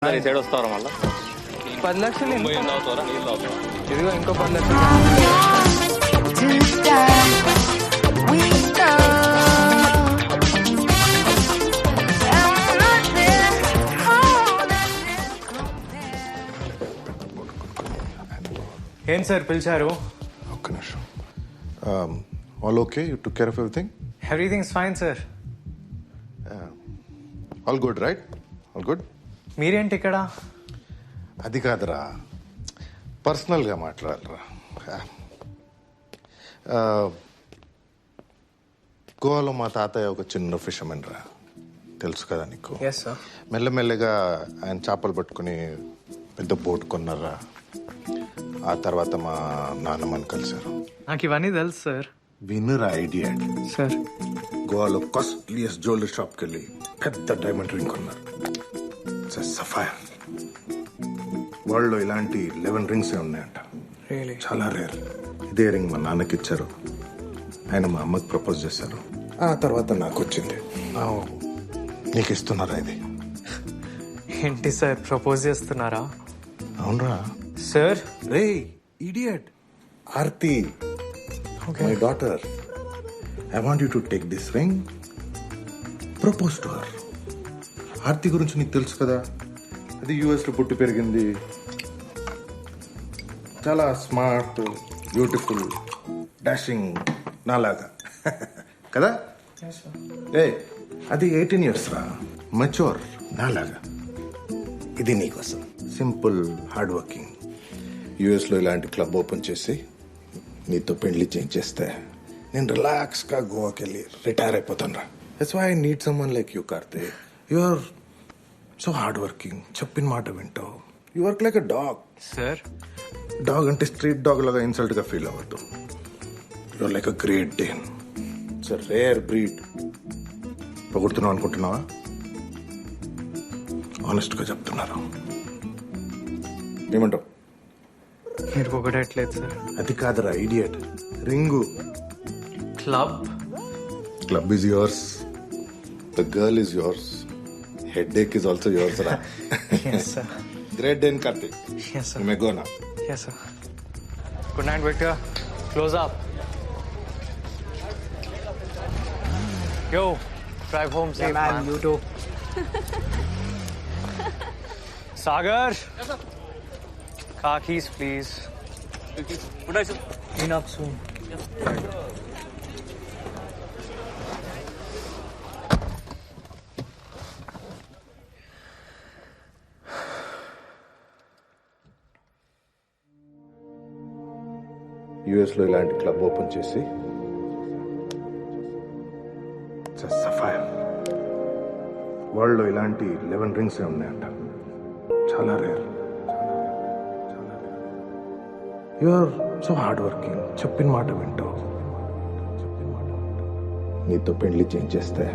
ఈ సైడ్ వస్తారా మళ్ళీ 10 లక్షలు నీళ్ళు తాగుతారా నీళ్ళు తాగుతారా ఇదిగో ఇంకో 10 లక్షలు. ఏం సార్ పిలిచారు? ఒక్క నిమిషం. All okay? You took care of everything? Everything's fine sir. All good right? All good. మీరేంటి ఇక్కడ? అది కాదురా, పర్సనల్గా మాట్లాడాలరా. గోవాలో మా తాతయ్య ఒక చిన్న ఫిషర్మెన్ రా, తెలుసు కదా నీకు. Yes sir. మెల్లమెల్లగా ఆయన చేపలు పట్టుకుని పెద్ద బోట్ కొన్నారా. ఆ తర్వాత మా నాన్నమ్మని కలిశారు. నాకు ఇవన్నీ తెలుసు సార్. వినరా ఐడియా సార్ గోవాలో కాస్ట్లీయెస్ట్ జ్యువెలరీ షాప్కి వెళ్ళి పెద్ద డైమండ్ రింగ్ కొన్నారు. సఫైర్. వరల్డ్లో ఇలాంటి 11 రింగ్స్ ఉన్నాయంట. రియలీ? చాలా రేర్. ఇదే రింగ్ మా నాన్నకి ఇచ్చారు, ఆయన మా అమ్మకి ప్రపోజ్ చేశారు. ఆ తర్వాత నాకు వచ్చింది. నీకు ఇస్తున్నారా ఇది? ఏంటి సార్ ప్రపోజ్ చేస్తున్నారా? అవునరా. Sir ray idiot, Aarti my daughter, I want you to take this ring, propose to her. Aarti గురించి నీకు తెలుసు కదా, అది యుఎస్లో పుట్టి పెరిగింది, చాలా స్మార్ట్, బ్యూటిఫుల్, డాషింగ్, నాలాగా కదా. ఏ అది 18 years రా, మెచ్యూర్, నాలాగా. ఇది నీకోసం, సింపుల్, హార్డ్ వర్కింగ్. యుఎస్లో ఇలాంటి క్లబ్ ఓపెన్ చేసి నీతో పెళ్లి చేస్తే నేను రిలాక్స్గా గోవాకి వెళ్ళి రిటైర్ అయిపోతాను రా. That's why I need someone like you Karthik. You are so hard working, చెప్పిన మాట వింటావు. You work like a dog. Sir dog అంటే స్ట్రీట్ డాగ్ లాగా ఇన్సల్ట్గా ఫీల్ అవ్వద్దు. You are like a great Dane. It's a rare breed. పొగుడుతున్నావు అనుకుంటున్నావా? ఆనెస్ట్గా చెప్తున్నారు. ఏమంటావు? మీరు పొగడట్లేదు సార్. అది కాదురా idiot, ring. Club club is yours, the girl is yours, headache is also yours రా. Yes sir. Great Dane Karthik. Yes sir. May go నా. Yes sir. Good night Victor. Close up. Yo, drive home safe, man. You too. Sagar. Yes, sir. Car keys, please. Good night, sir. Clean up soon. Yes. యుఎస్లో ఇలాంటి club open చేసి sapphire. వరల్డ్లో ఇలాంటి 11 rings ఉన్నాయంట. చాలా rare. You are so hard working, చెప్పిన మాట వింటావు. నీతో పెళ్లి చేస్తే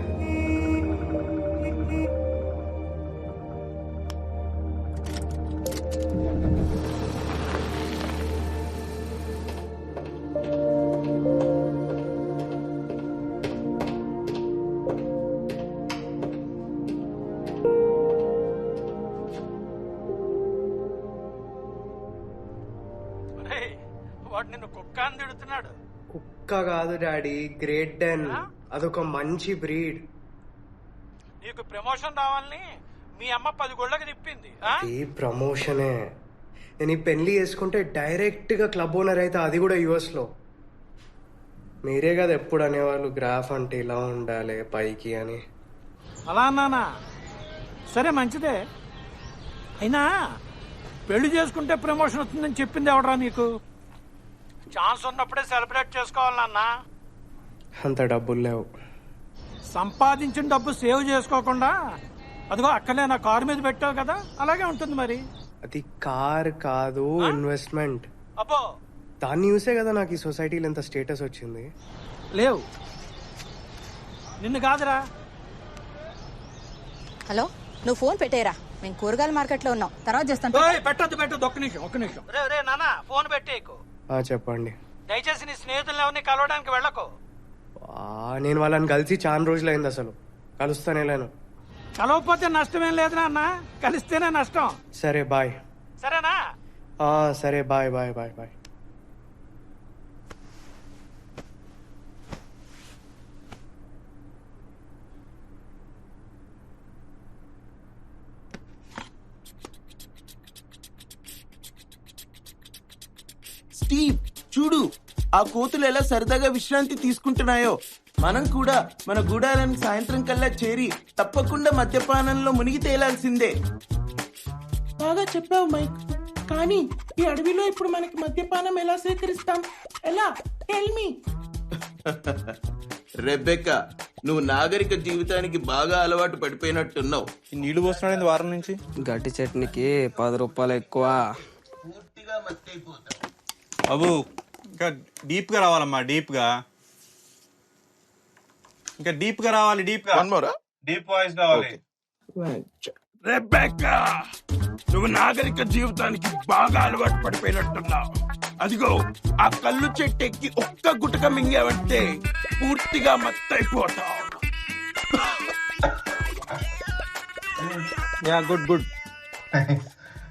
వాడు నిన్ను కుక్క అని తిడుతున్నాడు. కుక్క కాదు డాడీ, గ్రేట్ డెన్. అదొక మంచి బ్రీడ్. నీకు ప్రమోషన్ రావాలని మీ అమ్మ 10 గొళ్ళకి తిప్పింది. ఈ ప్రమోషనే. నేను ఈ పెళ్లి చేసుకుంటే డైరెక్ట్ గా క్లబ్ ఓనర్ అయితే, అది కూడా యుఎస్ లో. మీరే కదా ఎప్పుడు అనేవాళ్ళు గ్రాఫ్ అంటే ఇలా ఉండాలి పైకి అని. అలా అన్నానా? సరే మంచిదే. అయినా పెళ్లి చేసుకుంటే ప్రమోషన్ వస్తుందని చెప్పింది ఎవడరా నీకు? ఛాన్స్ ఉన్నప్పుడే సెలబ్రేట్ చేసుకోవాలన్నా. అంత డబ్బులు లేవు. సంపాదించిన డబ్బు సేవ్ చేసుకోకుండా అదిగో అక్కడే నా కారు మీద పెట్టావు కదా, అలాగే ఉంటుంది మరి. అది కార్ కాదు, ఇన్వెస్ట్మెంట్. అబ్బో, దాన్ని చూసే కదా నాకు ఈ సొసైటీలో ఎంత స్టేటస్ వచ్చింది. లేవు నిన్ను కాదురా. హలో, నువ్వు ఫోన్ పెట్టేరా. మేము కూరగాయల మార్కెట్లో ఉన్నాం, తర్వాత చేస్తాను. పెట్టద్దు ఒక్క నిమిషం. రే నాన్న, ఫోన్ పెట్టేకు. చెప్పండి. దయచేసి నీ స్నేహితులను ఎవరిని కలవడానికి వెళ్ళకు. నేను వాళ్ళని కలిసి చాలా రోజులైంది, అసలు కలుస్తానే లేను. కలవకపోతే నష్టమేం లేదు నాన్న, కలిస్తేనే నష్టం. సరే బాయ్. సరేనా? సరే bye bye bye bye. Steve చూడు, ఆ కోతులు ఎలా సరదాగా విశ్రాంతి తీసుకుంటున్నాయో. మనం కూడా మన గూడాలను సాయంత్రం కల్లా చేరి తప్పకుండా మద్యపానంలో మునిగి తేలాల్సిందే. బాగా చెప్పావు మైక్. కానీ ఈ అడవిలో ఇప్పుడు మనకి మద్యపానం ఎలా సేకరిస్తాం? ఎలా? Tell me. రెబెక్కా, నువ్వు నాగరిక జీవితానికి బాగా అలవాటు పడిపోయినట్టున్నావు. ఈ నీళ్లు పోస్తున్నాడు వారం నుంచి. గట్టి చట్నీకి 10 రూపాయలు ఎక్కువ. పూర్తిగా మత్తైపోతావు. బాబు ఇంకా డీప్ గా రావాలమ్మా, డీప్ గా, ఇంకా డీప్ గా రావాలి, డీప్ గా, డీప్ వాయిస్ కావాలి. రెబెక్కా, నువ్వు నాగరిక జీవితానికి బాగా అలవాటు పడిపోయినట్టున్నావు. అదిగో ఆ కళ్ళు చెట్టు ఎక్కి ఒక్క గుటక మింగావంటే పూర్తిగా మత్తైపోతావు. Yeah good good.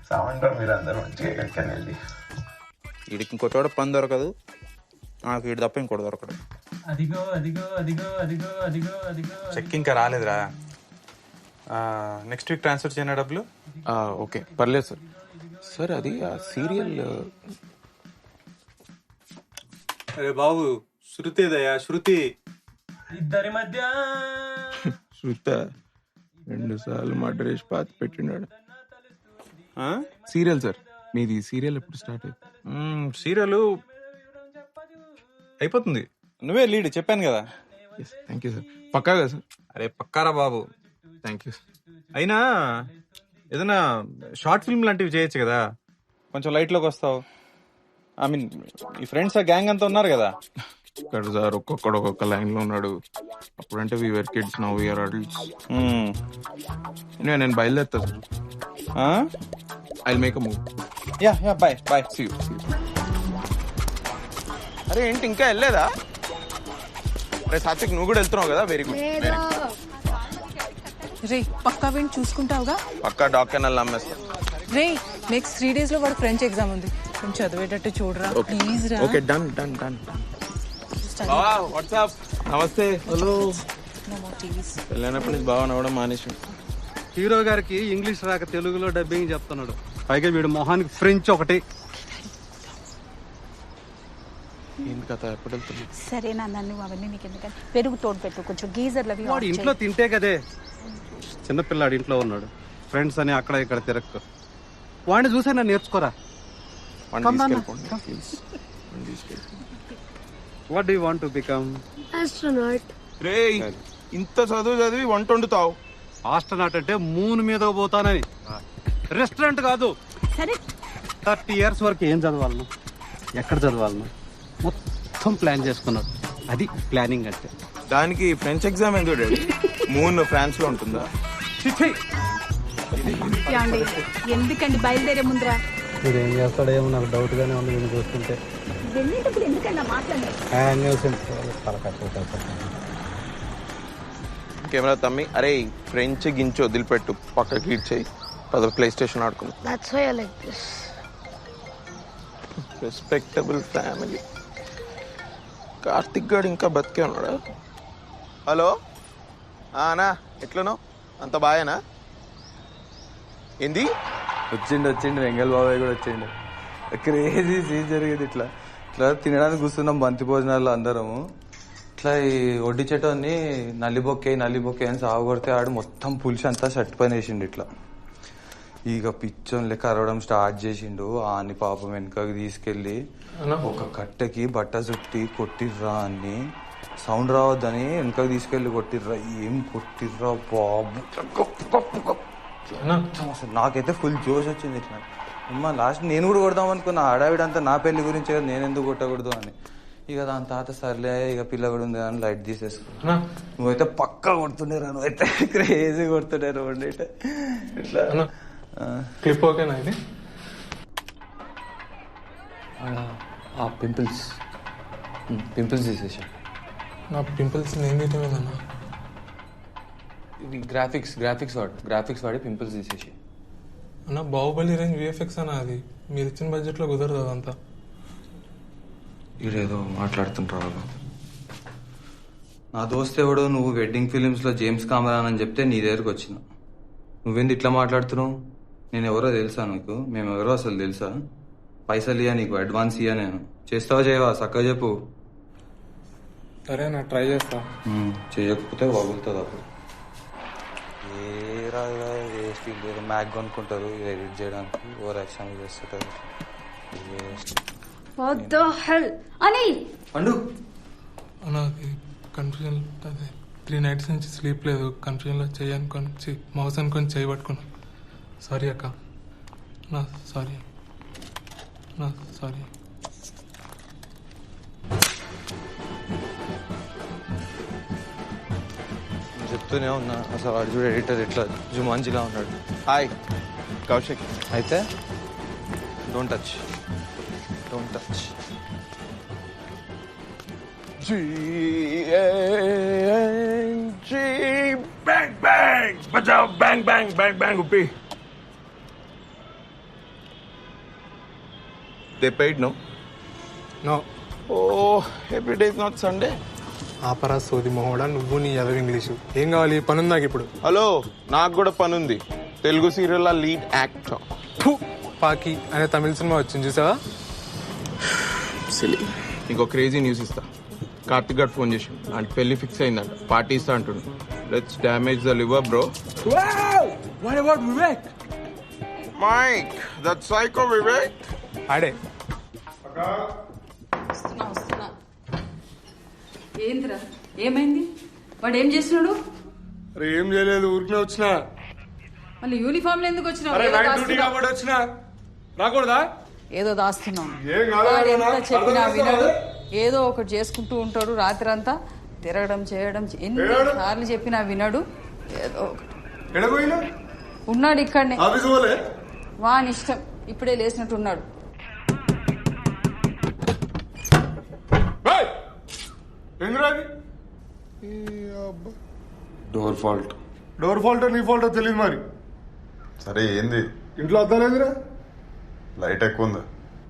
సామంటారు మీరు అందరూ మంచిగా ఎక్కడికైనా వెళ్ళి. వీడికి ఇంకో చోట పని దొరకదు, నాకు వీడి తప్ప ఇంకోటి దొరకదు. అదిగో అదిగో అదిగో అదిగో అదిగో అదిగో. చెక్ ఇంకా రాలేదురా. నెక్స్ట్ వీక్ ట్రాన్స్ఫర్ చేయనా డబ్బులు? ఓకే పర్లేదు సార్. సార్ అది ఆ సీరియల్. అరే బాబు, శృతిదయ్యా, శృతి. ఇద్దరి మధ్య శృత 2 సార్లు మర్డర్ చేసి పాత పెట్టినాడు. సీరియల్ సార్, మీది సీరియల్ ఎప్పుడు స్టార్ట్ అవుతుంది? సీరియల్ అయిపోతుంది, నువ్వే లీడ్, చెప్పాను కదా. Thank you sir. పక్కాగా సార్? అరే పక్కారా బాబు. Thank you. అయినా ఏదైనా షార్ట్ ఫిల్మ్ లాంటివి చేయొచ్చు కదా, కొంచెం లైట్లోకి వస్తావు. ఐ మీన్ ఈ ఫ్రెండ్స్ ఆ గ్యాంగ్ అంతా ఉన్నారు కదా. ఇక్కడ సార్ ఒక్కొక్కడు ఒక్కొక్క లైన్ లో ఉన్నాడు. అప్పుడంటే we were kids, now we are adults. నేను బయలుదేరుతా sir. I make a move. Yeah yeah, bye bye. See you. అరే ఏంటి ఇంకా వెళ్ళలేదా? అరే సాత్విక్, నువ్వు కూడా వెళ్తున్నావు కదా? Very good. రే పక్కా విని చూసుకుంటావుగా? పక్కా డాక్టర్ అమ్మేస్తా. రే నెక్స్ట్ 3 days లో వాడు ఫ్రెంచ్ ఎగ్జామ్ ఉంది, కొంచెం చదివేటట్టు చూడరా ప్లీజ్ రా. Okay done done done. WhatsApp. నమస్తే. హలో. No more TVs. వెళ్ళినప్పటి నుంచి బాగా నవ్వడం మానేసి. హీరో గారికి ఇంగ్లీష్ రాక తెలుగులో డబ్బింగ్ చెప్తున్నాడు, పైగా వీడు మొహానికి ఫ్రెంచ్ ఒకటి. ఏంటి కథ, ఎప్పుడు వెళ్తుంది? సరే నన్ను అవన్నీ నీకు ఎందుకని, పెరుగు తోడు పెట్టు, కొంచెం గీజర్లు అవి వాడు ఇంట్లో తింటే కదే. చిన్నపిల్లాడు ఇంట్లో ఉన్నాడు, ఫ్రెండ్స్ అని అక్కడ ఇక్కడ తిరక్కు. వాడిని చూసే నన్ను నేర్చుకోరా. What do you want to become? Astronaut. రే ఇంత చదువు చదివి వంట వండుతావు. ఆస్ట్రోనాట్ అంటే మూన్ మీద పోతానని, రెస్టారెంట్ కాదు. సరే 30 years వరకు ఏం చదవాలను, ఎక్కడ చదవాలను మొత్తం ప్లాన్ చేసుకున్నాడు. అది ప్లానింగ్ అంటే. దానికి ఫ్రెంచ్ ఎగ్జామ్ ఎందుకు డాడీ? మూన్ ఫ్రాన్స్ లో ఉంటుందా? ఎందుకండి బయలుదేరే ముందరా? మీరు ఏం చేస్తాడేమో నాకు డౌట్ గానే ఉంది నేను చూస్తుంటే. వెళ్ళేటప్పుడు ఎందుకన్నా మాట్లాడలేదు? కెమెరా తమ్మి. అరే ఫ్రెంచ్ గించి వదిలిపెట్టు, పక్కకి ఇచ్చేయి. ప్లే స్టేషన్ ఆడుకుందాం. That's why I like this. Respectable family. Karthik గాడు ఇంకా బతికే ఉన్నాడా? హలో అన్నా, ఎట్లనో అంత బాయేనా? ఏంది? వచ్చిండు వెంగల్ బాబాయ్ కూడా వచ్చిండు. క్రేజీ సీన్ జరిగేది. ఇట్లా తినడానికి కూర్చున్నాం బంతి భోజనాల్లో అందరము. ఇట్లా ఈ ఒడ్డి చెట్టుని నల్లిబొక్కే అని సాగుకొడితే ఆడు మొత్తం పులిసి అంతా షర్ట్ పైన వేసిండు. ఇట్లా ఇక పిచ్చోన్ లెక్క అరవడం స్టార్ట్ చేసిండు. ఆని పాపం వెనకకి తీసుకెళ్లి ఒక కట్టెకి బట్ట చుట్టి కొట్టిర్రా అని, సౌండ్ రావద్దని వెనకకి తీసుకెళ్లి కొట్టిర్రా. ఏం కొట్టిర్రా బాబు, నాకైతే ఫుల్ జోష్ వచ్చింది. ఇట్లా అమ్మ లాస్ట్ నేను కూడా కొడదాం అనుకున్నా. ఆడావిడంతా నా పెళ్లి గురించి కదా, నేను ఎందుకు కొట్టకూడదు అని. ఇక దాని తాత సర్లే ఇక పిల్ల కూడా ఉంది అని లైట్ తీసేసుకున్నా. నువ్వైతే పక్కా కొడుతుండేరా, నువ్వైతే క్రేజీ కొడుతుండేరా ఉండే. ఇట్లా క్లిప్ ఓకేనా ఇది? ఆ పింపుల్స్ తీసేసా. నా పింపుల్స్ నేను తీయటమేనా? ఇది గ్రాఫిక్స్ వాడి పింపుల్స్ తీసేసి. అన్న బాహుబలి రేంజ్ విఎఫ్ఎక్స్ అన్న అది. మీరు ఇచ్చిన బడ్జెట్లో కుదరదు అదంతా. ఈడేదో మాట్లాడుతుంటారు వాళ్ళు. నా దోస్త్ ఎవడో నువ్వు వెడ్డింగ్ ఫిలిమ్స్లో జేమ్స్ కామరాన్ అని చెప్తే నీ దగ్గరకు వచ్చిన. నువ్వేంది ఇట్లా మాట్లాడుతున్నావు? నేను ఎవరో తెలుసా నీకు? మేమెవరో అసలు తెలుసా? పైసలు ఇయ్యా నీకు, అడ్వాన్స్ ఇయ్యా. నేను చేస్తావా చేయవా చక్కగా చెప్పు. సరే నా ట్రై చేస్తా. చేయకపోతే వగులుతుంది అప్పుడు. ఏ రాదు వేస్ట్. ఏదో మ్యాక్ కొనుక్కుంటారు ఇది ఎడిట్ చేయడానికి, ఓవర్ యాక్షన్ చేస్తుంటారు. పండు అన్న కన్ఫ్యూజన్ అదే 3 nights నుంచి స్లీప్ లేదు. కన్ఫ్యూజన్లో చేయనుకొని మౌస్ అనుకొని చేయబట్టుకున్నా. సారీ అక్క. నా సారీ. చెప్తూనే ఉన్నా అసలు వాడు చూడు ఎడిటర్ ఎట్లా జుమాంజిలా ఉన్నాడు. హాయ్ కౌశిక్. అయితే డోంట్ టచ్. బ్యాంగ్ బ్యాంగ్ బజావ్ bang bang bang bang Uppi. They paid, no? No. Oh, every day is not Sunday. ఆపరా సోది మొహోడా, నువ్వు నీ ఎదవ ఇంగ్లీషు. ఏం కావాలి? పనుంది నాకు ఇప్పుడు. హలో, నాకు కూడా పని ఉంది. తెలుగు సీరియల్ లీడ్ యాక్టర్ పాకి అనే తమిళ సినిమా వచ్చింది చూసావా? సిలీ. ఇంకో క్రేజీ న్యూస్ ఇస్తా. కార్తిక్ గారు ఫోన్ చేసి అంటే పెళ్లి ఫిక్స్ అయిందంట, పార్టీ ఇస్తా అంటుండు. Let's damage the liver bro. What about Vivek? Mike, that psycho Vivek. ఆడే వస్తున్నా. ఏంద్రా ఏమైంది? వాడు ఏం చేస్తున్నాడు? అరే ఏం చేయలేదు, ఊరికే వచ్చినా. మళ్ళీ యూనిఫామ్ లో ఎందుకు వచ్చినావు? కాబట్టి వచ్చినా. రాకూడదా? ఏదో దాస్తున్నాం. ఏం వాడు ఎంత చెప్పినా వినడు. ఏదో ఒకటి చేసుకుంటూ ఉంటాడు రాత్రంతా. తిరగడం చేయడం ఎన్ని సార్లు చెప్పినా వినడు. ఏదో ఒకటి ఉన్నాడు ఇక్కడనే. వాని ఇష్టం. ఇప్పుడే లేచినట్టున్నాడు. డోర్ ఫాల్ట్ నీ ఫాల్టో తెలియదు మరి. సరే ఏంది? ఇంట్లో అద్దలేదురా, లైట్ ఎక్కువ ఉంది.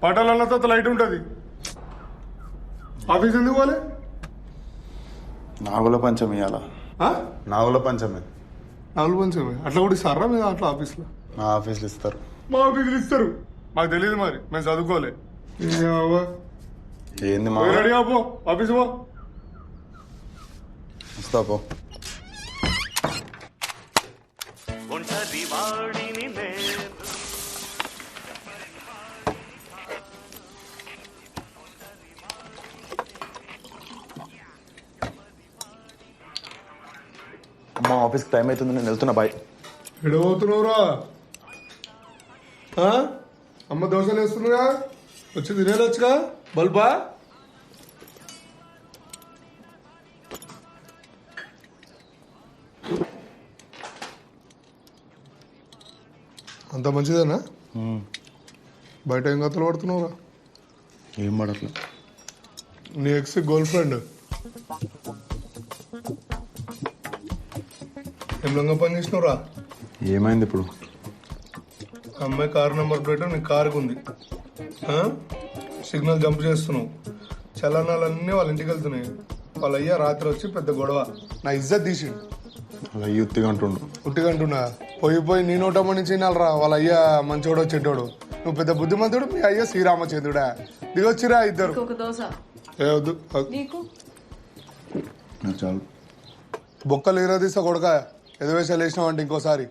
పటాలన్నతో లైట్ ఉంటది. ఆఫీస్ ఎందుకు పోలే? నాగుల పంచమి ఇయ్యాల. నాగుల పంచమి. నాగుల పంచమి అట్లా కూడా ఇస్తారా మీ అట్లా ఆఫీస్లో? మా ఆఫీస్లో ఇస్తారు. మా ఆఫీసులు ఇస్తారు. మాకు తెలియదు మరి, మేము చదువుకోలే. ఏంది మా రెడీ పో, ఆఫీస్ పో. వస్తా పో. మా ఆఫీస్కి టైం అవుతుంది, నేను వెళ్తున్నా. బాయ్. ఎడబోతున్నావురా? అమ్మ దోశలు వేస్తున్నారా? వచ్చి తినేదొచ్చుగా. బల్బా అంత మంచిదేనా? బయట ఏం కథలు పడుతున్నావురా? ఏం పడట్లే. నీ ఎక్స్ గర్ల్ ఫ్రెండ్ ఏం లంగా పని చేసినవురా? ఏమైంది ఇప్పుడు? అమ్మాయి కారు నెంబర్ ప్లేట్ నీ కారుకు ఉంది. సిగ్నల్ జంప్ చేస్తున్నావు. చలనాలన్నీ వాళ్ళ ఇంటికి వెళ్తున్నాయి. వాళ్ళ అయ్యా రాత్రి వచ్చి పెద్ద గొడవ. నా ఇజ్జత్ తీసిండు. అలా ఉత్తిగా అంటుండు. ఉట్టిగా అంటున్నా? పోయి నీ నోటమ్మ నుంచి రా. వాళ్ళ అయ్యా మంచోడో చెడ్డోడు. నువ్వు పెద్ద బుద్ధిమంతుడు, మీ అయ్యా శ్రీరామచంద్రుడా. దిగొచ్చిరా ఇద్దరు. ఏ వద్దు, నాకు చాలు. బొక్కలు ఎగరదీస్తా కొడక. ఎదవేశాలు వేసినావు అంటే ఇంకోసారి.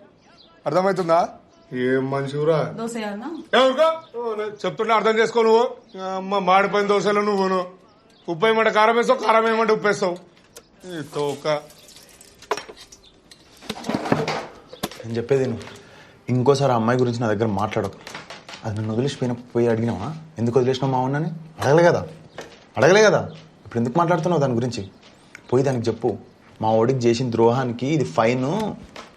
అర్థమవుతుందా? ఏం మంచిరా చెప్తున్నా, అర్థం చేసుకో. నువ్వు అమ్మ మాడిపోయిన దోశలు నువ్వును. ఉప్పు ఏమంటే కారం వేస్తావు, కారం ఏమంటే ఉప్పు వేస్తావు. తోక. నేను చెప్పేది నువ్వు ఇంకోసారి ఆ అమ్మాయి గురించి నా దగ్గర మాట్లాడకు. అది నన్ను పోయి అడిగినావా? ఎందుకు వదిలేసినావు మా ఉన్నని? అడగలే కదా. ఇప్పుడు ఎందుకు మాట్లాడుతున్నావు దాని గురించి? పోయి దానికి చెప్పు, మా ఓడికి చేసిన ద్రోహానికి ఇది ఫైన్,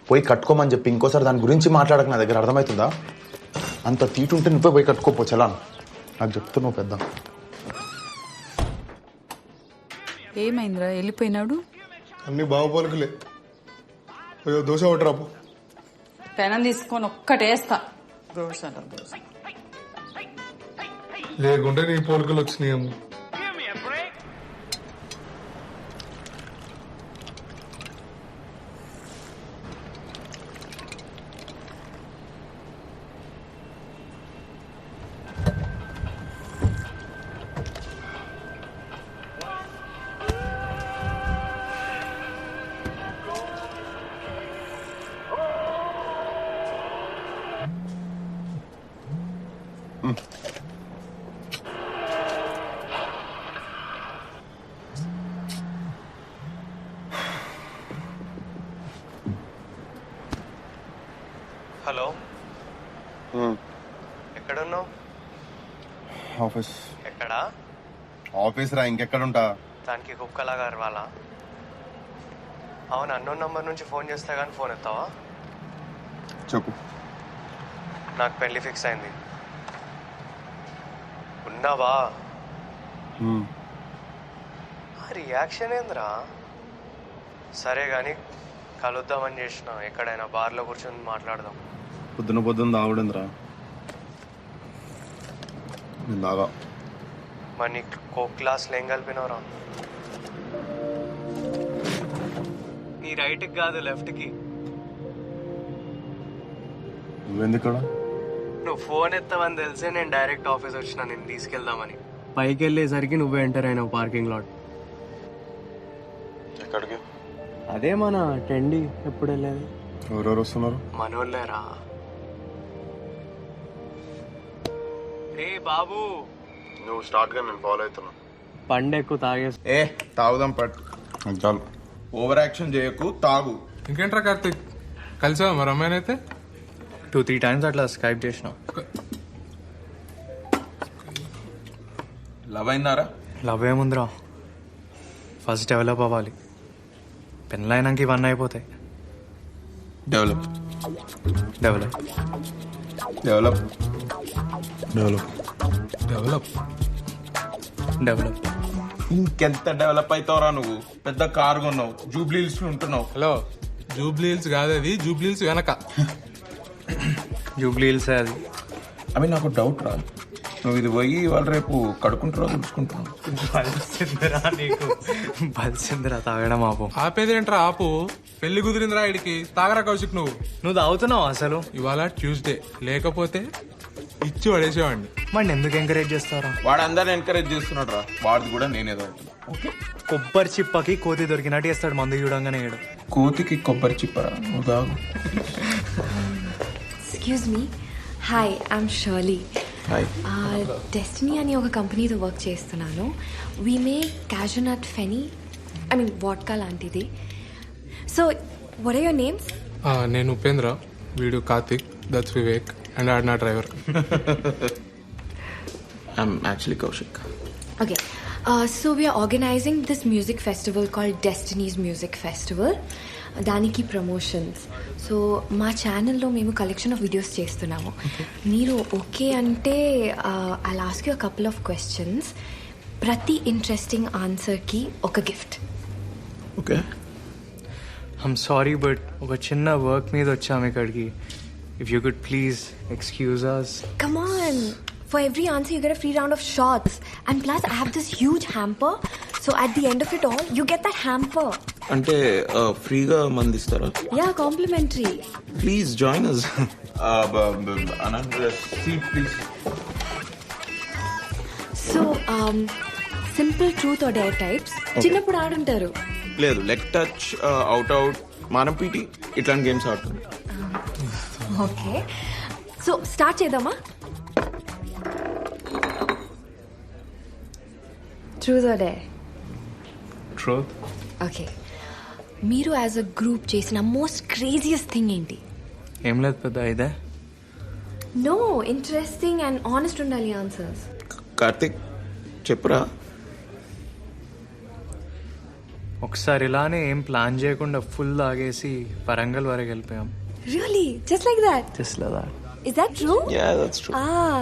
పోయి కట్టుకోమని చెప్పి. ఇంకోసారి దాని గురించి మాట్లాడక నా దగ్గర. అర్థమవుతుందా? అంత తీటుంటే నువ్వే పోయి కట్టుకోపో. చలా నాకు చెప్తున్నావు పెద్ద. ఏమైందిరా వెళ్ళిపోయినాడు? అన్ని బాగుపోలికలే. అయ్యో దోశ కొట్టరాపు. పెనం తీసుకొని ఒక్కటేస్తా. దోశ లేకుంటే నీ పోలికలు వచ్చినాయేమో. హలో, ఎక్కడున్నావు? ఆఫీస్. ఎక్కడా? ఆఫీస్ రా, ఇంకెక్కడుంటా? దానికి కుక్కలాగా అరవాలా? అవును, అన్నోన్ నంబర్ నుంచి ఫోన్ చేస్తా కానీ ఫోన్ ఎత్తావా? చెప్పు. నాకు పెళ్లి ఫిక్స్ అయింది. ఉన్నావా? ఆ రియాక్షన్ ఏందిరా? సరే కానీ కలుద్దామని చేసిన, ఎక్కడైనా బార్లో కూర్చొని మాట్లాడదాం. పొద్దున తాగుడిందిరా. నేను తాగా. మరి నీ కోక్ గ్లాస్లో ఏం కలిపినవరా? నీ రైట్కి కాదు, లెఫ్ట్కి. నువ్వెందుకు? నువ్వు ఫోన్ ఎత్తావని తెలిసే నేను డైరెక్ట్ ఆఫీస్ వచ్చిన, నేను తీసుకెళ్దామని. పైకి వెళ్ళేసరికి నువ్వే ఎంటర్ అయినావు పార్కింగ్ లాట్. ఎక్కడికి? అదే మన టెండి. ఎప్పుడు వెళ్ళేది? ఎవరెవరు వస్తున్నారు? మనోళ్ళేరా. రే బాబు, నువ్వు స్టార్ట్ గా నేను ఫాలో అవుతున్నా. పండు ఎక్కువ తాగేసి. తాగుదాం పట్టు. చాలు, ఓవర్ యాక్షన్ చేయకు, తాగు. ఇంకేంట్రా కార్తీక్, కలిసావా మరి అమ్మాయినైతే? 2-3 times అట్లా స్కైప్ చేసినాం. లవ్ అయిందారా? లవ్ ఏముందిరా, ఫస్ట్ డెవలప్ అవ్వాలి. పెళ్ళైనాక ఇవన్నీ అయిపోతాయి. Develop develop develop develop develop develop. ఇంకెంత డెవలప్ అవుతావురా నువ్వు? పెద్ద కారు కొన్నావు, జూబ్లీహిల్స్ ఉంటున్నావు. హలో, జూబ్లీహిల్స్ కాదు అది, జూబ్లీహిల్స్ వెనక. జూబ్లీహిల్స్ అది. అవి నాకు డౌట్ రాదు, నువ్వు ఇది పోయి వాళ్ళు రేపు కడుకుంటారో తుడుచుకుంటున్నావు. బలిసిందిరా నీకు, బలిసిందిరా. తాగడం ఆపు. ఆపేదేంట్రా ఆపు. పెళ్లి కుదిరిందిరా ఇడికి, తాగరా కౌశిక్. నువ్వు తాగుతున్నావు అసలు? ఇవాళ ట్యూస్డే, లేకపోతే ఇచ్చి పడేసేవాడిని. వాడిని ఎందుకు ఎంకరేజ్ చేస్తారా? వాడు అందరిని ఎంకరేజ్ చేస్తున్నాడు రా, వాడిది కూడా నేనేదో. కొబ్బరి చిప్పకి కోతి దొరికినట్టు చేస్తాడు మందు చూడంగానే. కోతికి కొబ్బరి చిప్పరా? నువ్వు తాగు. Excuse me, hi, I'm Shirley. Destiny అని ఒక కంపెనీతో వర్క్ చేస్తున్నాను. We make cashew nut feni, I mean vodka లాంటిది. So what are your names? నేను ఉపేంద్ర, వీడు కార్తిక్, దట్స్ వివేక్, అండ్ ఆడ్ నా driver. I'm actually Kaushik. Okay, so we are organizing this music festival called Destiny's Music Festival. దానికి ప్రమోషన్స్. సో మా ఛానల్లో మేము కలెక్షన్ ఆఫ్ వీడియోస్ చేస్తున్నాము. మీరు ఓకే అంటే I'll ask you a couple of questions. ప్రతి ఇంట్రెస్టింగ్ ఆన్సర్కి ఒక gift. Okay. I'm sorry but ఒక చిన్న వర్క్ మీద వచ్చాము ఇక్కడికి. If you could please excuse us. Come on. For every answer, you get a free round of shots. And plus, I have this huge hamper. So at the end of it all, you get that hamper. అంటే ఫ్రీగా మందిస్తారా? Yeah, complimentary. Please join us. So, simple truth or dare types. చిన్నప్పుడు ఆడుంటారు. లేదు, leg touch, out out, మానం PT, ఇట్లాంటి games ఆడుతుంది. Okay, so start చేద్దామా? Truth or dare? Truth. Okay, మీరు as a group చేసిన మోస్ట్ క్రేజియస్ట్ థింగ్ ఏంటి? ఏం లేదు పెద్ద ఇదే. నో, ఇంట్రెస్టింగ్ అండ్ ఆనెస్ట్ ఉండాలి ఆన్సర్స్. కార్తిక్ చెప్పురా. ఒకసారి ఇలానే ఏం ప్లాన్ చేయకుండా ఫుల్ తాగేసి వరంగల్ వరకు వెళ్ళిపోయాం. Really? Just like that? Just like that. Is that true? Yeah, that's true. Ah,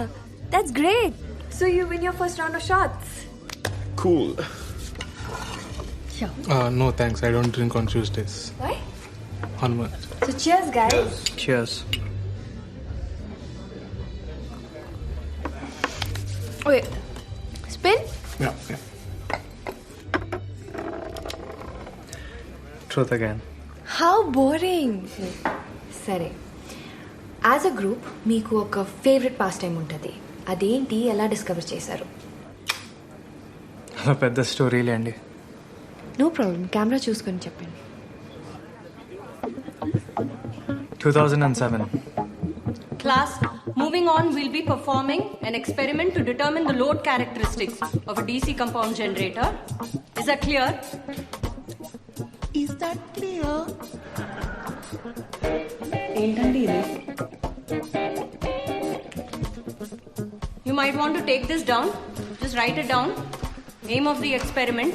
that's great. So you win your first round of shots. Cool. Sure. No thanks, I don't drink on Tuesdays. Why? onwards. So cheers, guys. Cheers. Wait, spin? Yeah. Truth again. How boring. సరే, as a group మీకు ఒక favourite pass time ఉంటుంది, అదేంటి, ఎలా discover చేశారు? పెద్ద స్టోరీలే అండి. No problem, camera చూసుకొని చెప్పండి. 2007. Class, moving on, we'll be performing an experiment to determine the load characteristics of a DC compound generator. Is that clear? Is that clear? ఏంటండి ఇది? You might want to take this down. Just write it down. Aim of the experiment: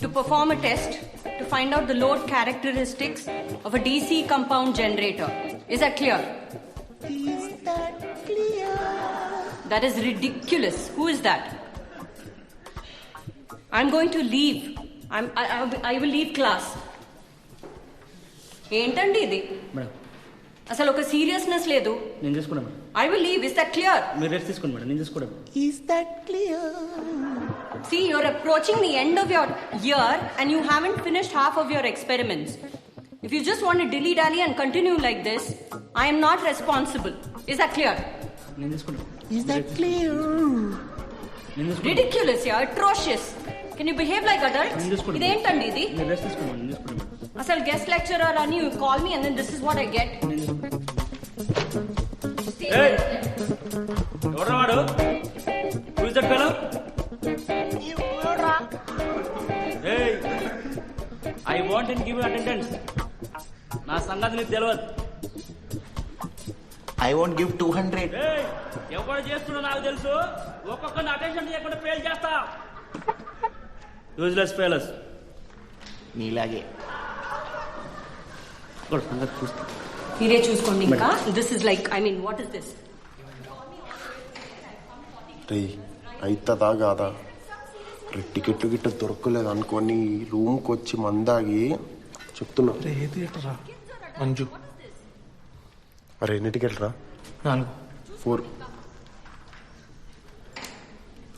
to perform a test to find out the load characteristics of a DC compound generator. Is that clear? Is that clear? That is ridiculous. Who is that? I'm going to leave. I will leave class. ఏంటండి ఇది? అసలు ఒక seriousness లేదు. నేను చూసుకున్నాను. I will leave. Is that clear? మీరు rest తీసుకోండి madam, నేను చూసుకున్నాను. Is that clear? See, you're approaching the end of your year and you haven't finished half of your experiments. If you just want to dilly-dally and continue like this, I am not responsible. Is that clear? నేను చూసుకున్నాను. Is that clear? Ridiculous, yeah, atrocious. Can you behave like adults? ఇదేంటండి ఇది? మీరు rest తీసుకోండి, నేను చూసుకున్నాను. అసలు guest lecturer అని you call me and then this is what I get. ఎవరు వాడు? Who is that fellow? Hey, I want and give you attendance. నా సంగతి నీకు తెలియదు. I won't give 200. ఎవరు చేస్తున్నా నాకు తెలుసు. ఒక్కొక్కరిని అటెన్షన్ చేయకుండా ఫెయిల్ చేస్తా. Useless failures. నీలాగే. సంగతి చూస్తా. మీరే చూసుకోండి ఇంకా. This is like, I mean, what is this? రే అయితదా కాదా? టికెట్లు గిట్ట దొరకలేదు అనుకోని రూమ్కి వచ్చి మందాగి చెప్తున్నా. ఏ థియేటర్ రా? మంజు. అరే ఎన్ని టికెట్ రా? 4.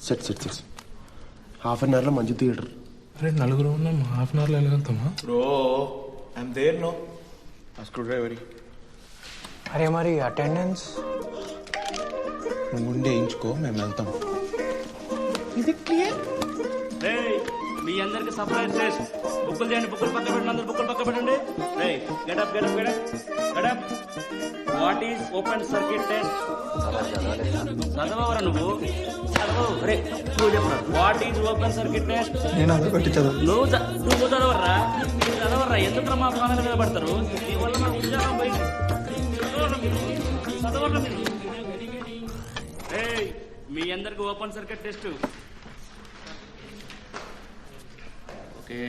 Set set set. Half an అవర్లో మంజు థియేటర్. అరే నలుగురు ఉన్నాం, హాఫ్ అన్ అవర్లో వెళ్ళగలుగుతామా? Bro I'm there no. ఆ స్క్రూ డ్రైవర్. అరే మరి అటెండెన్స్ నువ్వు ఉండి వేయించుకో, మేము వెళ్తాం. ఇది క్లియర్. మీ అందరికి సర్ప్రైజ్ టెస్ట్. బుక్కులు చేయండి, బుక్కులు పక్క పెట్టండి, అందరు బుక్కులు పక్క పెట్టండి. Get up get up get up get up. What is open circuit test? చదవరా నువ్వు? నువ్వు చెప్పరా what is open circuit test? నేను అది బట్టి చదువు. నువ్వు చదవరా? మీరు చదవరా? ఎందుకు మా ప్రాణాల మీద పడతారు? మీ వల్ల మాకు ఉద్యోగం పోయింది. చదవరా మీరు? మీ అందరికి open circuit test. Okay,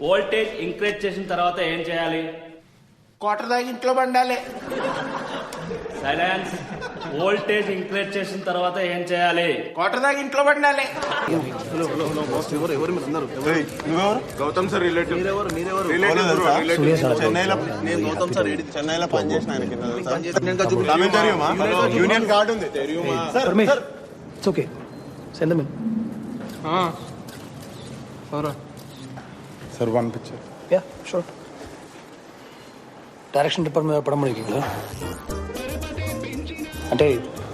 voltage increase చేసిన తర్వాత ఏం చేయాలి? క్వార్టర్ దాకా ఇంట్లో బండాలి. సైలెన్స్. వోల్టేజ్ ఇంక్రీజ్ చేసిన తర్వాత ఏం చేయాలి? క్వార్టర్ దాకా ఇంట్లో బండాలి. Gautam sir relative. చెన్నైలో పనిచేసిన యూనియన్ కార్డు ఉంది. It's okay, send them in. Sir one picture. Yeah sure. Direction department పడడం కదా అంటే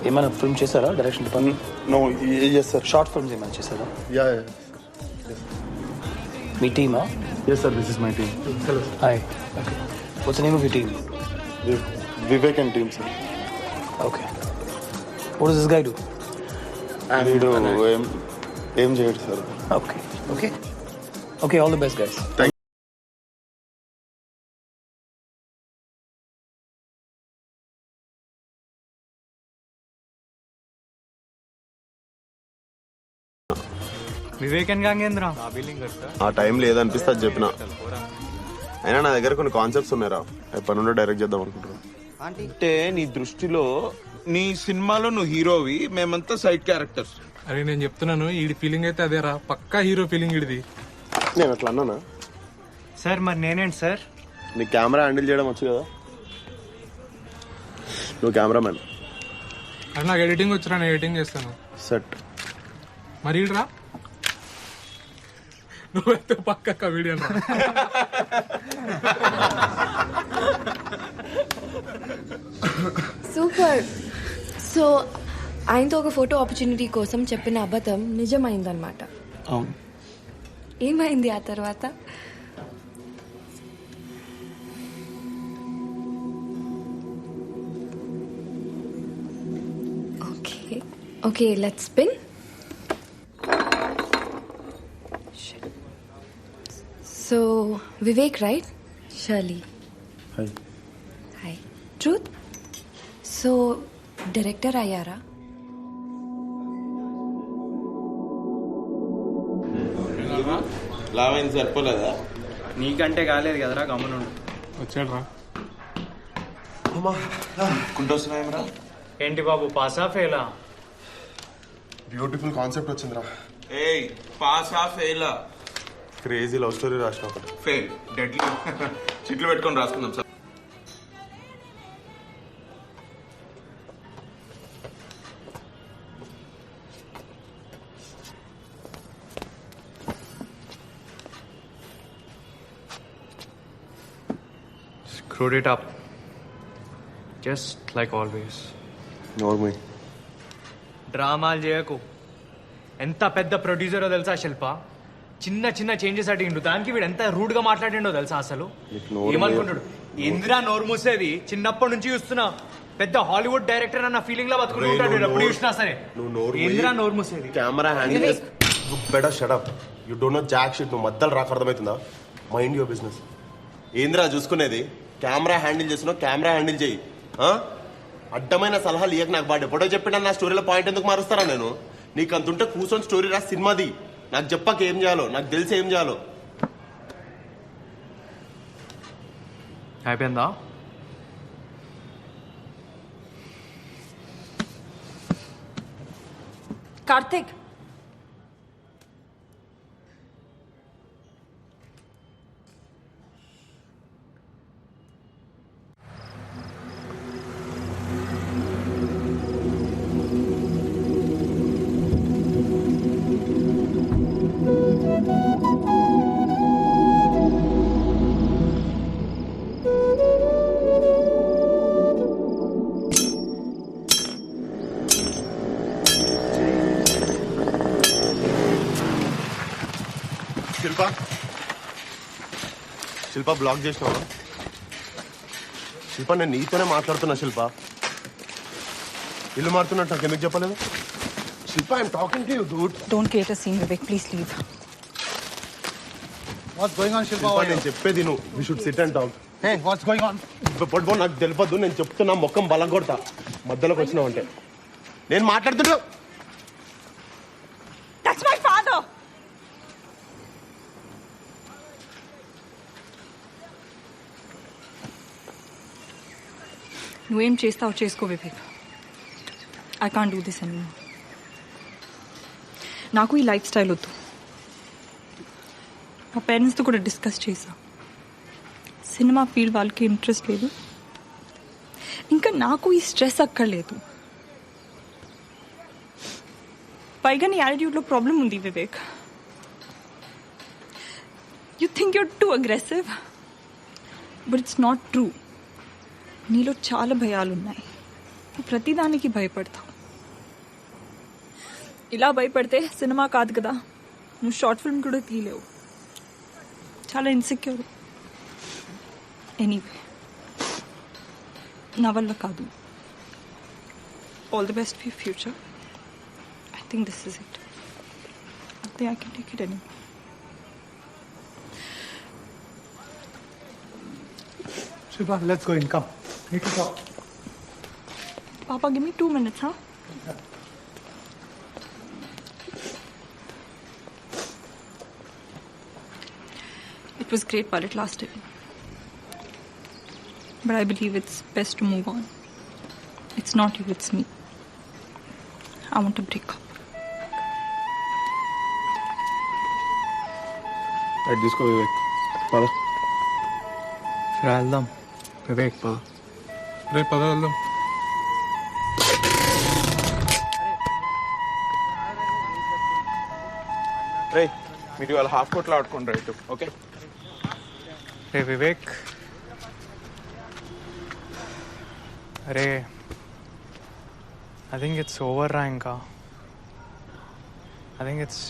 ఏమైనా ఫిల్మ్ చేశారా? Direction department? No, yes sir. Short films ఏమైనా చేశారా? యా. మీ టీమా? Yes sir, this is my team. Hello, hi. Okay, what's the name of your team? Vivek and team sir. Okay, what does this guy do? వీడు ఏం చేయడు sir. Okay okay okay, all the best guys. వివేకన్ గాంగేంద్ర. ఆ time లేదనిపిస్తే అది చెప్పిన. అయినా నా దగ్గర కొన్ని కాన్సెప్ట్స్ ఉన్నారా, ఎప్పటి నుండో డైరెక్ట్ చేద్దాం అనుకుంటున్నాను. అంటే నీ దృష్టిలో నీ సినిమాలో నువ్వు హీరోవి, మేమంతా సైడ్ క్యారెక్టర్స్. అరే నేను చెప్తున్నాను, ఈడి ఫీలింగ్ అయితే అదేరా, పక్కా హీరో ఫీలింగ్ ఇడిది. నేను అట్లా అన్నానా? సార్ మరి నేనేంటి సార్? నీకు కెమెరా హ్యాండిల్ చేయడం వచ్చు కదా, నువ్వు కెమెరామెన్. అది నాకు ఎడిటింగ్ వచ్చిరా, నేను ఎడిటింగ్ చేస్తాను. సెట్. మరి రా నువ్వైతే పక్క కమిడియన్. సూపర్. సో ఆయనతో ఒక ఫోటో ఆపర్చునిటీ కోసం చెప్పిన అబద్ధం నిజమైందనమాట. అవును. ఏమైంది ఆ తర్వాత? Okay okay, let's spin. So Vivek, right? Shirley. Hi. Hi. Truth. So director అయ్యారా? లావైంది సరిపోలేదా? నీకంటే కాలేదు కదరా, గమనుండు. వచ్చాడు రా. కుంటొస్తున్నాయేమరా? ఏంటి బాబు, పాసా ఫెయిలా? బ్యూటిఫుల్ కాన్సెప్ట్ వచ్చిందిరా. ఏయ్, పాసా ఫెయిలా? క్రేజీ లవ్ స్టోరీ రాసిన ఒకటి. Fail, deadly. చిట్లు పెట్టుకొని రాసుకుందాం sir. Screwed it up. Just like always. నోర్మై. డ్రామాలు చేయకు. ఎంత పెద్ద ప్రొడ్యూసరో తెలుసా శిల్ప? చిన్న చిన్న చేంజెస్ అడిగిండు, దానికి వీడు ఎంత రూడ్ గా మాట్లాడిండో తెలుసా? అసలు ఏమనుకుంటాడు? ఇందిరా నోరు మూసేది చిన్నప్పటి నుంచి చూస్తున్నా, పెద్ద హాలీవుడ్ డైరెక్టర్ అన్న ఫీలింగ్ లా బతుకుంటాడు ఎప్పుడు చూసినా సరే. ఇందిరా నోరు మూసేది. Camera handle better shut up. You don't know jack shit. నువ్వు మధ్యలో రాక అర్థమవుతుందా? Mind your business. ఏందిరా చూసుకునేది? కెమెరా హ్యాండిల్ చేస్తున్నావు, కెమెరా హ్యాండిల్ చేయి. అడ్డమైన సలహాలు ఇయ్యక. నాకు వాడు ఎప్పుడో చెప్పినా నా స్టోరీలో పాయింట్ ఎందుకు మారుస్తారా? నేను నీకు అంతుంటే కూర్చొని స్టోరీ రాసి సినిమాది. నాకు చెప్పాక ఏం చేయాలో, నాకు తెలిసి ఏం చేయాలో. అయిపోయిందా? కార్తిక్, శిల్ప, శిల్ప బ్లాక్ చేసినావా? శిల్ప, నేను నీతోనే మాట్లాడుతున్నా. శిల్ప, ఇల్లు మారుతున్నట్టు నాకు ఎందుకు చెప్పలేదు? Shilpa, I'm talking to you dude. Don't create a scene, Vivek. Please leave. What's going on, Shilpa? Shilpa, నేను చెప్పేది నువ్వు. We should sit and talk. Hey, what's going on? పట్టుకో, నాకు తెలియదు. నేను చెప్తున్నా, మొక్కం బలం కొడతా మధ్యలోకి వచ్చినావు అంటే. నేను మాట్లాడుతున్నా. That's my father. నువ్వేం చేస్తావు చేసుకో Vivek. I can't do this any. నాకు ఈ లైఫ్ స్టైల్ వద్దు. మా పేరెంట్స్తో కూడా డిస్కస్ చేసా. సినిమా ఫీల్డ్ వాళ్ళకి ఇంట్రెస్ట్ లేదు, ఇంకా నాకు ఈ స్ట్రెస్ అక్కర్లేదు. పైగా నీ యాటిట్యూడ్లో ప్రాబ్లం ఉంది Vivek. You think your two aggressive, but it's not true. నీలో చాలా భయాలున్నాయి. నువ్వు ప్రతిదానికి భయపడతావు. ఇలా భయపడితే సినిమా కాదు కదా, నువ్వు షార్ట్ ఫిల్మ్ కూడా తీయలేవు. చాలా ఇన్సెక్యూర్. ఎనీవే, నా వల్ల కాదు. All the best for future. I think this is it. I can take it any. Shilpa, let's go in. Come. Need to talk. Papa, give me 2 minutes, huh? It was great while it lasted. But I believe it's best to move on. It's not you, it's me. I want to break up. అది తీసుకో వివేక్. పద. వెళ్దాం వివేక్ పద. రేపు పద వెళ్దాం. రే మీరు వాళ్ళ హాఫ్ కోట్లో ఆడుకోండి రైట్. ఓకే రే వివేక్, అరే ఐ థింక్ ఇట్స్ ఓవర్ రా ఇంకా. I think it's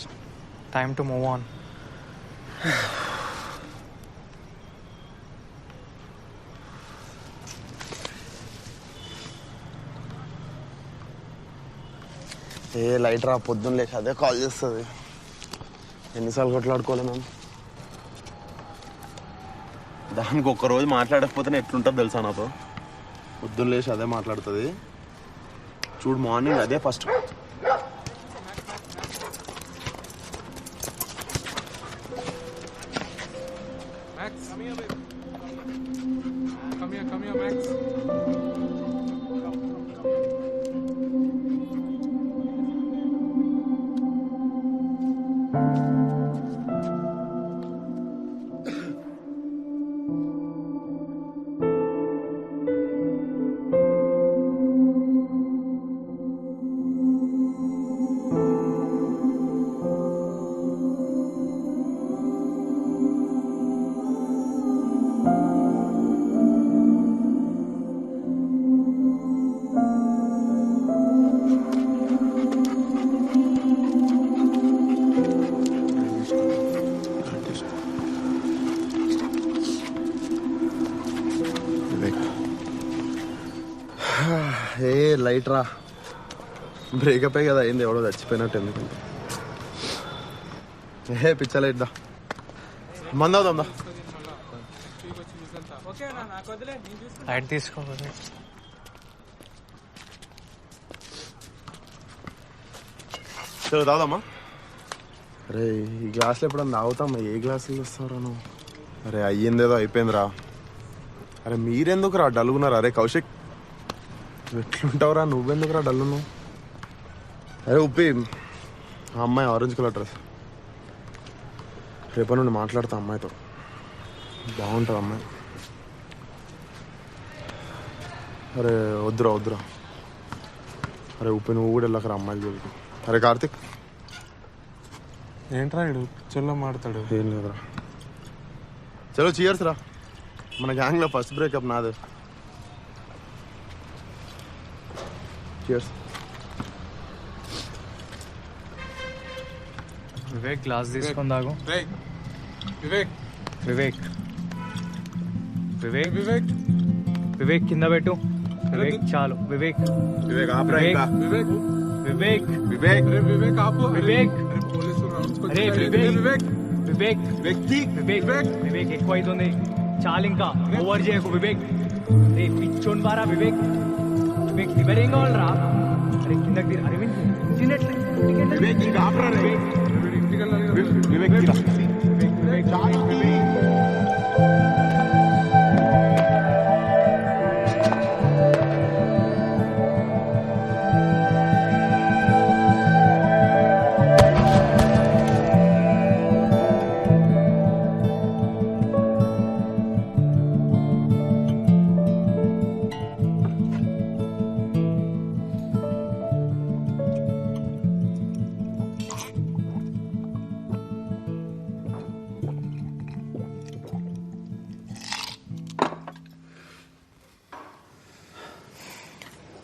time to move on. A light రా, పొద్దున్న లేక అదే కాల్ చేస్తుంది. ఎన్నిసార్లు కొట్లాడుకోవాలి మేము. దానికి ఒక్కరోజు మాట్లాడకపోతే ఎట్లుంటుంది తెలుసా నాతో. పొద్దున్న లేచి అదే మాట్లాడుతుంది. చూడు మార్నింగ్ అదే ఫస్ట్. ఏ లైట్ రా, బ్రేకప్ కదా అయింది. ఎవడో చచ్చిపోయినట్టు ఎందుకు. ఏ పిచ్చ లైట్ దా, మందవుదాం దా. లైట్ తీసుకో. చలో తాగుదామా. అరే ఈ గ్లాసులు ఎప్పుడన్నా తాగుతామా? ఏ గ్లాసులు వస్తారా నువ్వు? అరే అయ్యిందేదో అయిపోయిందిరా. అరే మీరెందుకు రా డల్గున్నారా? అరే కౌశిక్ ఎట్లుంటావురా? నువ్వెందుకురా డల్లు నువ్వు? అరే ఉప్పి, ఆ అమ్మాయి ఆరెంజ్ కలర్ డ్రెస్. రేపటి నుండి మాట్లాడతా అమ్మాయితో, బాగుంటుంది అమ్మాయి. అరే వద్దురా వద్దురా. అరే ఉప్పి నువ్వు కూడా వెళ్ళకరా అమ్మాయిలు జోలికి. అరే కార్తిక్ ఏంట్రా ఇడు పిచ్చోళ్ళ మాడతాడు. ఏం లేదురా. చలో చీయర్స్ రా. మన గ్యాంగ్లో ఫస్ట్ బ్రేకప్ నాదే. చీయర్స్. వివేక్ గ్లాస్ తీసుకొని తాగు. వివేక్ వివేక్ వివేక్ వివేక్ వివేక్ కింద పెట్టు. వివేక్ చాలు. వివేక్ వివేక్ ఆపరా ఇంకా. వివేక్ వివేక్ వివేక్ వివేక్ ఆపు. వివేక్ పోలీసులు అరే వివేక్ వివేక్ వివేక్ వివేక్ ఎక్కువ అవుతుంది. చాలు ఇంకా ఓవర్ చేయకు వివేక్. రే పిచ్చోన్ బారా వివేక్. వివేక్ లివర్ ఏం కావాలరా? అరే కిందకి అరవింద్ తినట్లే. వివేక్ ఇంకా ఆపరా. వివేక్ వివేక్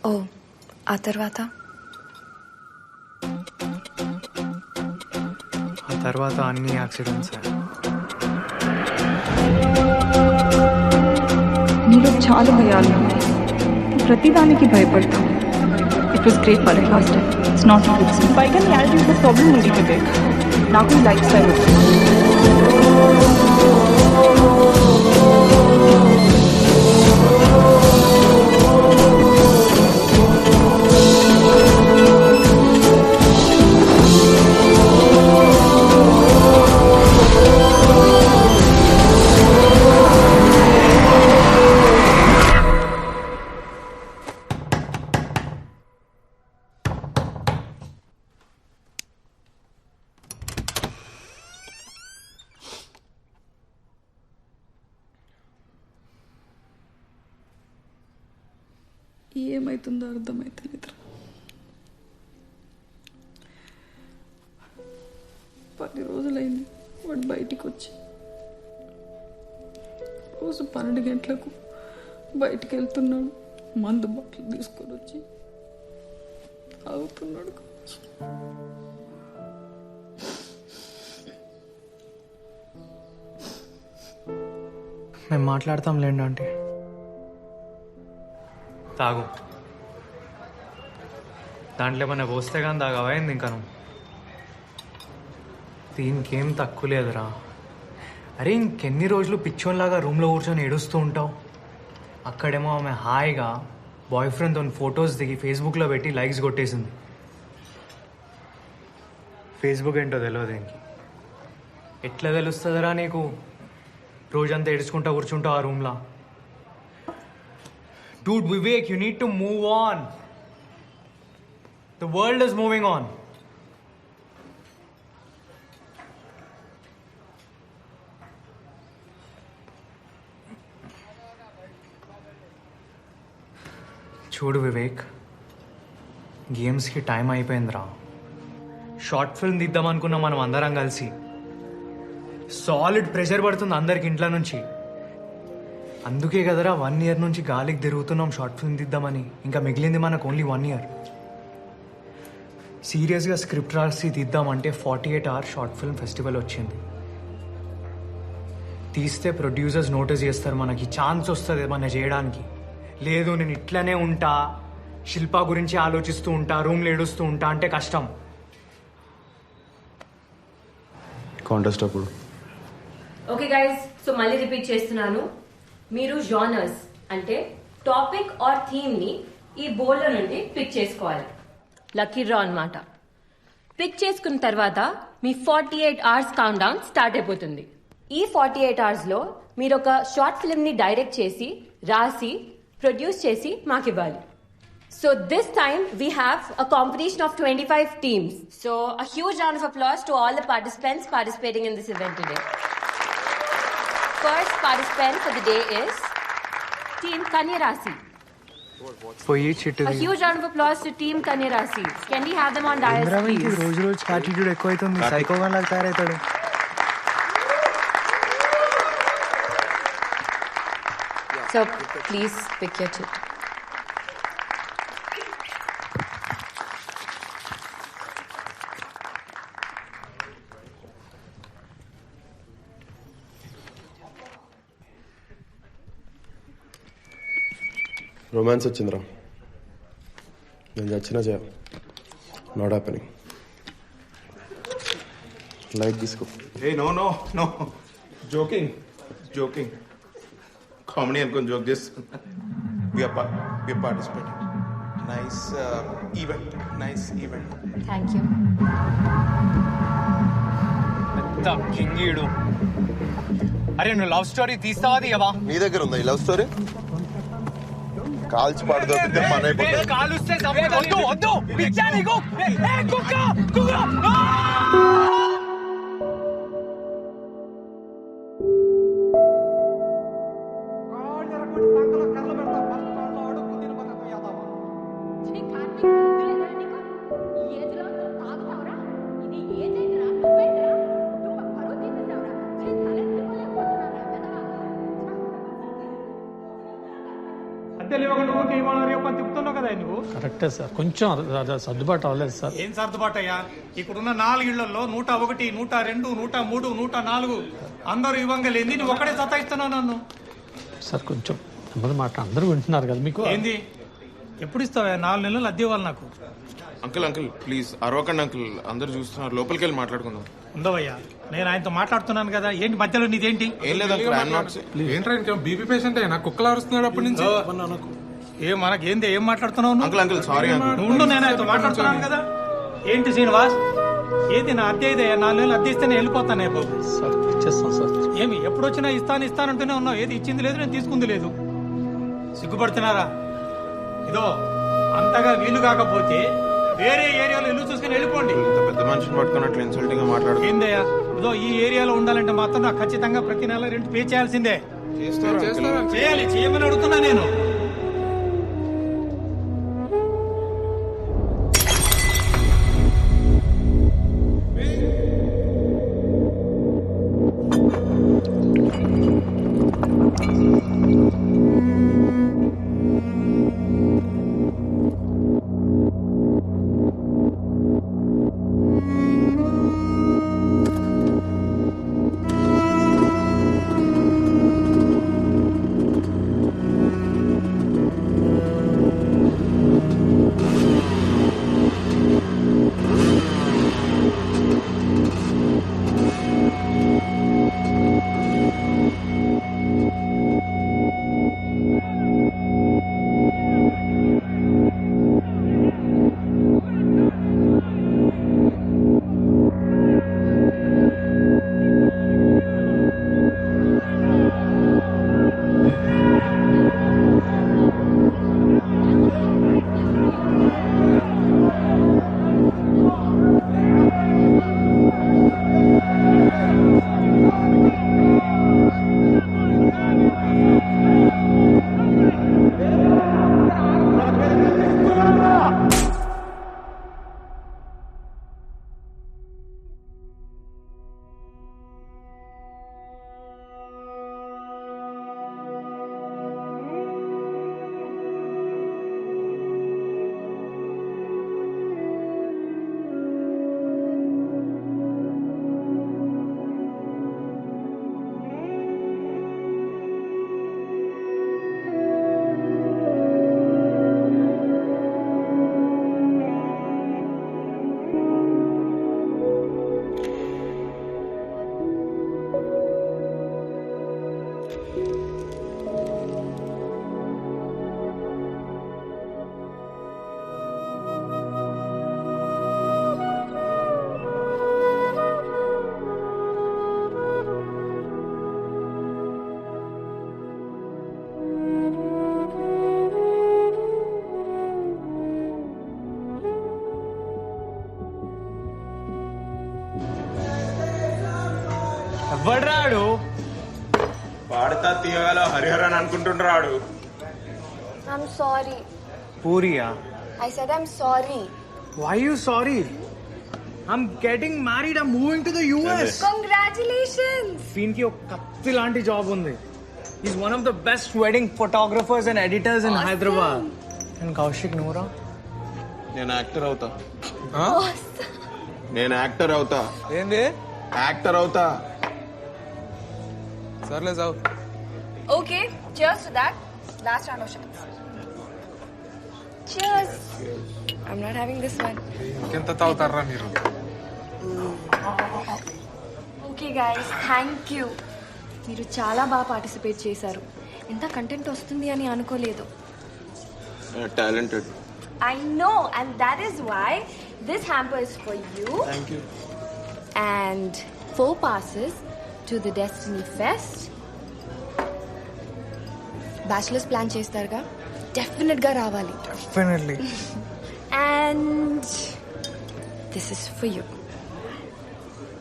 ఓ ఆ తర్వాత అన్ని యాక్సిడెంట్స్. నీలో చాలా భయాలు ఉన్నాయి. ప్రతిదానికి భయపడతావు. It was great for last time. It's not fix. పైగా నీ యాటిట్యూడ్ ప్రాబ్లం ఉంది వివేక్. నాకు ఈ లైఫ్ స్టైల్ ఏమవుతుందో అర్థమవుతలేదు. 10 రోజులైంది వాడు బయటికి వచ్చి. రోజు 12 గంటలకు బయటికి వెళ్తున్నాడు, మందు బాటిల్ తీసుకొని వచ్చి తాగుతున్నాడు. మేము మాట్లాడతాం లేండి అంటే తాగు. దాంట్లో ఏమన్నా పోస్తే కానీ తాగవా ఏంది ఇంకా నువ్వు? దీనికేం తక్కువ లేదురా. అరే ఇంకెన్ని రోజులు పిచ్చోన్లాగా రూమ్లో కూర్చొని ఏడుస్తూ ఉంటావు? అక్కడేమో ఆమె హాయిగా బాయ్ ఫ్రెండ్తో ఫొటోస్ దిగి ఫేస్బుక్లో పెట్టి లైక్స్ కొట్టేసింది. ఫేస్బుక్ ఏంటో తెలియదు దీనికి. ఎట్లా తెలుస్తుందిరా నీకు? రోజంతా ఏడుచుకుంటా కూర్చుంటావు ఆ రూమ్లో. Dude Vivek, you need to move on. The world is moving on. చూడు వివేక్, గేమ్స్కి టైం అయిపోయిందిరా. షార్ట్ ఫిల్మ్ తీద్దాం అనుకున్నాం మనం అందరం కలిసి. సాలిడ్ ప్రెషర్ పడుతుంది అందరికి ఇంట్లో నుంచి. అందుకే కదరా 1 year నుంచి గాలికి తిరుగుతున్నాం షార్ట్ ఫిల్మ్ తీద్దామని. ఇంకా మిగిలింది మనకు ఓన్లీ 1 year. సీరియస్గా స్క్రిప్ట్ రాసి తీద్దామంటే 48 hours షార్ట్ ఫిల్మ్ ఫెస్టివల్ వచ్చింది. తీస్తే ప్రొడ్యూసర్స్ నోటీస్ చేస్తారు, మనకి ఛాన్స్ వస్తుంది ఏమన్నా చేయడానికి. లేదు నేను ఇట్లనే ఉంటా, శిల్ప గురించి ఆలోచిస్తూ ఉంటా, రూమ్లో ఏడుస్తూ ఉంటా అంటే కష్టం. కాంటెస్ట్ అప్పుడు ఓకే గైస్, సో మళ్ళీ రిపీట్ చేస్తున్నాను. మీరు జానర్స్ అంటే టాపిక్ ఆర్ థీమ్ ని ఈ బోర్డులో నుండి పిక్ చేసుకోవాలి. లక్కీ డ్రా అన్నమాట. పిక్ చేసుకున్న తర్వాత మీ 48 hours కౌంట్ డౌన్ స్టార్ట్ అయిపోతుంది. ఈ 48 hours లో మీరు ఒక షార్ట్ ఫిల్మ్ ని డైరెక్ట్ చేసి, రాసి, ప్రొడ్యూస్ చేసి మాకు ఇవ్వాలి. So this time we have a competition of 25 teams. So a huge round of applause to all the participants participating in this event today. First participant for the day is Team Kanya Rasi. పోయి చిట్టు A huge round of applause to Team Kanya Rasi. Can we have them on dais, please? రోజు రోజు attitude ఎక్కువైతుంది, సైకోగా లాగా తయారవుతాడు. So please pick your chit. Romance వచ్చిందిరా, నేను చచ్చినా చేయ. Not happening. లైక్ తీసుకో. ఏ no no no, joking joking, comedy అనుకొని జోక్ చేస్తున్నా. we are participating. Nice event, nice event. Thank you. కింగీడు. అరే నువ్వు లవ్ స్టోరీ తీస్తావా తీయవా? నీ దగ్గర ఉందా ఈ లవ్ స్టోరీ? కాల్చి పాడుతో పని అయిపోతుంది. కాలుస్తే వద్దు వద్దు పిచ్చా నీకు. కుక్క కుక్క. కరెక్టే సార్, కొంచెం సర్దుబాటు అవ్వలేదు సార్. ఏం సర్దుబాటు అయ్యా? ఇక్కడున్న 4 ఇళ్లలో 101, 102, 103, 104 అందరూ ఇవ్వంగలేంది, నువ్వు ఒక్కడే సతాయిస్తున్నావు నన్ను. సార్ కొంచెం నెమ్మది మాట, అందరూ వింటున్నారు కదా. మీకు ఏంది ఎప్పుడు ఇస్తావా? 4 నెలలు అద్దె ఇవ్వాలి నాకు. అంకుల్ ప్లీజ్ అరవకండి అంకుల్, అందరు చూస్తున్నారు, లోపలికి వెళ్ళి మాట్లాడుకుందాం. ఉండవయ్యా, నేను ఆయనతో మాట్లాడుతున్నాను కదా. ఏంటి మధ్యలో నీదేంటి? ఏం లేదు ఏంట్రా ఇంకా బీపీ పేషెంట్ అయినా కుక్కలు అరుస్తున్నాడు అప్పటి నుంచి. మనకేంది, ఏం మాట్లాడుతున్నావు అంకుల్? సారీ ఉండు, నేను ఆయనతో మాట్లాడుతున్నాను కదా. ఏంటి శ్రీనివాస్, ఏది నా అద్దె ఇదే? 4 నెలలు అద్దె ఇస్తే నేను వెళ్ళిపోతానే బాబు. ఏమి ఎప్పుడు వచ్చినా ఇస్తానంటూనే ఉన్నావు, ఏది ఇచ్చింది లేదు, నేను తీసుకుంది లేదు. సిగ్గుపడుతున్నారా? ఇదో అంతగా వీలు కాకపోతే వేరే ఏరియాలో ఇల్లు చూసుకుని వెళ్ళిపోండి. పెద్ద మనిషిని పట్టుకున్నట్లు ఇన్సల్టింగ్ గా మాట్లాడు. ఏందయ్యా, ఇదో ఈ ఏరియాలో ఉండాలంటే మాత్రం నాకు ఖచ్చితంగా ప్రతి నెల రెంట్ పే చేయాల్సిందే. చేయమని అడుగుతున్నా నేను. ఎవడ్రాడు పాడతా తీయగల హరిహర అని అనుకుంటుండ్రాడు. I'm sorry. పూరియా I said I'm sorry. why you sorry? I'm getting married. I'm moving to the US. Congratulations. దీనికి ఒక కత్తి లాంటి జాబ్ ఉంది. He's one of the best wedding photographers and editors in Hyderabad. And Kaushik Noora? నేను actor అవుతా. నేను actor అవుతా. ఏంది యాక్టర్ అవుతా. సర్లే జావు. Okay, cheers to that. Last round of shots. Cheers. I'm not having this one. ఎంత తాగుతారా మీరు? Okay guys, thank you. మీరు చాలా బాగా పార్టిసిపేట్ చేశారు. ఎంత కంటెంట్ వస్తుంది అని అనుకోలేదు. Talented. I know, and that is why this hamper is for you. Thank you. And 4 passes to the Destiny Fest. Bachelors plan చేస్తారుగా, డెఫినెట్గా రావాలి. Definitely. And this is for you.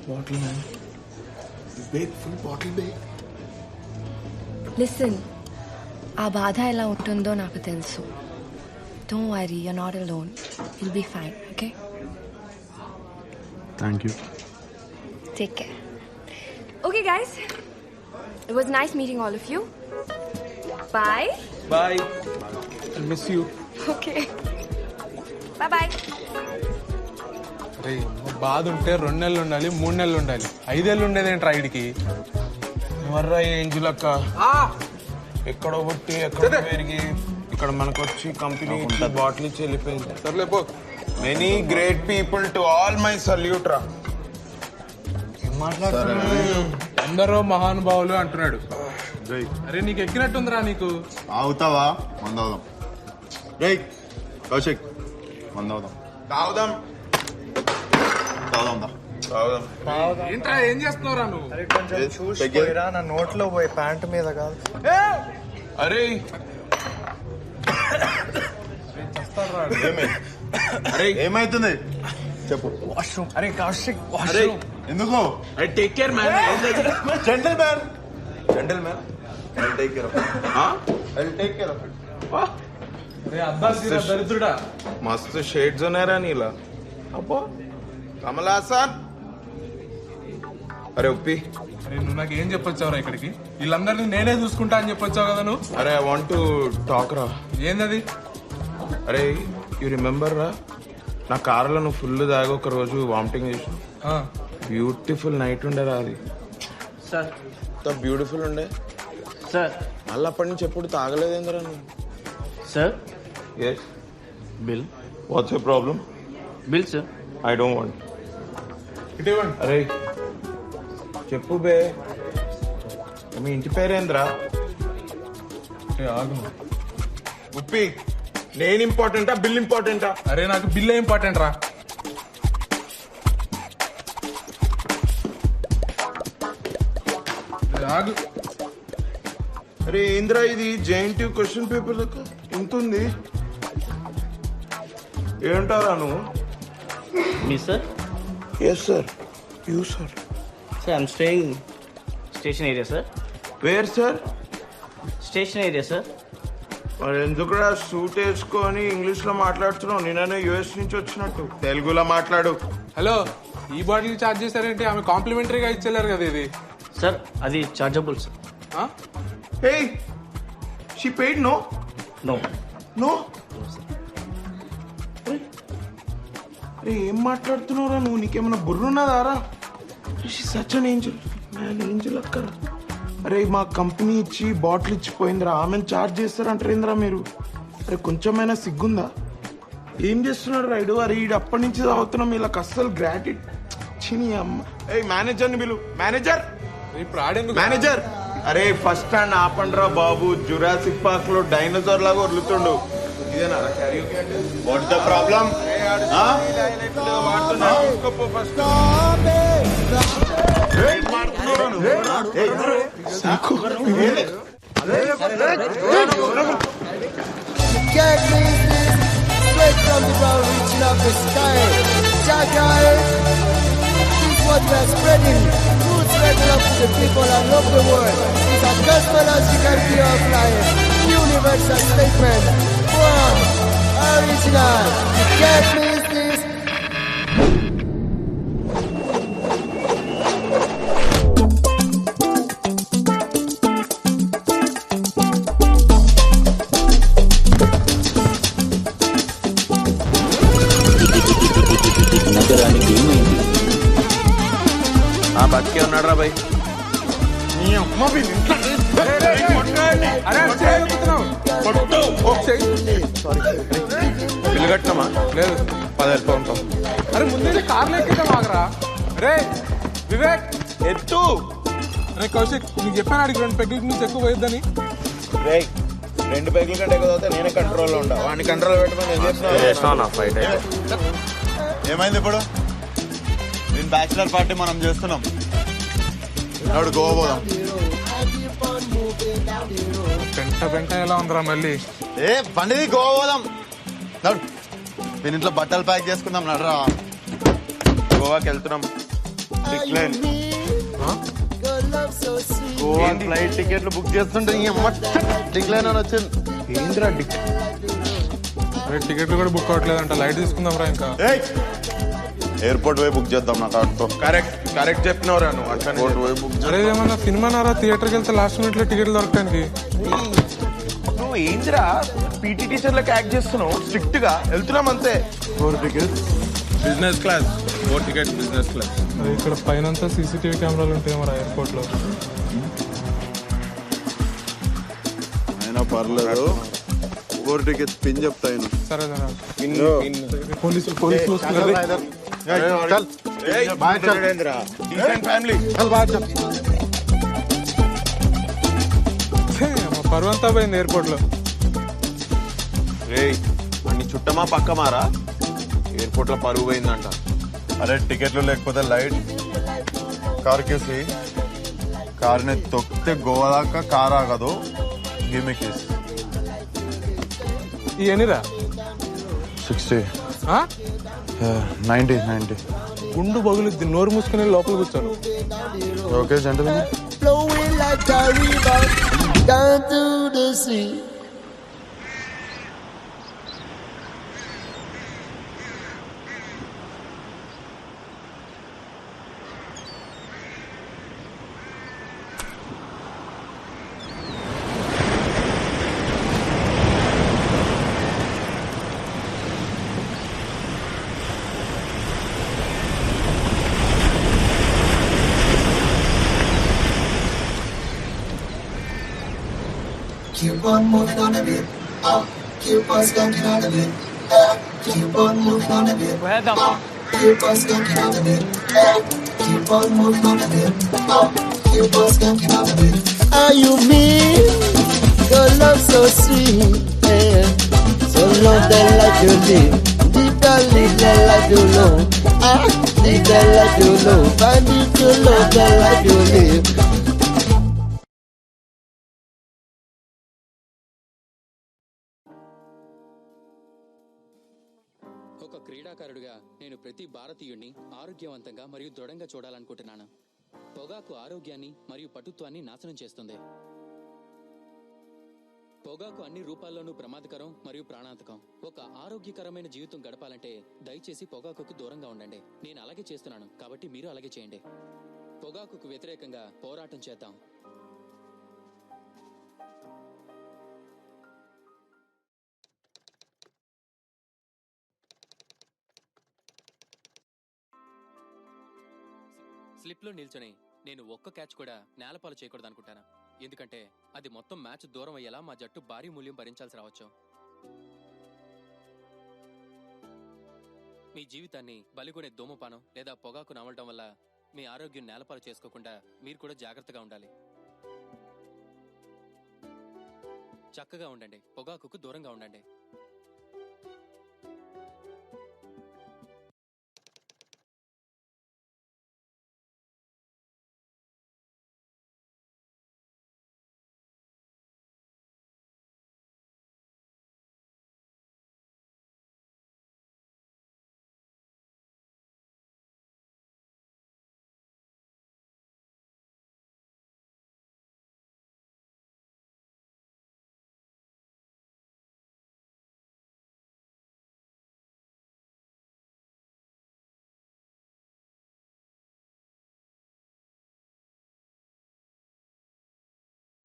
Bottle man. బేక్ full bottle బేక్. Listen, ఆ బాధ ఎలా ఉంటుందో నాకు తెలుసు. Don't worry, you're not alone. You'll be fine, okay? Thank you. Take care. Okay, guys. It was nice meeting all of you. Bye. Bye. I miss you. Okay. Bye-bye. రే బాధ ఉంటే 2 నెలలు ఉండాలి, 3 నెలలు ఉండాలి, 5 ఏళ్ళు ఉండేదేంట్రా ఇడికి? ఎవర్రా ఏంజులక్క? ఎక్కడో పుట్టి ఎక్కడో పెరిగి ఇక్కడ మనకు వచ్చి కంపెనీ బాటిల్ ఇచ్చి వెళ్ళిపోయింది. సర్లే పో. Many great people to all my salute రా. అందరూ మహానుభావులు అంటున్నాడు. అరే నీకు ఎక్కినట్టుందిరా నీకు. అవుతావా? మందవుదాం. రేయ్ కౌశిక్, మందవుదాం. తాగుదాం. తాగుదాం. ఏంట్రా ఏం చేస్తున్నావురా నువ్వు? కొంచెం చూసిపోయిరా, నా నోట్లో పోయి ప్యాంట్ మీద కాదు. అరే అరే ఏమైతుంది చెప్పు. వాష్రూమ్. అరే కౌశిక్, అరే ఎందుకు? అరే take care man. Gentle man. Gentle man. I'll take care of it. I'll take care of it. రే అబ్బాస్ దరిద్రుడా. మస్తు షేడ్స్ ఉన్నాయరా నీలా. అబ్బో కమల్ హాసన్. అరే ఉప్పి, అరే నువ్వు నాకు ఏం చెప్పొచ్చావురా ఇక్కడికి? వీళ్ళందరినీ నేనే చూసుకుంటా అని చెప్పొచ్చావు కదా నువ్వు. అరే ఐ వాంట్ టు టాక్ రా. ఏందది? అరే యు రిమెంబర్ రా, నా కారులో నువ్వు ఫుల్ దాగా ఒక రోజు వామిటింగ్ చేసావు. బ్యూటిఫుల్ నైట్ ఉండేరా అది. సార్ బ్యూటిఫుల్ ఉండే సార్. మళ్ళీ అప్పటి నుంచి ఎప్పుడు తాగలేదేంద్రా నువ్వు? Sir yes. Bill. What's your problem? Bill sir. I don't want. అరే చెప్పు బే, మీ ఇంటి పేరేంద్రా? ఆగు. ఉప్పి, నేను ఇంపార్టెంటా బిల్ ఇంపార్టెంటా? అరే నాకు బిల్లే ఇంపార్టెంట్ రా. ఆగు. అరే ఏంద్రా ఇది JNTU క్వశ్చన్ పేపర్ లెక్క ఇంత ఉంది. ఏంటారా నువ్వు? Me sir? Yes sir. You sir? Sir I'm staying station area sir. Where sir? Station area sir. మరి ఎందుకురా సూట్ వేసుకొని ఇంగ్లీష్ లో మాట్లాడుతున్నావు? నేనే US నుంచి వచ్చినట్టు తెలుగులో మాట్లాడు. హలో, ఈ బాటిల్ ఛార్జ్ చేశారేంటి? ఆమె కాంప్లిమెంటరీగా ఇచ్చేలారు కదా ఇది. సార్ అది chargeable sir. Hey she paid? No no no. అరే ఏం మాట్లాడుతున్నావురా నువ్వు? నీకేమన్నా బుర్రున్నదారా? She such an angel man. Angel అక్కరా. అరే మా కంపెనీ ఇచ్చి బాటిల్ ఇచ్చిపోయిందిరా, ఆమెను ఛార్జ్ చేస్తారంటారేంద్రా మీరు? అరే కొంచెమైనా సిగ్గుందా? ఏం చేస్తున్నాడు రైడు? అరే ఈడు అప్పటి నుంచి తాగుతున్నాం, వీళ్ళకి అస్సలు గ్రాటిట్ చిని అమ్మ. ఏ మేనేజర్ని పిలు. Manager, manager. అరే ఫస్ట్ స్టాండ్ ఆపండ్రా బాబు, జురాసిక్ పార్క్ లో డైనోసార్ లాగా వదులుతుండు. ఇదేనా what the problem? Can't leave this straight from the ground, reaching up the sky. Jack, this is what we are spreading. Roots spread love to the people and love the world. It's a gospel as you can be of life. Universal statement. Wow. Original. You can't miss this. నగరానికి ఏమైంది? బతికే ఉన్నాడు రా భయ్. Bill కట్టినామా? లేదు 10,000 ఉంటాం. అరే ముందే కార్లో ఎక్కిద్దాం ఆగరా. రే వివేక్ ఎత్తు. అరే కౌశిక్ నీకు చెప్పాను అడిగి 2 పెగ్గుల నుంచి ఎక్కువ పోయిద్దని. రే 2 పెగ్గుల కంటే ఎక్కువ అవుతా నేనే కంట్రోల్లో ఉండా. వాడిని కంట్రోల్ పెట్టమని నేను చేస్తున్నా. ఫైట్ ఏమైంది ఇప్పుడు? నేను బ్యాచిలర్ పార్టీ మనం చేస్తున్నాం. నాడు గోవా పోదాం. పెంట ఎలా ఉందిరా మళ్ళీ? ఏ బండిది గోవా పోదాం. నడు నేను ఇంట్లో బట్టలు ప్యాక్ చేసుకుందాం. నడరా గోవాకి వెళ్తున్నాం. గోవా ఫ్లైట్ టికెట్లు బుక్ చేస్తుంటే డిక్లైన్ అని వచ్చింది. ఏంద్రా టికెట్లు కూడా బుక్ అవ్వట్లేదంట. లైట్ తీసుకుందాం రా. ఇంకా ఎయిర్పోర్ట్ పోయి బుక్ చేద్దాం. నాకు ఆటో కరెక్ట్ చెప్పినవరా నువ్వు. ఎయిర్పోర్ట్ పోయి బుక్ అరే ఏమన్నా సినిమా నారా థియేటర్కి వెళ్తే లాస్ట్ మినిట్ లో టికెట్లు దొరకడానికి. నువ్వు ఏంద్రా పీటీ టీచర్లకు యాక్ట్ చేస్తున్నావు? స్ట్రిక్ట్ గా వెళ్తున్నాం అంతే. 4 tickets business class. 4 tickets business class. ఇక్కడ పైన సీసీటీవీ కెమెరాలు ఉంటాయి మరి ఎయిర్పోర్ట్ లో. అయినా పర్లేదు. 4 టికెట్స్ పిన్ చెప్తాను. సరే పోలీసులు వస్తున్నారు. పరువంతా పోయింది ఎయిర్పోర్ట్ లో. అన్ని చుట్టమా పక్కమారా? ఎయిర్పోర్ట్ లో పరువు పోయిందంట. అరే టికెట్లు లేకపోతే లైట్ కార్ కేసి కార్ని తొక్కితే గోవా దాకా కార్ ఆగదు. గిమ్మి కేసు ఎనిరా 60 90 గుండు బగులుద్ది. నోరు మూసుకుని లోపల కూర్చోను. Okay gentleman. Flowing like a river down to the sea. Keep on moving on a bit. Keep on skanking on a bit. Keep on moving on a bit. Keep on skanking on a bit. Keep on moving on a bit. Keep on skanking on a bit. Are you mean? Your love so sweet, yeah. So love that like you live. Deep down, live that like you love. Live that like you love. Find it to love that like you live. ఒక క్రీడాకారుడిగా నేను ప్రతి భారతీయుడిని ఆరోగ్యవంతంగా మరియు దృఢంగా చూడాలనుకుంటున్నాను. పొగాకు ఆరోగ్యాన్ని మరియు పటుత్వాన్ని నాశనం చేస్తుంది. పొగాకు అన్ని రూపాల్లోనూ ప్రమాదకరం మరియు ప్రాణాంతకం. ఒక ఆరోగ్యకరమైన జీవితం గడపాలంటే దయచేసి పొగాకుకు దూరంగా ఉండండి. నేను అలాగే చేస్తున్నాను, కాబట్టి మీరు అలాగే చేయండి. పొగాకుకు వ్యతిరేకంగా పోరాటం చేద్దాం. స్లిప్లో నిల్చొని నేను ఒక్క క్యాచ్ కూడా నేలపాలు చేయకూడదు అనుకుంటాను. ఎందుకంటే అది మొత్తం మ్యాచ్ దూరం అయ్యేలా మా జట్టు భారీ మూల్యం భరించాల్సి రావచ్చు. మీ జీవితాన్ని బలిగొనే ధూమపానం లేదా పొగాకు నమలడం వల్ల మీ ఆరోగ్యం నేలపాలు చేసుకోకుండా మీరు కూడా జాగ్రత్తగా ఉండాలి. చక్కగా ఉండండి, పొగాకుకు దూరంగా ఉండండి.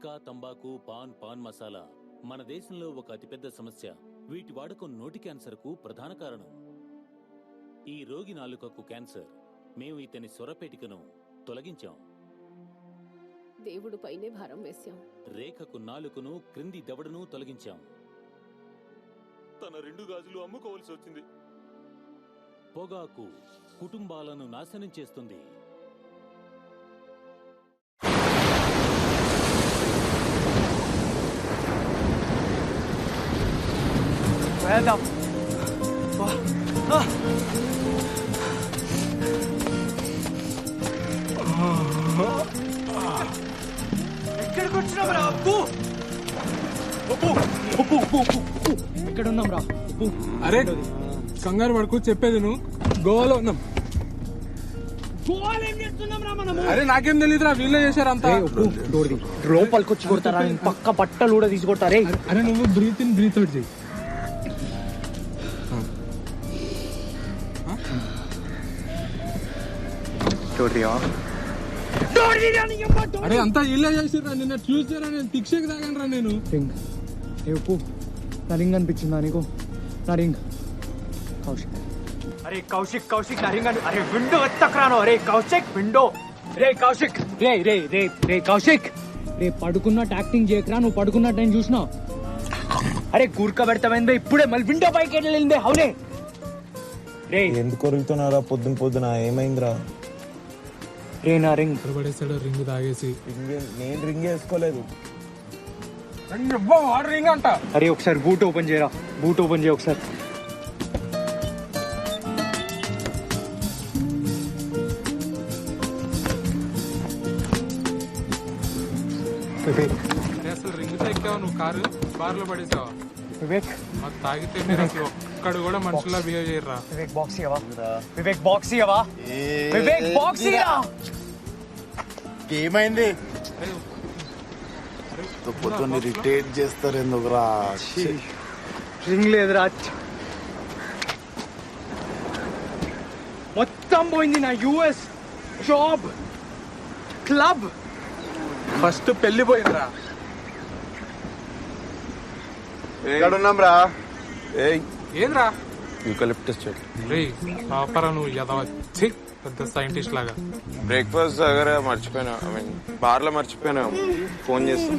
గుట్కా, తంబాకు, పాన్ మసాలా మన దేశంలో ఒక అతిపెద్ద సమస్య. వీటి వాడకం నోటి క్యాన్సర్కు ప్రధాన కారణం. ఈ రోగి నాలుకకు క్యాన్సర్. మేము ఇతని సొరపేటికను తొలగించాం. దేవుడు పైనే భారం వేశాం. రేఖకు నాలుకను, క్రింది దవడను తొలగించాం. తన 2 గాజులు అమ్ముకోవాల్సి వచ్చింది. పొగాకు కుటుంబాలను నాశనం చేస్తుంది. వెళ్దాం. ఎక్కడికి వచ్చినాం రా అప్పు? ఎక్కడ ఉన్నాం రా? అరే కంగారు పడుకు, చెప్పేది నువ్వు. గోవాలో ఉన్నాం. అరే నాకేం తెలియదురా, వీళ్ళే చేశారంతా. లోపలికి వచ్చి కొడతారా? పక్క బట్టలు కూడా తీసి కొడతారే. అరే నువ్వు బ్రీత్ ఇన్ బ్రీత్ అవుట్ చేయి. అరే అంతా ఇల్లే చేసిర్రా. నిన్న ట్యూస్డే నేను తిక్షకి తాగాను రా. నేను నా రింగ్ అనిపించిందా నీకు? నా రింగ్ కౌశిక్. అరే కౌశిక్ నా రింగ్ అరే విండో ఎత్తకరాను. అరే కౌశిక్ విండో. రే కౌశిక్ రే రే రే రే కౌశిక్ రే పడుకున్నట్టు యాక్టింగ్ చేయకరా. నువ్వు పడుకున్నట్టు నేను చూసినా. అరే కూర్క పెడతామైంది ఇప్పుడే. మళ్ళీ విండో పైకి వెళ్ళింది. అవునే రే. ఎందుకు కొరుకుతున్నారా పొద్దున? ఏమైందిరా? రే నా రింగ్ పడేసాడు. రింగ్ తాగేసి. నేను రింగ్ వేసుకోలేదు. రింగ్ అంట. అరే ఒకసారి బూట్ ఓపెన్ చేయరా. బూట్ ఓపెన్ చేయ ఒకసారి. అసలు రింగ్ తో ఎక్కావు నువ్వు? కారు బార్లో పడేసావా? వివేక్ మాకు తాగితే మీరు అసలు ఒక్కడు కూడా మనుషుల్లా బిహేవ్ చేయరా. వివేక్ బాక్స్ ఇవ్వవా? వివేక్ బాక్స్ ఇవ్వవా? వివేక్ బాక్స్ ఇవ్వరా? ఏమైంది? పొద్దున్న ఇరిటేట్ చేస్తారు ఎందుకురా? రింగ్ లేదురా. మొత్తం పోయింది నా యుఎస్ జాబ్, క్లబ్. ఫస్ట్ పెళ్లి పోయిందిరా. ఎక్కడున్నాం రా? ఏంద్రా? యూకలిప్టస్ చెట్టు. రే పాపరా నువ్వు ఎదవచ్చి పెద్ద సైంటిస్ట్ లాగా. బ్రేక్ఫాస్ట్ దగ్గర మర్చిపోయినా, బార్లో మర్చిపోయినా. ఫోన్ చేస్తా.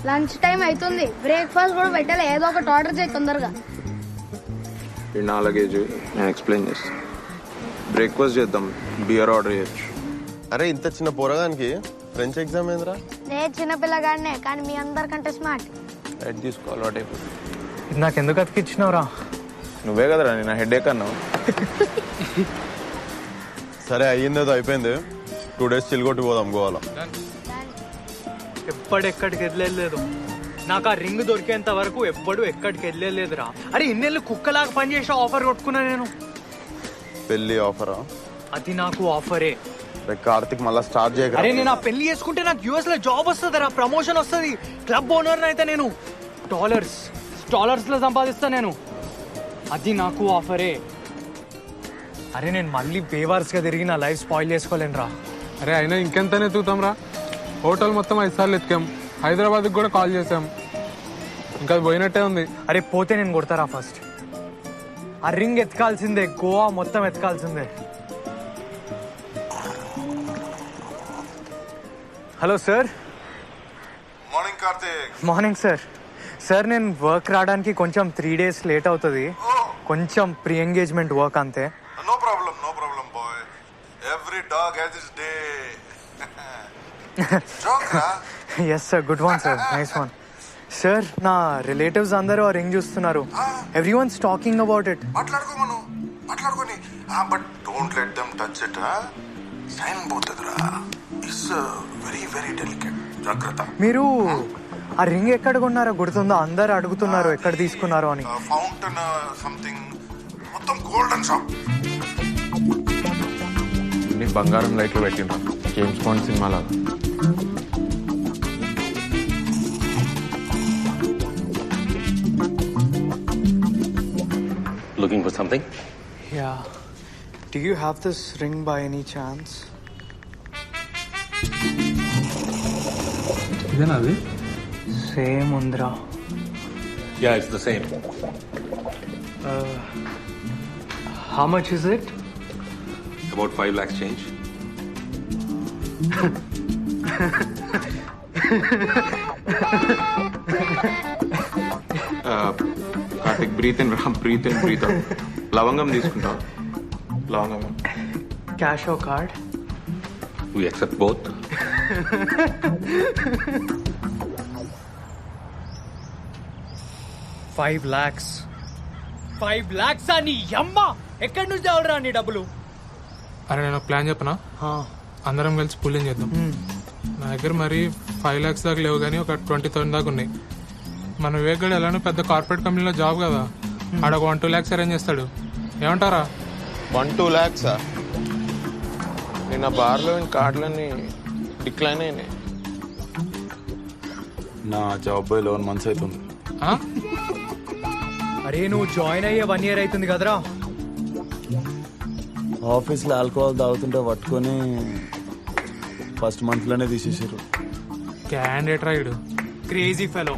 లంచ్ టైం అవుతుంది, బ్రేక్ఫాస్ట్ కూడా పెట్టాలి. ఏదో ఒకటి ఆర్డర్ చేయి తొందరగా. నా లగేజ్ నేను ఎక్స్ప్లెయిన్ చేస్తాను. బ్రేక్ఫాస్ట్ చేద్దాం, బియర్ ఆర్డర్ చేయొచ్చు. అరే ఇంత చిన్న పోరగానికి ఫ్రెంచ్ ఎగ్జామ్ ఏంద్రా? నేను చిన్నపిల్లగాడినే, కానీ మీ అందరికంటే స్మార్ట్. లైట్ తీసుకో, అలవాటు అయిపోతుంది. నాకెందుకు అతికిచ్చినావురా? నువ్వే కదరా నేను హెడేక్ అన్నావు. సరే అయ్యిందేదో అయిపోయింది. 2 days చిల్గొట్టి పోదాం గోవాలో. ఎక్కడికి వెళ్ళలేదు. నాకు ఆ రింగ్ దొరికేంత వరకు ఎప్పుడు ఎక్కడికి వెళ్ళలేదురా. అరే ఇన్నేళ్ళు కుక్కలాగా పనిచేసి ఆఫర్ కొట్టుకున్నా నేను. పెళ్లి ఆఫరా? అది నాకు ఆఫరే. కార్తిక్ మళ్ళా స్టార్ట్ చేయగలరా? అరే నేను ఆ పెళ్లి చేసుకుంటే నాకు యుఎస్ లో జాబ్ వస్తుందిరా, ప్రమోషన్ వస్తుంది, క్లబ్ ఓనర్ అయితే నేను డాలర్స్ లో సంపాదిస్తా నేను. అది నాకు ఆఫరే. అరే నేను మళ్ళీ బేవార్స్ గా తిరిగి నా లైఫ్ స్పాయిల్ చేసుకోలేనురా. అరే అయినా ఇంకెంతనే ఎత్తుకుతాం రా. హోటల్ మొత్తం 5 సార్లు ఎత్తుకాం. హైదరాబాద్ కూడా కాల్ చేసాం. ఇంకా పోయినట్టే ఉంది. అరే పోతే నేను కొడతారా ఫస్ట్. ఆ రింగ్ ఎత్తుకాల్సిందే, గోవా మొత్తం ఎత్తుకాల్సిందే. Hello sir. Morning Karthik. Morning sir. Sir నేను వర్క్ రావడానికి కొంచెం 3 days లేట్ అవుతుంది. కొంచెం ప్రీ ఎంగేజ్మెంట్ వర్క్ అంతే. No problem boy. Every dog has his day. Yes sir, good one sir, nice one. Sir నా రిలేటివ్స్ అందరూ ఆ రింగ్ చూస్తున్నారు. Every one's talking about it. మాట్లాడుకోని but don't let them touch it. Shine పోతుందిరా. It's very very delicate. జాగ్రత్త. మీరు ఆ ring ఎక్కడ కొన్నారో గుర్తుందో? అందరు అడుగుతున్నారు ఎక్కడ తీసుకున్నారో అని. ఫౌంటైన్ సంథింగ్, మొత్తం గోల్డెన్ షాప్. బంగారం లైట్లు పెట్టిండ్రా, జేమ్స్ బాండ్ సినిమా లాగా. Looking for something? Yeah. Do you have this ring by any chance? ఇదేనా అది? సేమ్ ఉందిరా. Yeah, it's the same. How much is it? About 5 lakhs change. Karthik, breathe in, breathe in, breathe out. Lavangam తీసుకుంటాం. Lavangam. Cash or card? We accept both. $5 lakhs. 5 lakhs అని అమ్మ ఎక్కడి నుంచి తేవడరా నీ డబ్బులు? అరే నేను ప్లాన్ చెప్పనా? అందరం కలిసి పుల్లింగ్ చేద్దాం. నా దగ్గర మరి 5 lakhs దాకా లేవు కానీ ఒక 20,000 దాకా ఉన్నాయి. మన వివేక్ గడు ఎలానో పెద్ద కార్పొరేట్ కంపెనీలో జాబ్ కదా, ఆడ 1-2 lakhs అరేంజ్ చేస్తాడు. ఏమంటారా? 1-2 lakhs నిన్న బార్లో కార్డులన్నీ డిక్లైన్ అయినాయి. నా జాబ్ పోయి 11 months అవుతుంది. అరే నువ్వు జాయిన్ అయ్యే 1 year అవుతుంది కదరా. ఆఫీస్లో ఆల్కహాల్ తాగుతుంటే పట్టుకొని ఫస్ట్ మంత్లోనే తీసేసారు. Candidate Rayudu crazy fellow.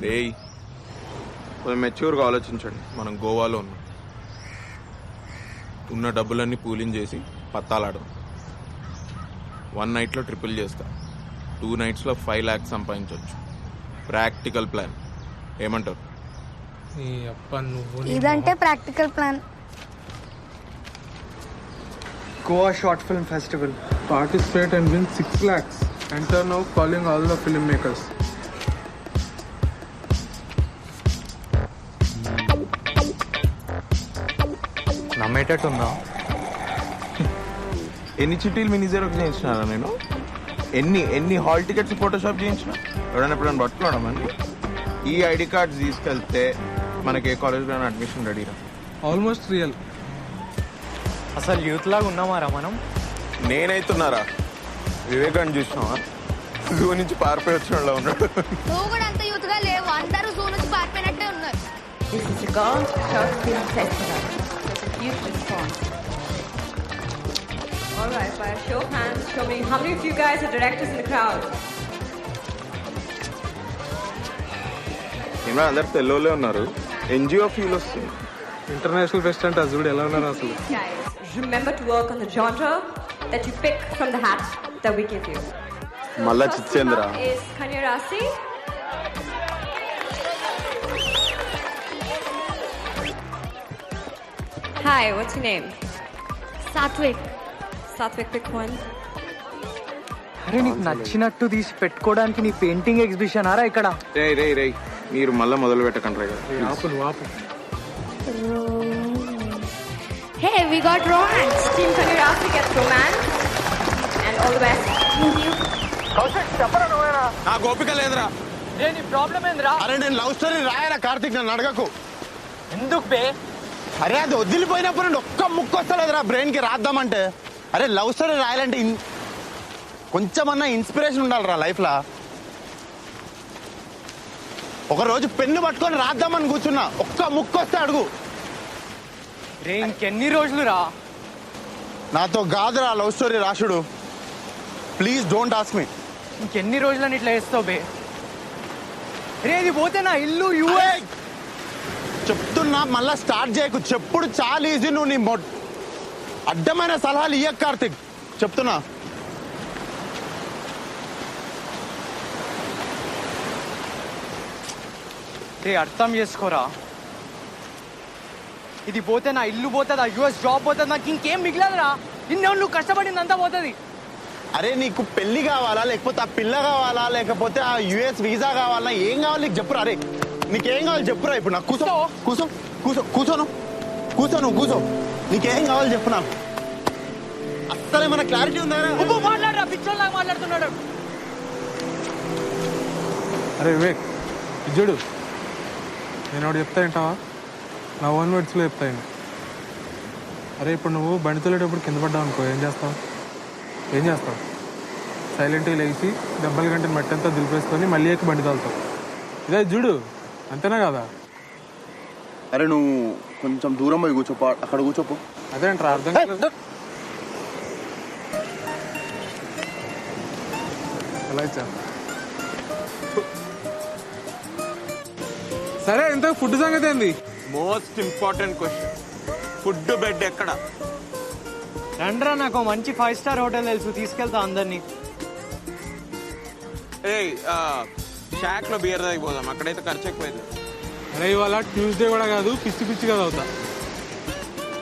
రేయ్ కొంచెం మెచ్యూర్గా ఆలోచించండి. మనం గోవాలో ఉన్నాం. ఉన్న డబ్బులన్నీ పూలింగ్ చేసి పత్తాలాడు. 1 nightలో ట్రిపుల్ చేస్తా. 2 nightsలో 5 lakhs సంపాదించవచ్చు. Practical plan. ఏమంటారు? ఇదంటే practical plan. Goa Short Film Festival. Participate and win 6 lakhs. Enter now, calling all the filmmakers. నమ్మేటట్టుందా? ఎన్ని చిట్టీలు మినీ జీరోకి చేయించినారా నేను? ఎన్ని హాల్ టికెట్స్ ఫోటోషాప్ చేయించిన? ఎవడైనా ఎప్పుడైనా పట్టుకోవడం అండి. ఈ ఐడి కార్డ్స్ తీసుకెళ్తే మనకి ఏ కాలేజ్లో అడ్మిషన్ రెడీరా. Almost real. అసలు యూత్ లాగా ఉన్నామారా మనం? నేనైతున్నారా? వివేకాన్ని చూసినావా? జూ నుంచి పారిపోయి వచ్చిన వాళ్ళ ఉన్నాడు. నువ్వు కూడా అంత యూత్ గా లేవు, అందరూ జూ నుంచి పారిపోయినట్టే ఉన్నారు. This is the Goa Short Film Festival. Youth response. All right, by a show of hands, show me how many of you guys are directors in the crowd. ఏమన్నా అందరు తెల్లోళ్ళే ఉన్నారు. ఎన్జిఓ ఫీల్ వస్తుంది. International pest అంటే అసలు ఎలా ఉన్నారు అసలు? Guys, remember to work on the genre that you pick from the hat that we give you. మళ్ళా First చిచ్చేంద్ర. up is Kanyarasi. Hi, what's your name? Satvik. Satvik, pick one. అరే నీకు నచ్చినట్టు తీసి పెట్టుకోవడానికి నీ పెయింటింగ్ ఎగ్జిబిషన్ ఆరా ఇక్కడ? రేయ్ మీరు మళ్ళీ మొదలు పెట్టకండి. Hey, we got romance. Team Kanyarasi gets romance. And all the best. Thank you. నా గోపిక లేదురా. నీ ప్రాబ్లం ఏందిరా? అరే నేను లవ్ స్టోరీ రాయరా కార్తీక్, నన్ను అడగకు. ఎందుకు బే? అరే అది వదిలిపోయినప్పుడు నుండి ఒక్క ముక్క వస్తలేదురా బ్రెయిన్ కి రాద్దామంటే. అరే లవ్ స్టోరీ రాయాలంటే కొంచెమన్నా ఇన్స్పిరేషన్ ఉండాలిరా లైఫ్ లా. ఒక రోజు పెన్ను పట్టుకొని రాద్దామని కూర్చున్నా, ఒక్క ముక్క వస్తే అడుగు. రే ఇంకెన్ని రోజులు రా? నాతో కాదురా లవ్ స్టోరీ రాసుడు. Please don't ask me. ఇంకెన్ని రోజులని ఇట్లా వేస్తావు బే? రే ఇది పోతే నా ఇల్లు చెప్తున్నా మళ్ళా స్టార్ట్ చేయకు. చెప్పుడు చాలా ఈజీ. నువ్వు నీ అడ్డమైన సలహాలు ఇయ్యకు కార్తిక్, చెప్తున్నా. రే అర్థం చేసుకోరా. ఇది పోతే నా ఇల్లు పోతుంది, US జాబ్ పోతుంది, నాకు ఇంకేం మిగిలదురా. నువ్వు కష్టపడింది అంతా పోతుంది. అరే నీకు పెళ్లి కావాలా, లేకపోతే ఆ పిల్ల కావాలా, లేకపోతే ఆ US వీసా కావాలా, ఏం కావాలి నీకు చెప్పురా. అరే నీకేం కావాలి చెప్పురా. ఇప్పుడు నాకు కూర్చో కూర్చో కూర్చో కూర్చోను కూర్చో నువ్వు కూర్చో. నీకేం కావాలి చెప్పు నాకు. అస్సలు ఏమైనా క్లారిటీ ఉందా? మాట్లాడరా, పిచ్చోళ్ళలాగా మాట్లాడుతున్నాడు. అరే వివేక్ చూడు, నేను ఒకటి చెప్తా ఏంటావా? నా ఓన్ వర్డ్స్లో చెప్తాను. అరే ఇప్పుడు నువ్వు బండి తోలేటప్పుడు కింద పడ్డావు అనుకో, ఏం చేస్తావు? సైలెంట్గా లేచి డబ్బల గంట మట్టంతా దులిపేసుకొని మళ్ళీ ఎక్కి బండి తోలుతావు. ఇదే చూడు, అంతేనా కదా? అరే నువ్వు కొంచెం దూరం పోయి కూర్చోపో, అక్కడ కూర్చోపో. అదేంట్రా అర్థం కాలేదు. ఎలా ఇచ్చా సరే ఇంత ఫుడ్ సంగతి ఏంది? Most important question, food bed ఎక్కడ? రండ్రా, నాకు మంచి 5 స్టార్ హోటల్ తెలుసు, తీసుకెళ్తా అందరినీ. షాక్ లో బియర్ తాగిపోదాం, అక్కడైతే ఖర్చు ఎక్కువైంది. అరే ఇవాళ ట్యూస్డే కూడా కాదు, పిచ్చి పిచ్చిగా అవుతా.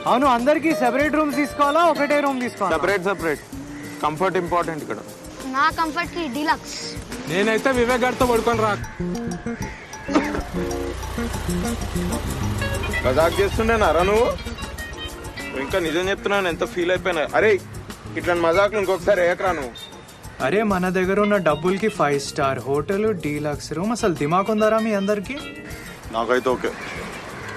అవును, అందరికి సెపరేట్ రూమ్స్ తీసుకోవాలా, ఒకటే రూమ్ తీసుకోవాలా? సెపరేట్. కంఫర్ట్ ఇంపార్టెంట్ ఇక్కడ. నా కంఫర్ట్ కి డీలక్స్. నేనైతే వివేక్ గారితో పడుకొని రా. మజాక్ చేస్తుండేనారా నువ్వు? ఇంకా నిజం చెప్తున్నాను, ఎంత ఫీల్ అయిపోయినా. అరే ఇట్లాంటి మజాక్లు ఇంకొకసారి ఏకరా నువ్వు. అరే మన దగ్గర ఉన్న డబ్బులకి 5 స్టార్ హోటల్, డీలక్స్ రూమ్, అసలు దిమాక్ ఉందారా మీ అందరికి? నాకైతే ఓకే.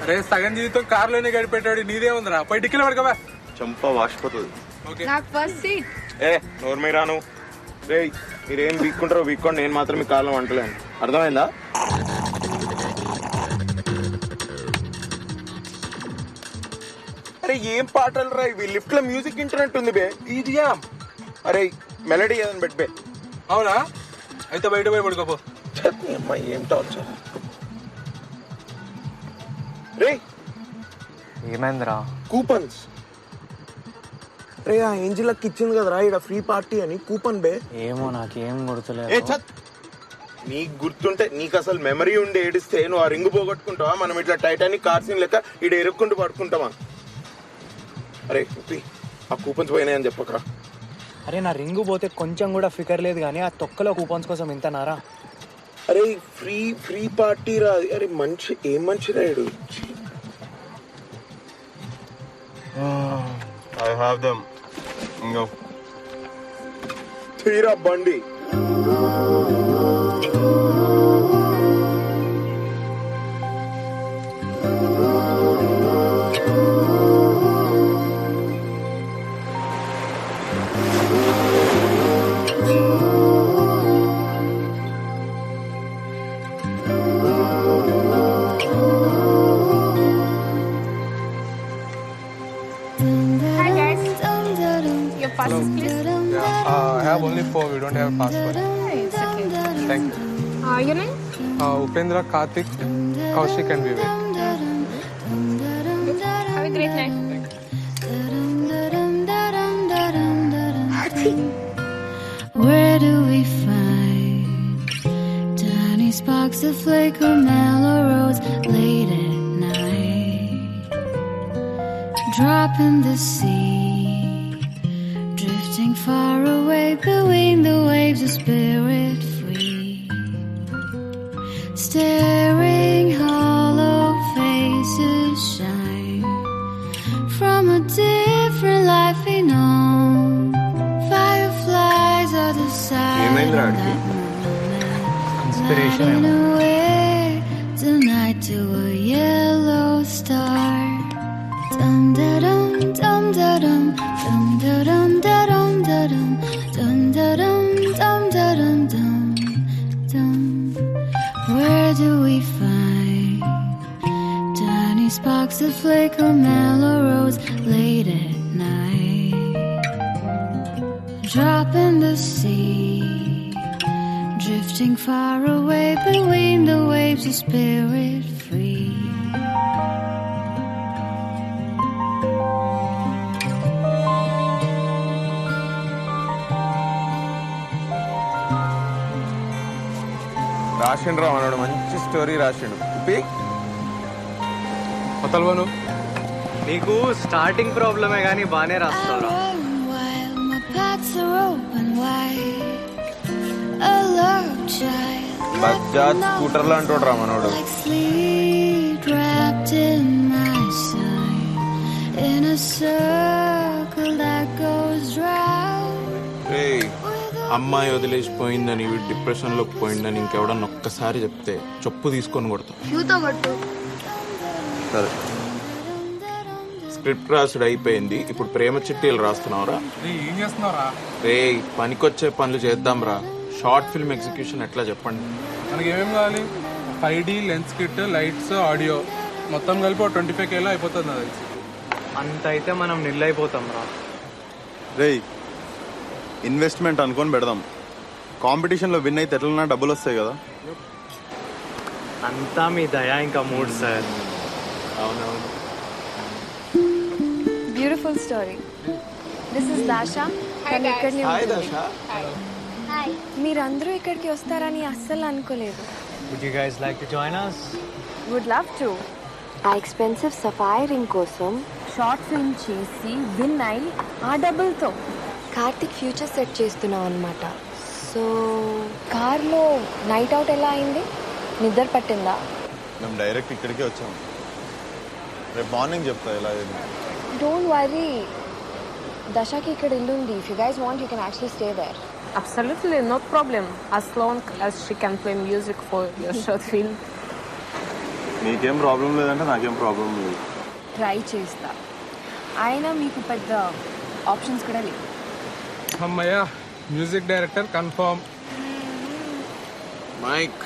అరే సగం జీవితం కార్లోనే గడిపెట్టాడు, నీదే ఉందిరా. పోయి టిక్కెట్ పడకవా. చంప వాసిపోతుంది. నాకు ఫస్ట్ సీట్. నోరు మీరా నువ్వు. రే మీరేం వీక్కుంటారో వీక్కోండి, నేను మాత్రం మీ కాలం అంటలేను, అర్థమైందా? అరే ఏం పాటలు రా ఇవి, లిఫ్ట్ లో మ్యూజిక్ ఇంటర్నెట్ ఉంది బే. ఇదియా అరే మెలడీ ఏదని బెట్ బే. అవునా, అయితే బయట పోయి పడుకోపో. ఏం టార్చర్ రే. ఏమైందిరా? కూపన్స్ రే, ఆ ఏంజిలకి ఇచ్చింది కదరా ఇక్కడ ఫ్రీ పార్టీ అని కూపన్ బే. ఏమో నాకేం గుర్తులేదు. నీకు గుర్తుంటే, నీకు అసలు మెమరీ ఉండి ఏడిస్తే నువ్వు ఆ రింగ్ పోగొట్టుకుంటావా? మనం ఇట్లా టైటానిక్ కార్ సీన్ లెక్క ఇడ ఎరుక్కుంటూ పడుకుంటావా? అరే ఆ కూపన్స్ పోయినాయని చెప్పకరా. అరే నా రింగు పోతే కొంచెం కూడా ఫికర్ లేదు, కానీ ఆ తొక్కలో కూపన్స్ కోసం ఎంత నారా? అరే ఫ్రీ పార్టీ రా. అరే మంచి ఏం మంచి రాయుడు. I have them. తీరా బండి. Hi guys. Your passes please. I have only 4. We don't have passport. It's okay. Thank you. Your name? Upendra, Karthik, Kaushik and Vivek. Have a great night. Where do we find tiny sparks of flake or mellow rose late at night? Drop in the sea, drifting far away between the waves of spirit free. Staring hollow faces shine from a different life we know. Fireflies are the silent that Inspiration. away tonight to a yellow star. Dum da dum dum da dum dum da dum da dum da dum dum da dum dum da dum dum dum. Where do we find tiny sparks of flicker mellow rose late at night? Drop in the sea, drifting far away between the waves of spirit free. రాసిండ్రా అన్నాడు, మంచి story రాసిండు. వతల్వను నీకు starting ప్రాబ్లమే కానీ బానే రాస్తావురా. My paths are open wide. A love child. Bajaj స్కూటర్లో అంటాడు మనోడు. Like sleep wrapped in my side. In a circle that goes round. అమ్మాయి వదిలేసిపోయిందని, డిప్రెషన్ లోకి పోయిందని ఇంకెవడన్నా ఒక్కసారి చెప్తే చెప్పు తీసుకొని కొడతా. షూతో కొట్టు. సరే, స్క్రిప్ట్ రాసుడు అయిపోయింది, ఇప్పుడు ప్రేమ చిట్టీలు రాస్తున్నావురా. ఏం చేస్తున్నావురా? రే పనికొచ్చే పనులు చేద్దాం రా. షార్ట్ ఫిల్మ్ ఎగ్జిక్యూషన్ ఎట్లా చెప్పండి? మనకి ఏమేమి కావాలి? 5D, lens kit, lights, audio మొత్తం కలిపి 25K అయిపోతుంది నాకు తెలిసి. అంత అయితే మనం నిల్లైపోతాం రా. రేయ్ ఇన్వెస్ట్మెంట్ అనుకొని పెడదాం. కాంపిటీషన్లో విన్ అయితే ఎట్లన్నా డబ్బులు వస్తాయి కదా. అంతా మీ దయా ఇంకా మూడ్ సార్. అవునవును. Beautiful story. This is Dasha. ఇక్కడనే మీరందరూ ఇక్కడికి వస్తారని అస్సలు అనుకోలేదు. Would you guys like to join us? Would love to. ఆ ఎక్స్పెన్సివ్ సఫాయి రింగ్ కోసం షార్ట్ ఫిల్మ్ చేసి విన్ అయి ఆ డబ్బులతో కార్తిక్ ఫ్యూచర్ సెట్ చేస్తున్నాం అనమాట. సో కార్లో నైట్ అవుట్ ఎలా అయింది? నిద్ర పట్టిందా? మేము డైరెక్ట్ ఇక్కడికే వచ్చాము. రేపు మార్నింగ్ చెప్తా ఎలా అయింది. డోంట్ వరీ, దశకి ఇక్కడ ఇల్లు ఉంది. If you guys want you can actually stay there. Absolutely, no problem. As long as she can play music for your short film. నీకేం ప్రాబ్లం లేదంటే నాకేం ప్రాబ్లం లేదు. ట్రై చేస్తా. అయినా మీకు పెద్ద ఆప్షన్స్ కూడా లేవు. అమ్మయ్య, మ్యూజిక్ డైరెక్టర్ కన్ఫర్మ్. మైక్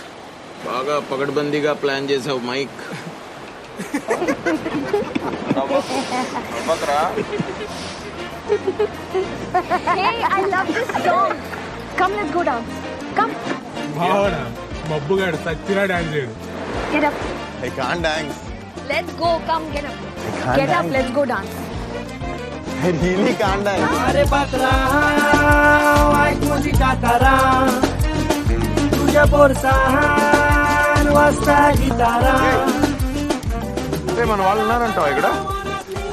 బాగా పగడ్బందీగా ప్లాన్ చేసావు mic. Hey, I love this song. Come, let's go down. Come. బావడా మబ్బుగాడు సచ్చినా డాన్స్ చేయడు. Get up. I can't dance. Let's go. Come, get up. Get up. Let's go dance. I really can't dance. अरे पत्रा white मुझिका तारा तुझ्या बोरसाहान वाजता गिटारा. మన వాళ్ళు ఉన్నారంటావా ఇక్కడ?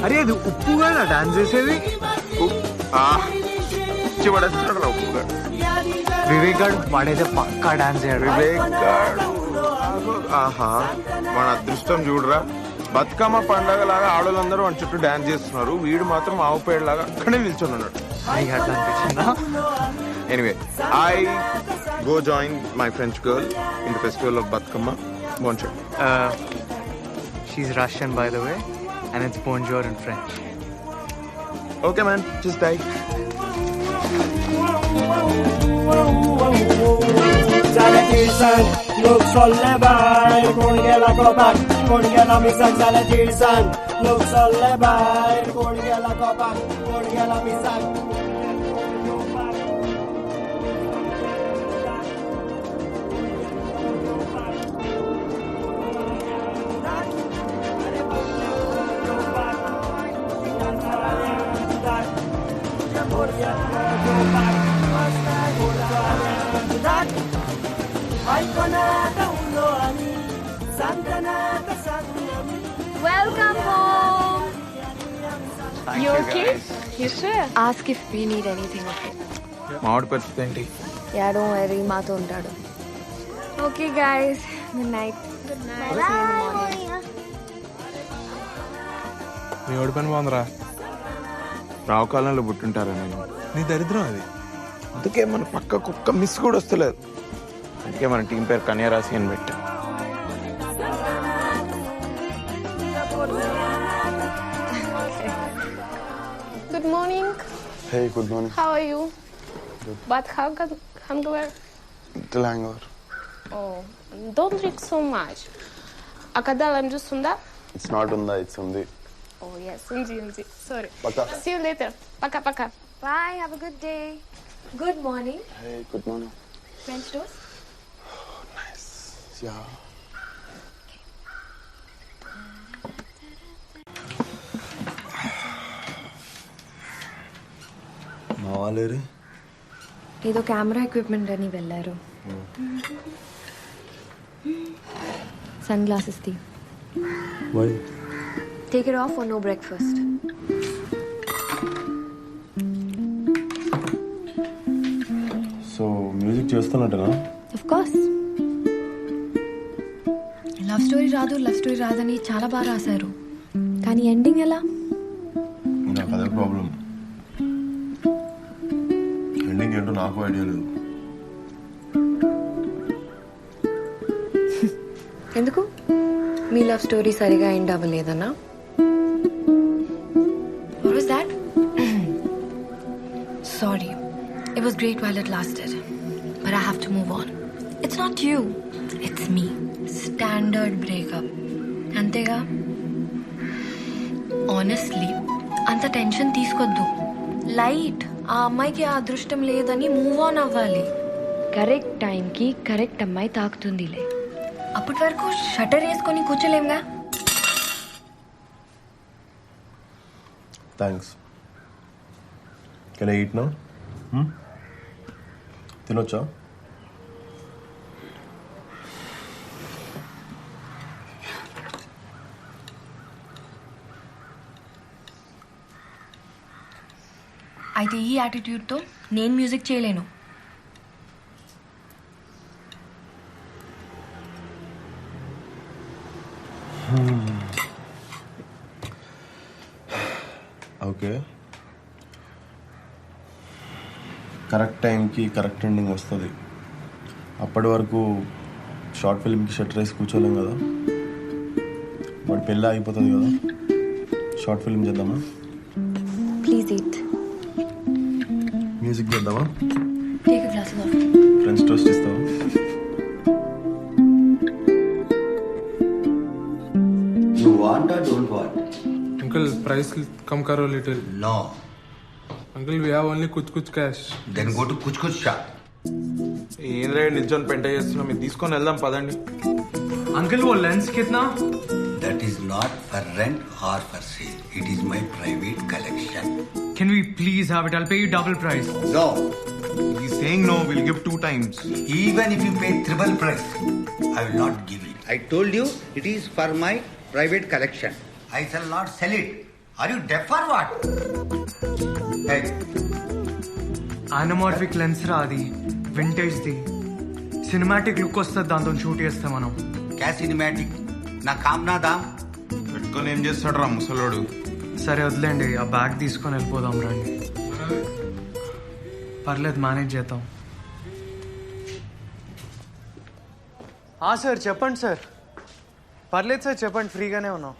అరే అది ఉప్పుగా డాన్స్ చేసేది. ఉప్పుగా వివేక్ గారు వాడైతే పక్కా డాన్స్ చేయడు. వివేక్ గాడు ఆహా, మన అదృష్టం చూడరా. బతుకమ్మ పండగ లాగా ఆడోళ్ళందరూ మన చుట్టూ డాన్స్ చేస్తున్నారు, వీడు మాత్రం ఆవు పేడలాగా అక్కడే నిల్చొని ఉన్నాడు. Anyway, I go join my French girl in the festival of Bathukamma. బోన్షోర్. She's Russian, by the way, and it's bonjour in French. Okay, man. Just die. Zale tirsan, look solle bai, kon gela kopak, kon gela misak. Zale tirsan, look solle bai, kon gela kopak, kon gela misak. Welcome home. Thank You you, okay? guys. You sure? Ask if we need anything. Okay. మామిడి పరిస్థితి ఏంటి? Yeah, don't worry. మాతో ఉంటాడు. Okay, guys. Good night. Good night. See you in the morning. మీ ఓడి పని బాగుందిరా. రావు కాలంలో పుట్టింటారా నేను? నీ దరిద్రం అది. అందుకే మన పక్క కుక్క మిస్ కూడా వస్తలేదు. అందుకే మన టీం పేరు కన్యారాశి అని పెట్టా. Good morning. Hey, good morning. How are you? Good. But how hangover? Little hangover. Oh, don't drink so much. A kada lime juice unda? It's not unda, it's undi. Oh yes, undi. Sorry. Paka. See you later. Paka. Bye. Have a good day. Good morning. Hey, good morning. French toast? Nice. Yeah. మా వాళ్ళేరు? ఏదో camera equipment అని వెళ్ళారు. Sunglasses తీ. Why? Take it off or no breakfast. So music చేస్తున్నట్టనా? Of course. లవ్ స్టోరీ రాదని చాలా బాగా రాశారు. కానీ ఎండింగ్ ఎలా? నాకు అదే ప్రాబ్లం. ఎండింగ్ ఏంటో నాకు ఐడియా లేదు. ఎందుకు? మీ లవ్ స్టోరీ సరిగా end అవ్వలేదన్నా? What was that? Sorry. It was great while it lasted. But I have to move on. It's not you. It's me. Standard breakup. అంతేగా? Honestly, అంత టెన్షన్ తీసుకోద్దు. Light. ఆ అమ్మాయికి ఆ అదృష్టం లేదని మూవ్ ఆన్ అవ్వాలి. కరెక్ట్ టైంకి కరెక్ట్ అమ్మాయి తాకుతుందిలే. అప్పటి వరకు షటర్ వేసుకొని కూర్చోలేంగా. Thanks. Can I eat now? తినొచ్చా? అయితే ఈ యాటిట్యూడ్తో నేను మ్యూజిక్ చేయలేను. ఓకే, కరెక్ట్ టైంకి కరెక్ట్ ఎండింగ్ వస్తుంది. అప్పటి వరకు షార్ట్ ఫిల్మ్కి షట్టర్ వేసి కూర్చోలేం కదా. వాడి పెళ్ళి అయిపోతుంది కదా, షార్ట్ ఫిల్మ్ చేద్దామా? Please eat. మ్యూజిక్ చేద్దామా? Take a glass of. French toast ఇస్తావా? You want or don't want? Uncle, price come karo little. No. Uncle, we have only kuch cash. Then go to kuch shop. ఏంద్రా నిల్చొని పెంట చేస్తున్నాం, మీరు తీసుకొని వెళ్దాం పదండి. అంకుల్ वो lens कितना? That is not for rent or for sale. It is my private collection. Can we please have it? I'll pay you double price. No. He's saying no, we'll give 2 times. Even if you pay triple price, I will not give it. I told you it is for my private collection. I shall not sell it. Are you deaf or what? Hey. Anamorphic lens రా అది, vintage the. Cinematic look వస్తుంది దాంతో shoot చేస్తే మనం. క్యా cinematic? నా com నా దామ్. పెట్టుకొని ఏం చేస్తాడు రా ముసలోడు. సరే వదిలేండి, ఆ బ్యాగ్ తీసుకొని వెళ్ళిపోదాం రండి. పర్లేదు, మేనేజ్ చేద్దాం. సార్ చెప్పండి సార్. పర్లేదు సార్ చెప్పండి, ఫ్రీగానే ఉన్నాం.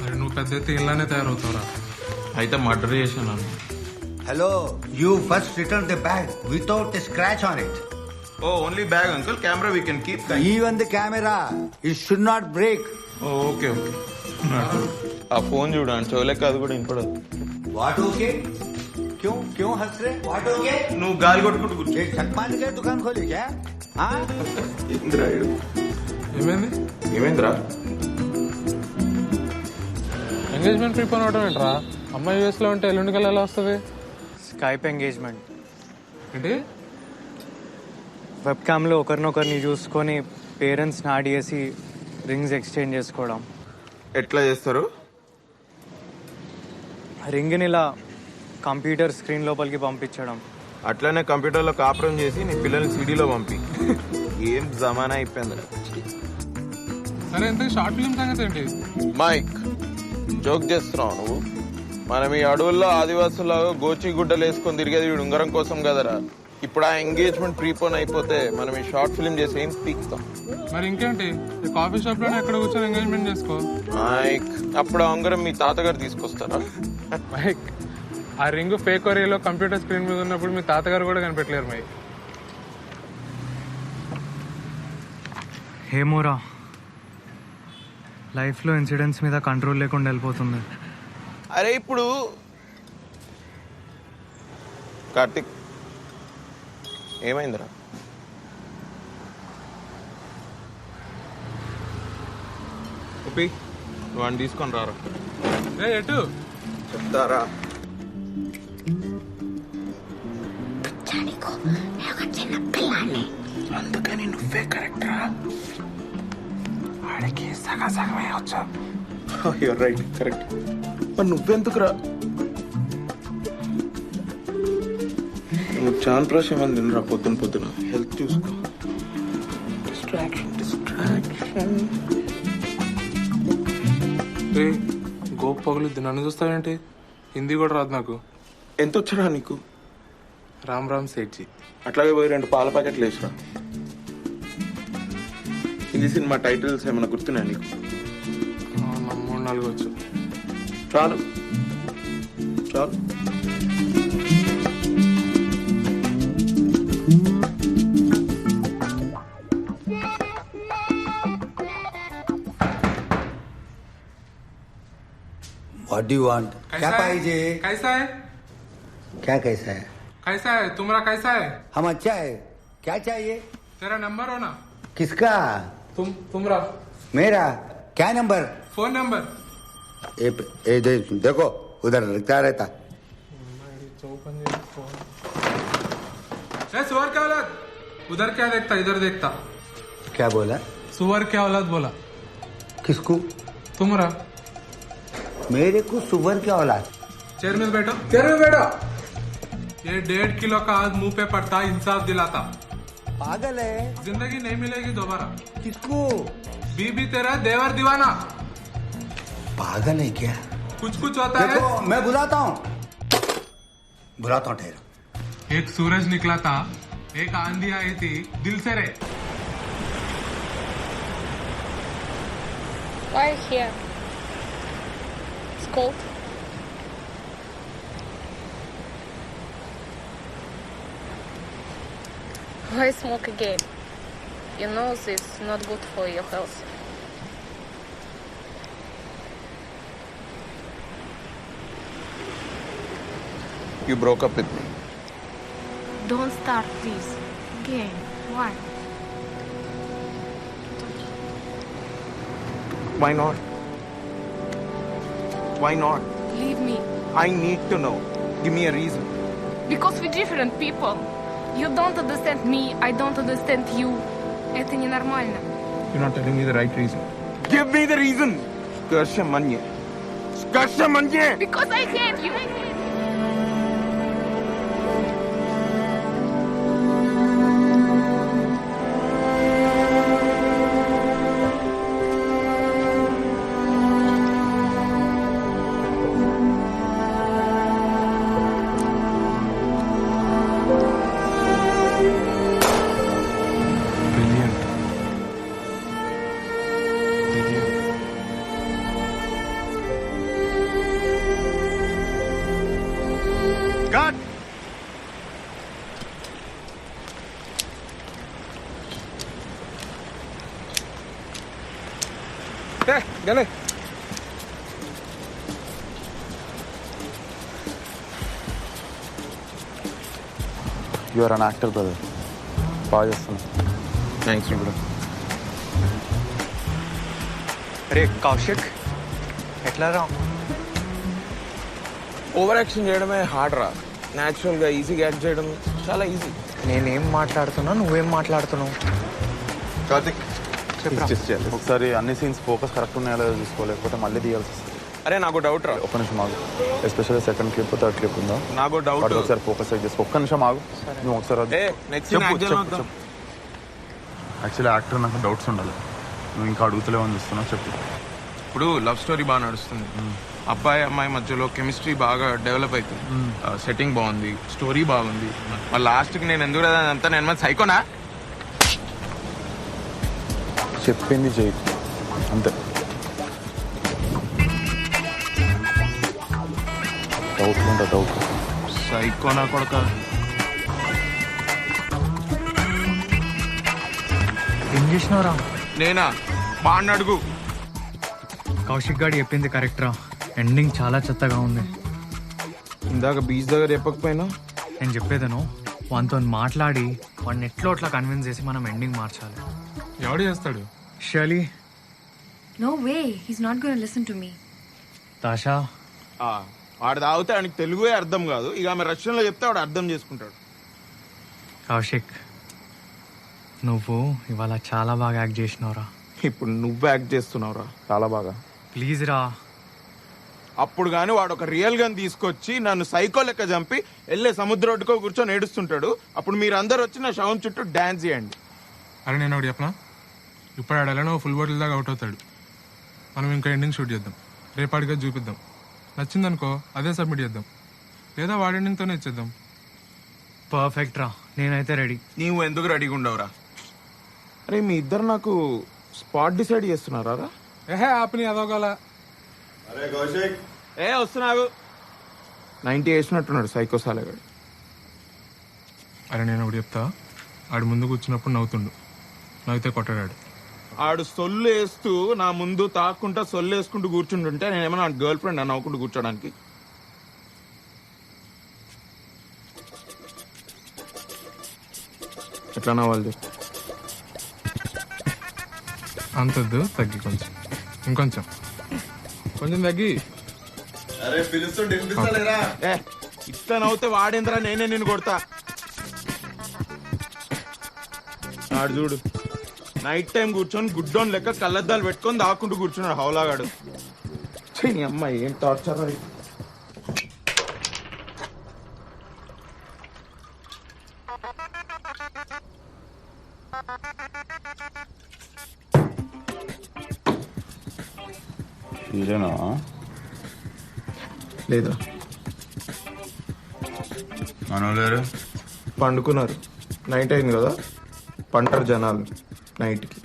అరే నువ్వు పెద్ద అయితే ఇలానే తయారవుతావురా. అయితే మర్డర్ చేశాను. Hello, you first return the bag without a scratch on it. Oh, only bag, uncle. Camera we can keep. Even the camera, it should not break. Oh, okay. ఆ ఫోన్ చూడు అని చోలేక అది కూడా వినపడదు. What okay? क्यों हंस रहे? What okay? నువ్వు గాలి కొట్టుకుంటూ కూర్చో. ये चकमान के दुकान खोली क्या? हाँ? ఏమైందిరా? ఎంగేజ్మెంట్ ప్రిపేర్ అవడం ఏంట్రా? అమ్మాయి యూఎస్ లో ఉంటే ఎల్లుండికి ఎలా వస్తుంది? స్కైప్ ఎంగేజ్మెంట్ ఏంటి? వెబ్ క్యామ్లో ఒకరినొకరిని చూసుకొని పేరెంట్స్ని యాడ్ చేసి రింగ్స్ ఎక్స్చేంజ్ చేసుకోవడం. ఎట్లా చేస్తారు? రింగ్ని ఇలా కంప్యూటర్ స్క్రీన్ లోపలికి పంపించడం. అట్లనే కంప్యూటర్లో కాపురం చేసి నీ పిల్లల్ని సిడీలో పంపి. ఏం జమానా అయిపోయింది. సరే, ఎంత షార్ట్ ఫిల్మ్ సంగతి ఏంటి? మైక్ జోక్ చేస్తున్నావు నువ్వు. మనం ఈ అడవుల్లో ఆదివాసులాగా గోచి గుడ్డలు వేసుకొని తిరిగేది వీడు ఉంగరం కోసం కదరా. ఇప్పుడు ఆ ఎంగేజ్మెంట్ ప్రీపోన్ అయిపోతే మనం ఈ షార్ట్ ఫిల్మ్ చేసి ఏం పీక్తాం. మరి ఇంకేంటి, కాఫీ షాప్ లోనే ఎక్కడ కూర్చొని ఎంగేజ్మెంట్ చేసుకో. మైక్ అప్పుడు ఆ ఉంగరం మీ తాతగారు తీసుకొస్తారా? మైక్ ఆ రింగ్ ఫేక్ ఒరియాలో కంప్యూటర్ స్క్రీన్ మీద ఉన్నప్పుడు మీ తాతగారు కూడా కనిపెట్టలేరు. మైక్ ఏమోరా, లైఫ్లో ఇన్సిడెంట్స్ మీద కంట్రోల్ లేకుండా వెళ్ళిపోతుంది. అరే ఇప్పుడు కార్తిక్ ఏమైందిరా? ఉప్పి నువ్వు అని తీసుకొని రారా. ఎటు చెప్తారా? అందుకని నువ్వే కరెక్ట్ రా. ఆడికి సగమే వచ్చా. Right, correct. మరి నువ్వెందుకురా? నువ్వు చాన్ ప్రాష్ ఏమని తినరా పొద్దున. హెల్త్ చూసుకో. డిస్ట్రాక్షన్. గోప్ పగులుద్ది, నన్ను చూస్తావేంటి? హిందీ కూడా రాదు నాకు. ఎంత వచ్చరా నీకు? రామ్ రామ్ సేట్జీ. అట్లాగే పోయి 2 పాల ప్యాకెట్లు వేసురా. హిందీ సినిమా టైటిల్స్ ఏమైనా గుర్తున్నాయా నీకు? 3-4 వచ్చు. చాలు. What do you want? क्या पाहिजे? कैसा है? क्या कैसा है? कैसा है तुम्हारा? कैसा है? हम अच्छा है. क्या चाहिए? तेरा नंबर हो ना? किसका? तुम रहा। मेरा क्या नंबर? Phone number. देखो उधर लिखा रहता। सुअर क्या औलाद, उधर क्या देखता इधर देखता। क्या बोला? सुअर क्या औलाद बोला। किसको? तुम रहा। मेरे को सुअर क्या औलाद? चेयर में बैठो, चेयर में बैठो। ये 1.5 किलो का आज मुंह पे पड़ता इंसाफ दिलाता। पागल है, जिंदगी नहीं मिलेगी दोबारा। किसको? बीबी तेरा देवर दीवाना। पागल है क्या? कुछ होता है। देखो मैं बुलाता हूँ ठहरो। एक सूरज निकला था, एक आंधी आई थी, दिल से रे। Why here? It's cold. Why smoke again? You know this is not good for your health. You broke up with me. Don't start, please. Again. Why? Why not? Why not? Leave me. I need to know. Give me a reason. Because we're different people. You don't understand me, I don't understand you. Это ненормально. You're not telling me the right reason. Give me the reason. Skarsha manye. Because I hate you. God! Hey, Gale. You are an actor brother, బాగా చేస్తున్నావు. Thanks brother. అరే కౌశిక్, ఎట్లా రా? Over action చేయడమే hard రా. Natural గా ఈజీగా act చేయడం చాలా ఈజీ. నేనేం మాట్లాడుతున్నా, నువ్వేం మాట్లాడుతున్నావు? కార్తిక్ ఒకసారి అన్ని సీన్స్ ఫోకస్ కరెక్ట్ ఉన్నాయో లేదో చూసుకోలేకపోతే మళ్ళీ తీయాల్సి వస్తుంది. అరే నాకు డౌట్ రా. ఒక్క నిమిషం ఆగు, especially second clip third clip ఉందా? నాకు డౌట్. ఒకసారి ఫోకస్ చేసి ఒక్క నిమిషం ఆగు. నువ్వు ఒకసారి యాక్చువల్లీ యాక్టర్ నాకు డౌట్స్ ఉండాలి. నువ్వు ఇంకా అడుగుతలేవు అని చూస్తున్నావు, చెప్పు. ఇప్పుడు లవ్ స్టోరీ బాగా నడుస్తుంది. అబ్బాయి అమ్మాయి మధ్యలో కెమిస్ట్రీ బాగా డెవలప్ అవుతుంది. సెట్టింగ్ బాగుంది, స్టోరీ బాగుంది. మరి లాస్ట్కి నేను ఎందుకు అంతా నేను సైకోనా? చెప్పింది చెయ్యి అంతే. డౌట్ ఉంటా డౌట్. సైకోనా కొడక. ఏం చేసినారా? నేనా? బాగా అడుగు. కౌశిక్ గారు చెప్పింది కరెక్ట్ రా. ఎండింగ్ చాలా చెత్తగా ఉంది. ఇందాక బీచ్ దగ్గర చెప్పకపోయినా? నేను చెప్పేదను వానితో మాట్లాడి వాడిని ఎట్లో అట్లా కన్విన్స్ చేసి మనం ఎండింగ్ మార్చాలి. ఎవడు చేస్తాడు? Shirley. No way, he's not going to listen to me. తాషా. వాడు తాగితే ఆయనకి తెలుగే అర్థం కాదు. ఇక ఆమె రష్యన్లో చెప్తే వాడు అర్థం చేసుకుంటాడు. కౌశిక్, నువ్వు ఇవాళ చాలా బాగా యాక్ట్ చేసినావురా. ఇప్పుడు నువ్వు యాక్ట్ చేస్తున్నావురా చాలా బాగా. ప్లీజ్ రా. అప్పుడు కానీ వాడు ఒక రియల్ గన్ తీసుకొచ్చి నన్ను సైకో లెక్క చంపి వెళ్ళే సముద్ర ఒడ్డుకో కూర్చొని ఏడుస్తుంటాడు. అప్పుడు మీరు అందరు వచ్చి నా శవం చుట్టూ డాన్స్ చేయండి. అరే నేను ఒకటి చెప్పనా, ఇప్పుడు ఆడెలానో ఫుల్ బాటిల్ దాకా అవుట్ అవుతాడు. మనం ఇంకా ఎండింగ్ షూట్ చేద్దాం, రేపాటిగా చూపిద్దాం. నచ్చిందనుకో అదే సబ్మిట్ చేద్దాం, లేదా వాడి ఎండింగ్తోనే ఇచ్చేద్దాం. పర్ఫెక్ట్ రా, నేనైతే రెడీ. నీవు ఎందుకు రెడీగా ఉండవురా? అరే మీ ఇద్దరు నాకు స్పాట్ డిసైడ్ చేస్తున్నారా? ఏహే ఆపని అదోగల. అరే కౌశిక్, వస్తున్నావు. 90 వేసినట్టున్నాడు సైకో సాలగాడు. అరే నేను ఒకటి చెప్తా, ఆడు ముందు కూర్చున్నప్పుడు నవ్వుతుండు, నవ్వుతే కొట్టాడు. ఆడు సొల్లు వేస్తూ నా ముందు తాక్కుంటా సొల్లు వేసుకుంటూ కూర్చుంటుంటే నేనేమన్నా గర్ల్ ఫ్రెండ్ అని నవ్వుకుంటూ కూర్చోడానికి? ఎట్లా నవ్వాలి? అంతద్దు, తగ్గి కొంచెం, ఇంకొంచెం, కొంచెం తగ్గి. అరే పిలుస్తుంటే వినిపిస్తలేరా? ఇట్లా నవ్వుతే వాడేంద్రా, నేనే నిన్ను కొడతా. ఆడు చూడు, నైట్ టైం కూర్చొని గుడ్డోన్ లెక్క కళ్ళద్దాలు పెట్టుకొని దాక్కుంటూ కూర్చున్నాడు హౌలాగాడు. అమ్మ ఏం టార్చర్ అది. ఇదేనా లేదా మనోలేరు పండుకున్నారు. నైట్ అయింది కదా, పంటారు జనాలు నైట్కి.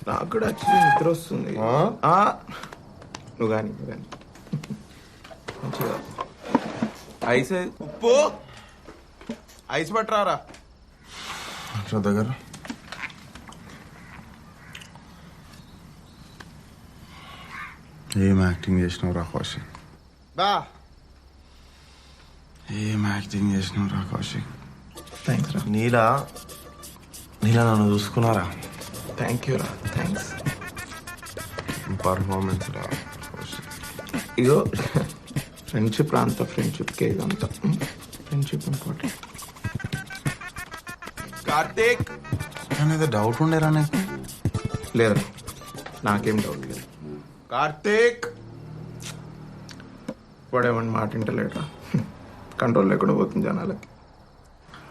నాకు కూడా యాక్చువల్లీ నిద్ర వస్తుంది. నువ్వు కానీ మంచిగా ఐస్ ఉప్పు ఐస్ పట్టరారా దగ్గర. ఏం యాక్టింగ్ చేసినావు రా కౌశిక్? బా ఏం యాక్టింగ్ చేసినావు రా కౌశిక్? థ్యాంక్స్ రా. నీలా నన్ను చూసుకున్నారా? థ్యాంక్ యూ రా, థ్యాంక్స్. పర్ఫార్మెన్స్ రా. ఇగో ఫ్రెండ్షిప్ రా, అంతా ఫ్రెండ్షిప్కే ఇదంతా. Friendship important. కార్తీక్ అనేది డౌట్ ఉండేరా నీకు? లేదా, నాకేం డౌట్ లేదు. కార్తీక్ వాడేమన్నా మాట వింటలేడా? కంట్రోల్ లేకుండా పోతుంది జనాలకి.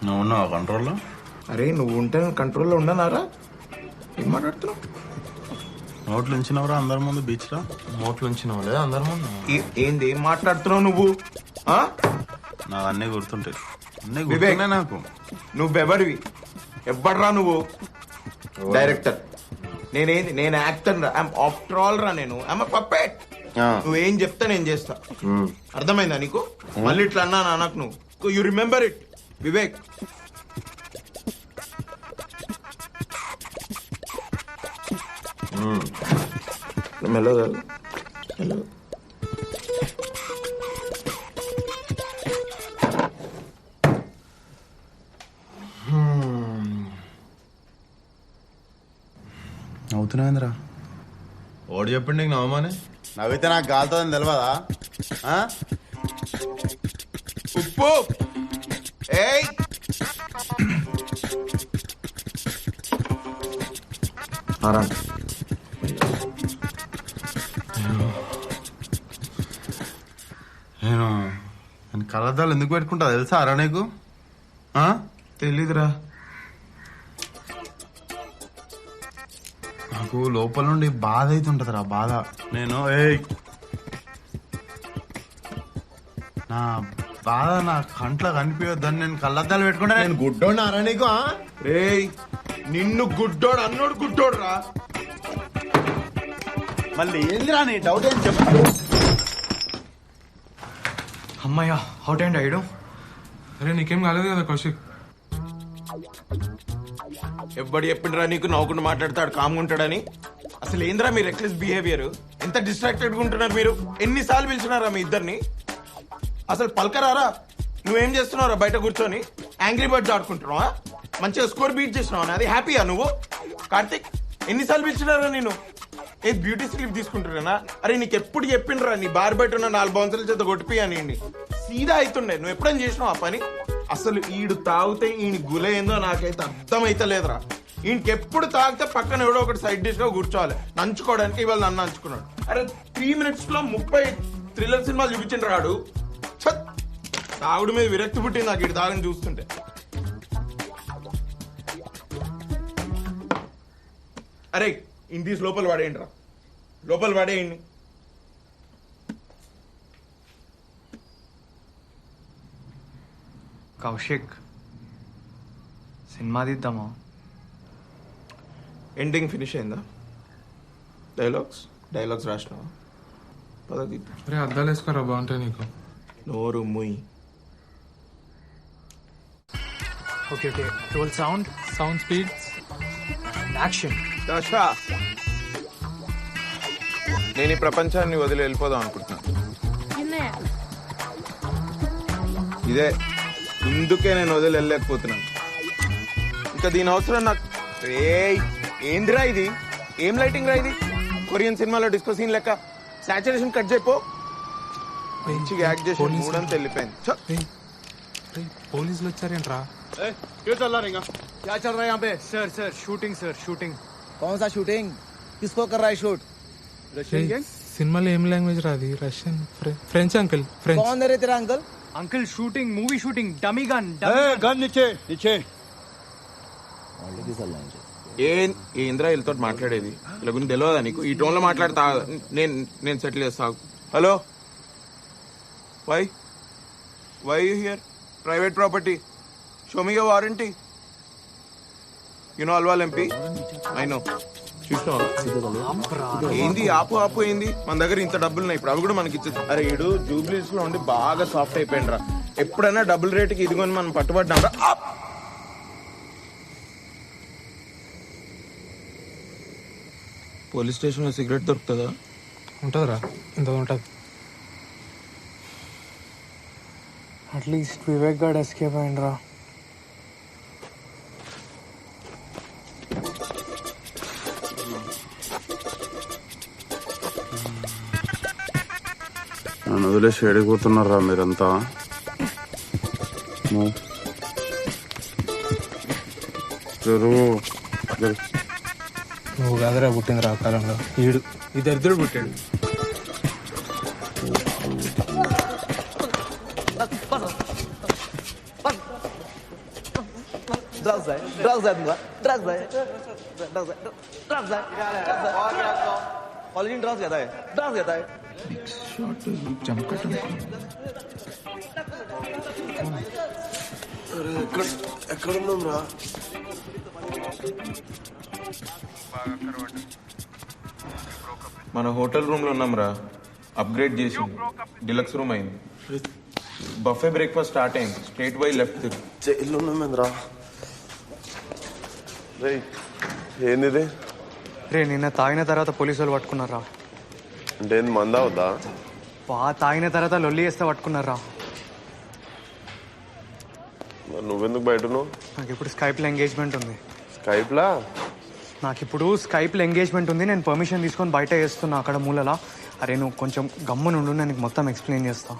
నువ్వు ఉన్నావా కంట్రోల్లో? అరే నువ్వు ఉంటే కంట్రోల్లో ఉండనారా? ఏం మాట్లాడుతున్నావు? నోట్లు ఉంచినవరా అందరి ముందు బీచ్ లో? నోట్లు ఉంచినావు లేదా అందరి ముందు? ఏంది ఏం మాట్లాడుతున్నావు నువ్వు? నాకు అన్నీ గుర్తుంటాయి, అన్నీ వివేక్, గుర్తున్నాయి నాకు. నువ్వెవరివి? ఎవ్వడ్రా నువ్వు? డైరెక్టర్. నేనేంది? నేను యాక్టర్ రా. ఆఫ్టర్ ఆల్ రా, నేను పప్పెట్. నువ్వేం చెప్తా నేను చేస్తా. అర్థమైందా నీకు? మళ్ళీ ఇట్లా అన్నా నాకు నువ్వు. You remember it Vivek. మెల్లగా మెల్లగా. అవుతున్నాయిందిరా. ఓడి చెప్పండి నీకు నవ్వమని. నవ్వితే నాకు గాలుతుందని తెలియదా? ఉప్పు ఏయ్ నేను కళ్ళద్దాలు ఎందుకు పెట్టుకుంటా తెలుసా అరా నీకు? తెలీదురా. నాకు లోపల నుండి బాధ అవుతుంటది రా, బాధ. నేను నా బాధ నా కంట్లో కనిపించొద్దని నేను కళ్ళద్దాలు పెట్టుకుంటా. నేను గుడ్డోడు నీకు? రేయ్ నిన్ను గుడ్డోడు అన్నోడు గుడ్డోడు రా. మళ్ళీ ఏందిరా నీ డౌట్ ఏం చెప్పు. అమ్మయ్యా, అవుట్ అండ్ అయ్యడం. అరే నీకేం కాలేదు కదా కౌశిక్? ఎవ్వడు చెప్పిండ్రా నీకు నవ్వుకుంటూ మాట్లాడతాడు కామ్గా ఉంటాడని? అసలు ఏంద్రా మీ రెక్లెస్ బిహేవియర్? ఎంత డిస్ట్రాక్టెడ్ గా ఉంటున్నారు మీరు? ఎన్నిసార్లు పిలిచినారా మీ ఇద్దరిని? అసలు పలకరారా? నువ్వేం చేస్తున్నావురా బయట కూర్చొని? యాంగ్రీ బర్డ్స్ ఆడుకుంటున్నావా? మంచిగా స్కోర్ బీట్ చేసినావా? అది హ్యాపీయా నువ్వు? కార్తిక్ ఎన్నిసార్లు పిలిచినారా నేను? ఏది బ్యూటీ స్లీప్ తీసుకుంటున్నా? అరే నీకు ఎప్పుడు చెప్పిండ్రా నీ బార్ బయట ఉన్న 4 బౌన్సర్ల చేత కొట్టిపోయాని? సీదా అవుతుండే. నువ్వు ఎప్పుడైనా చేసినావు ఆ పని? అసలు ఈడు తాగితే ఈయన గులేందో నాకైతే అర్థమైతలేదురా. ఈయనకి ఎప్పుడు తాగితే పక్కన ఎవడో ఒకటి సైడ్ డిష్ గా కూర్చోవాలి నంచుకోవడానికి. ఇవాళ నన్ను నంచుకున్నాడు. అరే 3 minutes లో 30 థ్రిల్లర్ సినిమాలు చూపించిన రాడు. తాగుడు మీద విరక్తి పుట్టింది నాకు ఇటు తాగని చూస్తుంటే. అరే ఇంటి లోపల పడేయండి రా, లోపల పడేయండి. కౌశిక్ సినిమా తీద్దామా? ఎండింగ్ ఫినిష్ అయిందా? డైలాగ్స్ రాసినావా? పదవి అరే అద్దాలు వేసుకోరా, బాగుంటాయి నీకు. నోరు ముయ్. Okay okay, roll sound, sound speed, action. దశ నేను ఈ ప్రపంచాన్ని వదిలి వెళ్ళిపోదాం అనుకుంటున్నాను. ఇదే ఇందుకే నేను వదిలి వెళ్ళలేకపోతున్నాను. ఇంకా దీని అవసరం నాకు ఏందిరా ఇది? ఏం లైటింగ్ రా ఇది? కొరియన్ సినిమాలో డిస్కో సీన్ లెక్క సాచురేషన్ కట్ చేయపో. మంచిగా యాక్ట్ చేసి మూడంతా వెళ్ళిపోయింది. పోలీసులు వచ్చారేంట్రా? क्या चल रहा है यहाँ पे? Sir shooting sir shooting. कौन सा शूटिंग? किसको कर रहा है शूट? Russian gang? సినిమాలో ఏం లాంగ్వేజ్ రాది? Russian, French uncle, French. कौन है रे तेरा uncle? Uncle shooting, movie shooting, dummy gun. Gun नीचे नीचे। ఏంద్రా వీళ్ళతో మాట్లాడేది? వీళ్ళ గురించి తెలియదా నీకు? ఈ టోన్ లో మాట్లాడతా నేను సెటిల్ చేస్తా. Hello, why here? Private property, show me your warranty. You know Alwal MP? I know. చూసినావా? ఏంది ఆపు ఏంది? మన దగ్గర ఇంత డబ్బులు ఉన్నాయి, ఇప్పుడు అవి కూడా మనకి ఇచ్చేది. అరే ఈడు జూబ్లీస్ లో ఉండి బాగా సాఫ్ట్ అయిపోయింది రా. ఎప్పుడైనా డబుల్ రేటుకి ఇదిగోని మనం పట్టుబడ్డాం రా. పోలీస్ స్టేషన్ లో సిగరెట్ దొరుకుతుందా? ఉంటుందిరా, ఇంత ఉంటుంది. అట్లీస్ట్ వివేక్ గార్డ్ ఎస్కేప్ అయిండ్రా. నన్ను వదిలేసి ఏడిపోతున్నారా మీరంతా? నువ్వు కాదురా పుట్టింది రా కాలంలో. ఈడు ఈ దరిద్రుడు పుట్టాడు. ఎక్కడున్నాం రా? మన హోటల్ రూమ్ లో ఉన్నాం రా. అప్గ్రేడ్ చేసి డిలక్స్ రూమ్ అయింది. బఫే బ్రేక్ఫాస్ట్ స్టార్ట్ అయింది. Straight by left. జైల్లో ఉన్నామేంద్రా. ఏంది రే? నిన్న తాగిన తర్వాత పోలీసు వాళ్ళు పట్టుకున్నారా? అంటే ఏంది, మందా వద్దా? తాగిన తర్వాత లొల్లి చేస్తే పట్టుకున్నారా? నువ్వెందుకు బయట? నాకు ఇప్పుడు స్కైప్లో ఎంగేజ్మెంట్ ఉంది. స్కైప్లా? నేను పర్మిషన్ తీసుకొని బయట చేస్తున్నా అక్కడ మూలలా. అరే నువ్వు కొంచెం గమ్మునుండు, నేను మొత్తం ఎక్స్ప్లెయిన్ చేస్తా.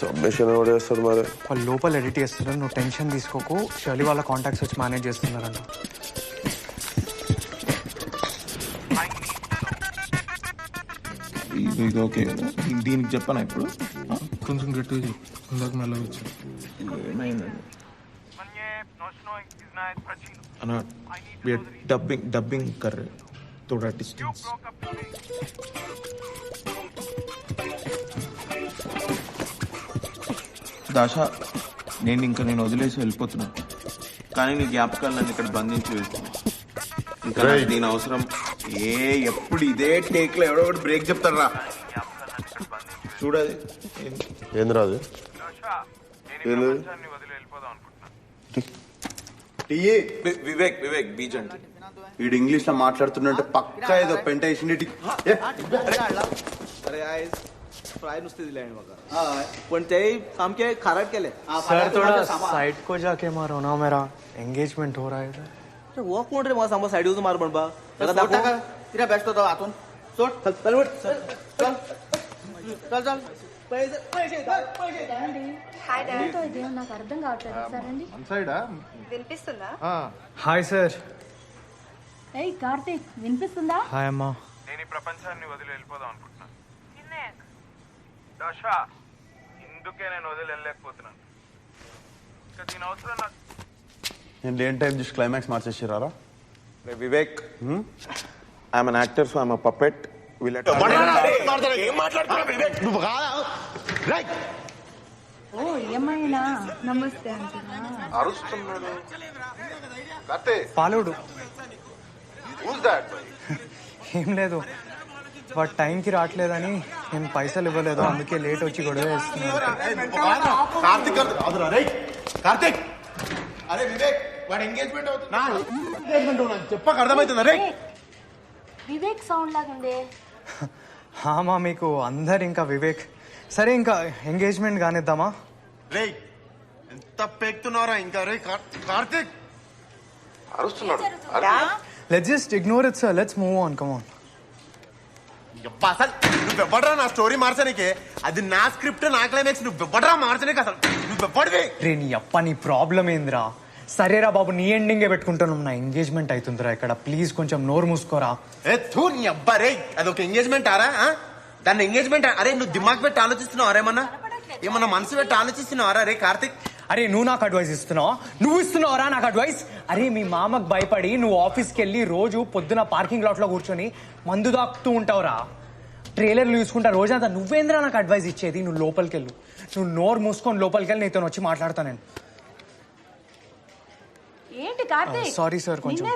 సబ్మిషన్ ఎవరు చేస్తారు మరి? వాళ్ళు లోపల ఎడిట్ చేస్తున్నారు, నువ్వు టెన్షన్ తీసుకోకు. షర్లీ వాళ్ళ కాంటాక్ట్స్ వచ్చి మేనేజ్ చేస్తున్నారంట. ఓకే, దీనికి చెప్పనా ఇప్పుడు? కొంచెం గట్టిగా చెప్పు, ఇందాక మెల్లగా వచ్చాను. అన్నా డబ్బింగ్ కర్ थोड़ा डिस्टेंस. దాషా, నేను వదిలేసి వెళ్ళిపోతున్నా, కానీ నీ జ్ఞాపకాలు నన్ను ఇక్కడ బంధించి వెళ్తున్నా. ఇంకా దీని అవసరం. ఎప్పుడు ఇదే టేక్ లో ఎవడో ఒకటి బ్రేక్ చెప్తాడు రా. చూడది ఏంద్రా అది? వివేక్ బీచ్ అంటే వీడు ఇంగ్లీష్ లో మాట్లాడుతుంటే పక్కా ఏదో పెంట వేసింది. फ्राय नुसते दिले आहे बघा. पण ते सामके खराट केले. सर थोड़ा साइड को जाके मारो ना, मेरा एंगेजमेंट हो रहा है. वॉक मोड रे मला सांग साइड यूज मार पण बा. त्याला दाखव तिला बेस्ट होता आतून. सोड चल चल पैसे హాయ్ డాడీ. ఇదేమో నాకు అర్థం కావట్లేదు. సరేండి. వినిపిస్తుందా? Hi sir. ఏయ్ కార్తీక్, వినిపిస్తుందా? హాయ్ అమ్మా. నేను ఈ ప్రపంచాన్ని వదిలి వెళ్ళిపోదాం అనుకుంటున్నాను. దాషా, ఇందుకే నేను వదిలి వెళ్ళలేకపోతున్నాను. ఇంకా దీని అవసరం నాకు. నేను లేని టైం చూసి క్లైమాక్స్ మార్చేసిరారా? Vivek, I'm an actor, so I'm a puppet. ఓ ఏమైనా నమస్తే అరుస్తున్నాడు. పాలుడు ఏం లేదు, వాడు టైంకి రావట్లేదని నేను పైసలు ఇవ్వలేదు, అందుకే లేట్ వచ్చి గొడవ చేస్తున్నాను. కార్తిక్, అరే వివేక్, వాడు ఎంగేజ్మెంట్ అవుతుంది. చెప్పక అర్థమవుతుందా రే? వివేక్ సౌండ్ లాగుండే. హామా, మీకు అందరు ఇంకా వివేక్. సరే, ఇంకా ఎంగేజ్మెంట్ కానిద్దామా? రే ఎంత పెక్తున్నారా ఇంకా? రే కార్తిక్, అరుస్తున్నాడు. Let's just ignore it sir, let's move on, come on. అసలు నువ్వెవ్వడరా నా స్టోరీ మార్చడానికి? అది నా స్క్రిప్ట్, నా క్లైమాక్స్. నువ్వెవ్వడరా మార్చడానికి? అసలు నువ్వెవ్వడివి? రే నీ అప్ప, నీ ప్రాబ్లం ఏందిరా? సరేరా బాబు, నీ ఎండింగే పెట్టుకుంటాను. నా ఎంగేజ్మెంట్ అవుతుందిరా ఇక్కడ, ప్లీజ్ కొంచెం నోరు మూసుకోరా. నీ అబ్బా రే, అదొక ఎంగేజ్మెంట్ ఆరా? దాన్ని ఎంగేజ్మెంట్? అరే నువ్వు దిమాగ్ పెట్టి ఆలోచిస్తున్నావు అరేమన్నా? ఏమన్నా మనసు పెట్టి ఆలోచిస్తున్నావారా రే కార్తిక్? అరే నువ్వు నాకు అడ్వైస్ ఇస్తున్నావు? నువ్వు ఇస్తున్నావురా నాకు అడ్వైస్? అరే మీ మామకు భయపడి నువ్వు ఆఫీస్కి వెళ్ళి రోజు పొద్దున పార్కింగ్ లాట్ లో కూర్చొని మందు దాక్కుతూ ఉంటావురా. ట్రైలర్లు చూసుకుంటా రోజంతా. నువ్వేంద్రా నాకు అడ్వైస్ ఇచ్చేది? నువ్వు లోపలికి వెళ్ళు, నువ్వు నోరు మూసుకొని లోపలికి వెళ్ళి నీతో వచ్చి మాట్లాడతా నేను. ఏంటి కార్తీక్? సారీ సార్, కొంచెం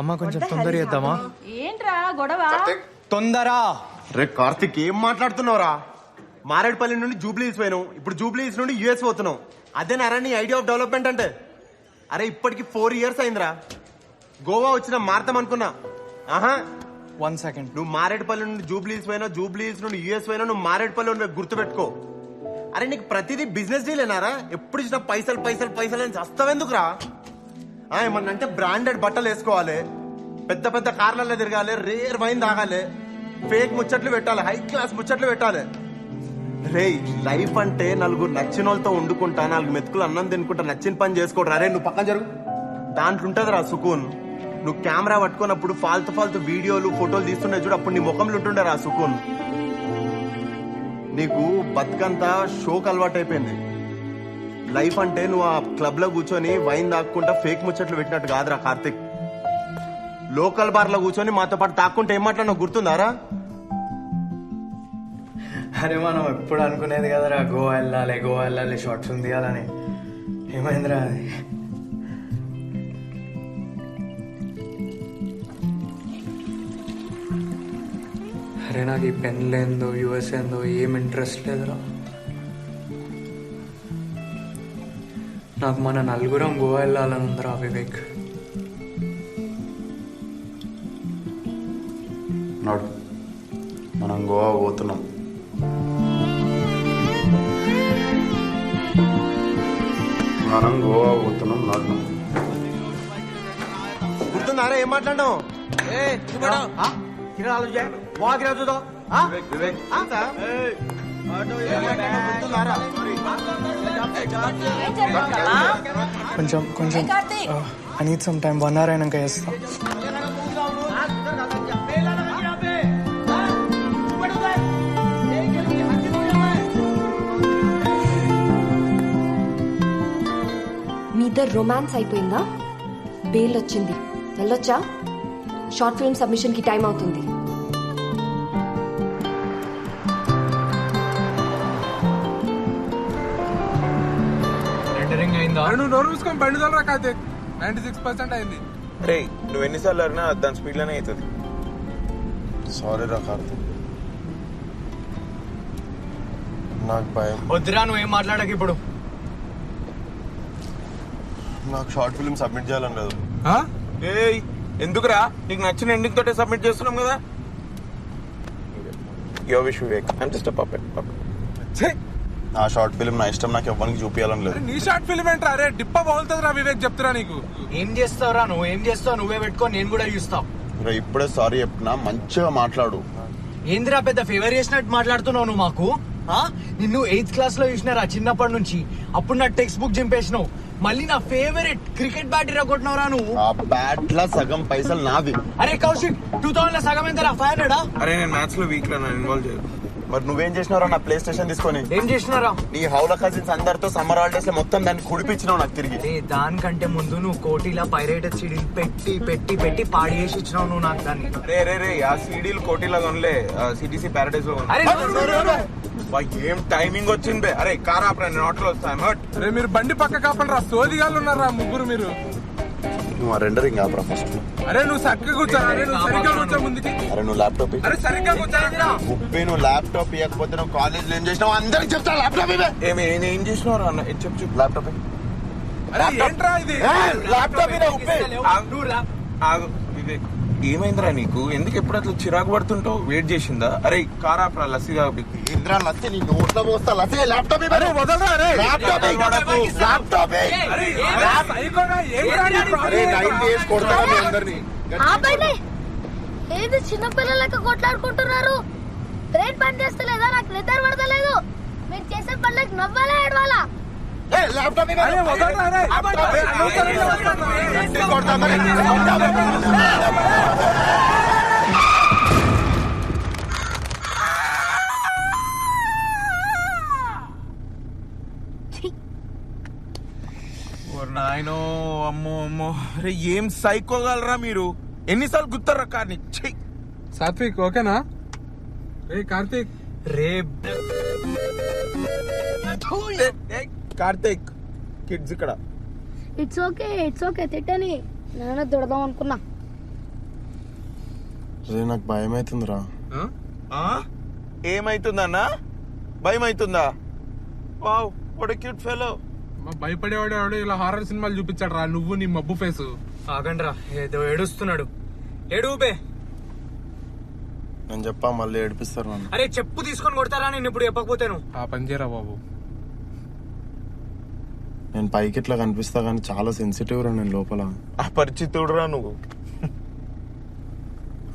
అమ్మ కొంచెం తొందర చేద్దామా? ఏంట్రా గొడవ? తొందర. రే కార్తిక్ ఏం మాట్లాడుతున్నావురా? మారేడుపల్లి నుండి జూబ్లీ హిల్స్ పోయినావు, ఇప్పుడు జూబ్లీ హిల్స్ నుండి యూఎస్ పోతున్నావు. అదేనారా నీ ఐడియా ఆఫ్ డెవలప్మెంట్ అంటే? అరే ఇప్పటికి 4 years అయిందిరా. గోవా వచ్చినా మారతాం అనుకున్నా. ఆహా 1 second. నువ్వు మారేడుపల్లి నుండి జూబ్లీ హిల్స్ పోయినా, జూబ్లీ హిల్స్ నుండి యూఎస్ పోయినా, నువ్వు మారేడుపల్లి గుర్తుపెట్టుకో. అరే నీకు ప్రతిదీ బిజినెస్ డీలేనారా? ఎప్పుడు ఇచ్చిన పైసలు పైసలు పైసలు అని చస్తావెందుకురా? ఏమన్నంటే బ్రాండెడ్ బట్టలు వేసుకోవాలి, పెద్ద పెద్ద కార్లలో తిరగాలి, రేర్ వైన్ తాగాలి, ఫేక్ ముచ్చట్లు పెట్టాలి, హై క్లాస్ ముచ్చట్లు పెట్టాలి. రే లైఫ్ అంటే నలుగురు నచ్చిన వాళ్ళతో వండుకుంటా, 4 మెతుకులు అన్నం తినుకుంటా, నచ్చిన పని చేసుకోడు. అరే నువ్వు పక్కన జరుగు. దాంట్లో ఉంటది రా సుకూన్. నువ్వు కెమెరా పట్టుకున్నప్పుడు ఫాల్తు ఫాల్తు వీడియోలు ఫోటోలు తీస్తుండే చూడు, అప్పుడు నీ ముఖంలో ఉంటుండే రా సుకూన్. నీకు బతుకంతా షోకు అలవాటు అయిపోయింది. లైఫ్ అంటే నువ్వు ఆ క్లబ్ లో కూర్చొని వైన్ తాక్కుంటా ఫేక్ ముచ్చట్లు పెట్టినట్టు కాదురా కార్తిక్. లోకల్ బార్ లో కూర్చొని మాతో పాటు తాక్కుంటే ఏం మాట్లాడినా గుర్తుందారా? అరే మనం ఎప్పుడు అనుకునేది కదరా గోవా వెళ్ళాలి షార్ట్ ఫిల్మ్ తీయాలని. ఏమైందిరా అది? అరే నాకు ఈ పెన్లు ఏందో యూఎస్ ఏందో ఏం ఇంట్రెస్ట్ లేదురా. నాకు మన నలుగురం గోవా వెళ్ళాలని ఉందిరా వివేక్. నాడు మనం గోవా పోతున్నాం. నాడు గుర్తుందారా ఏం మాట్లాడినావు? కొంచెం I need some time. 1 hour అయినాక చేస్తా. మీ ఇద్దరు రొమాన్స్ అయిపోయిందా? బెయిల్ వచ్చింది, వెళ్ళొచ్చా? షార్ట్ ఫిల్మ్ సబ్మిషన్ కి టైం అవుతుంది. నువ్వు నోరు చూసుకొని బండి తోలరా కార్తీక్. 96% అయింది. రే నువ్వు ఎన్నిసార్లు అడినా దాని స్పీడ్ లోనే అవుతుంది. సారీ రా కార్తీక్, నాకు భయం. వద్దురా నువ్వేం మాట్లాడక ఇప్పుడు. నాకు షార్ట్ ఫిల్మ్ సబ్మిట్ చేయాలని లేదు. ఎందుకురా? నీకు నచ్చిన ఎండింగ్ తోటే సబ్మిట్ చేస్తున్నాం కదా. Your wish Vivek, I'm just a puppet. నా షార్ట్ ఫిల్మ్ నా ఇష్టం, నాకు ఎవరికి చూపించాలని లేదు. నీ షార్ట్ ఫిల్మ్ ఏంట్రా? అరే డిప్ప బాగుంటుంది రా వివేక్, చెప్తురా. నీకు ఏం చేస్తావురా? నువ్వు ఏం చేస్తావు? నువ్వే పెట్టుకొని నేను కూడా చూస్తావు. ఇప్పుడే సారీ చెప్పినా, మంచిగా మాట్లాడు. ఏందిరా పెద్ద ఫేవర్ చేసినట్టు మాట్లాడుతున్నావు నువ్వు మాకు? నిన్ను 8th class లో చూసినారా చిన్నప్పటి నుంచి. అప్పుడు నా టెక్స్ట్ బుక్ చింపేసినావు. మళ్ళీ నా ఫేవరెట్ క్రికెట్ బ్యాట్ ఇరగొట్టినవరా నువ్వు. ఆ బ్యాట్ లా సగం పైసలు నావి. అరే కౌశిక్ 2000 లో సగం ఎంత? 500. అరే నేను మ్యాథ్స్ లో వీక్ రా, నన్ను ఇన్వాల్వ్ చేయరు. మరి నువ్వేం చేసినారా నా ప్లే స్టేషన్ తీసుకొని? ఏం చేసినారా? నీ హౌల కజిన్స్ అందరితో సమ్మర్ హాలిడేస్ లో మొత్తం దాన్ని కుడిపించినావు నాకు తిరిగి. దానికంటే ముందు నువ్వు కోటిలా పైరేటెడ్ సీడీలు పెట్టి పెట్టి పెట్టి పాడి చేసి ఇచ్చినావు నువ్వు నాకు దాన్ని. రే ఆ సీడీలు కోటిలా కొనలే, సిటీసీ ప్యారడైజ్ లో అరే ఏం టైమింగ్ వచ్చింది బే. అరే కార్ ఆపరా, నేను ఆటోలో వస్తాను. అరే మీరు బండి పక్క కాపండి రా, సోదిగాళ్ళు ఉన్నారా ముగ్గురు మీరు. నువ్వు రెండరింగ్ ఆపరా ఫస్ట్. అరే నువ్వు సరిగ్గా కూర్చో. అరే నువ్వు సరిగ్గా కూర్చో ముందుకి. అరే నువ్వు ల్యాప్టాప్. అరే సరిగ్గా కూర్చోరా. నువ్వు ల్యాప్టాప్ ఇవ్వకపోతే నువ్వు కాలేజ్ ఏం చేసినావు అందరికి చెప్తా. ల్యాప్టాప్ ఇవే. ఏం చేసినావు అన్న? చెప్పు ల్యాప్టాప్. అరే ఏంట్రా ఇది? ల్యాప్టాప్ ఆగు వివేక్, ఏమైందిరా నీకు? ఎందుకు ఎప్పుడు అట్లా చిరాకు పడుతుంటావు? వెయిట్ చేసిందా? అరే కారా లస్సీ తాగు. ఇంద్రా లస్సీ నీ నోట్లో పోస్తా. లస్సీ ల్యాప్టాప్ ఏది చిన్నపిల్లలకి కొట్లాడుకుంటున్నారు? బ్రెయిన్ పని చేస్తలేదా? నాకు నిద్ర పడతలేదు. మీరు చేసే పనులకు నవ్వాలా ఏడవాలా? నాయనో అమ్మో అమ్మో. అరే ఏం సైకోగలరా మీరు? ఎన్నిసార్లు గుర్తారా కార్ని? సాత్విక్ ఓకేనా? రే కార్తీక్ రే కార్తీక్ కిడ్స్ ఇక్కడ. ఇట్స్ ఓకే తిట్టని. నేను దొడదాం అనుకున్నా. నాకు భయం అవుతుందిరా. ఏమైతుందన్నా? భయం అవుతుందా? Wow what a cute fellow. భయపడేవాడు ఎవడు ఇలా హారర్ సినిమాలు చూపించాడు రా. నువ్వు నీ మబ్బు ఫేసు. ఆగండ్రా, ఏదో ఏడుస్తున్నాడు. ఏడుబే. నేను చెప్పా మళ్ళీ ఏడిపిస్తారు నన్ను. అరే చెప్పు తీసుకొని కొడతారా నేను ఇప్పుడు చెప్పకపోతేను? ఆ పని చేయరా బాబు. నేను పైకి ఇట్లా కనిపిస్తా కానీ చాలా సెన్సిటివ్ రా నేను లోపల. అపరిచితుడు రా నువ్వు.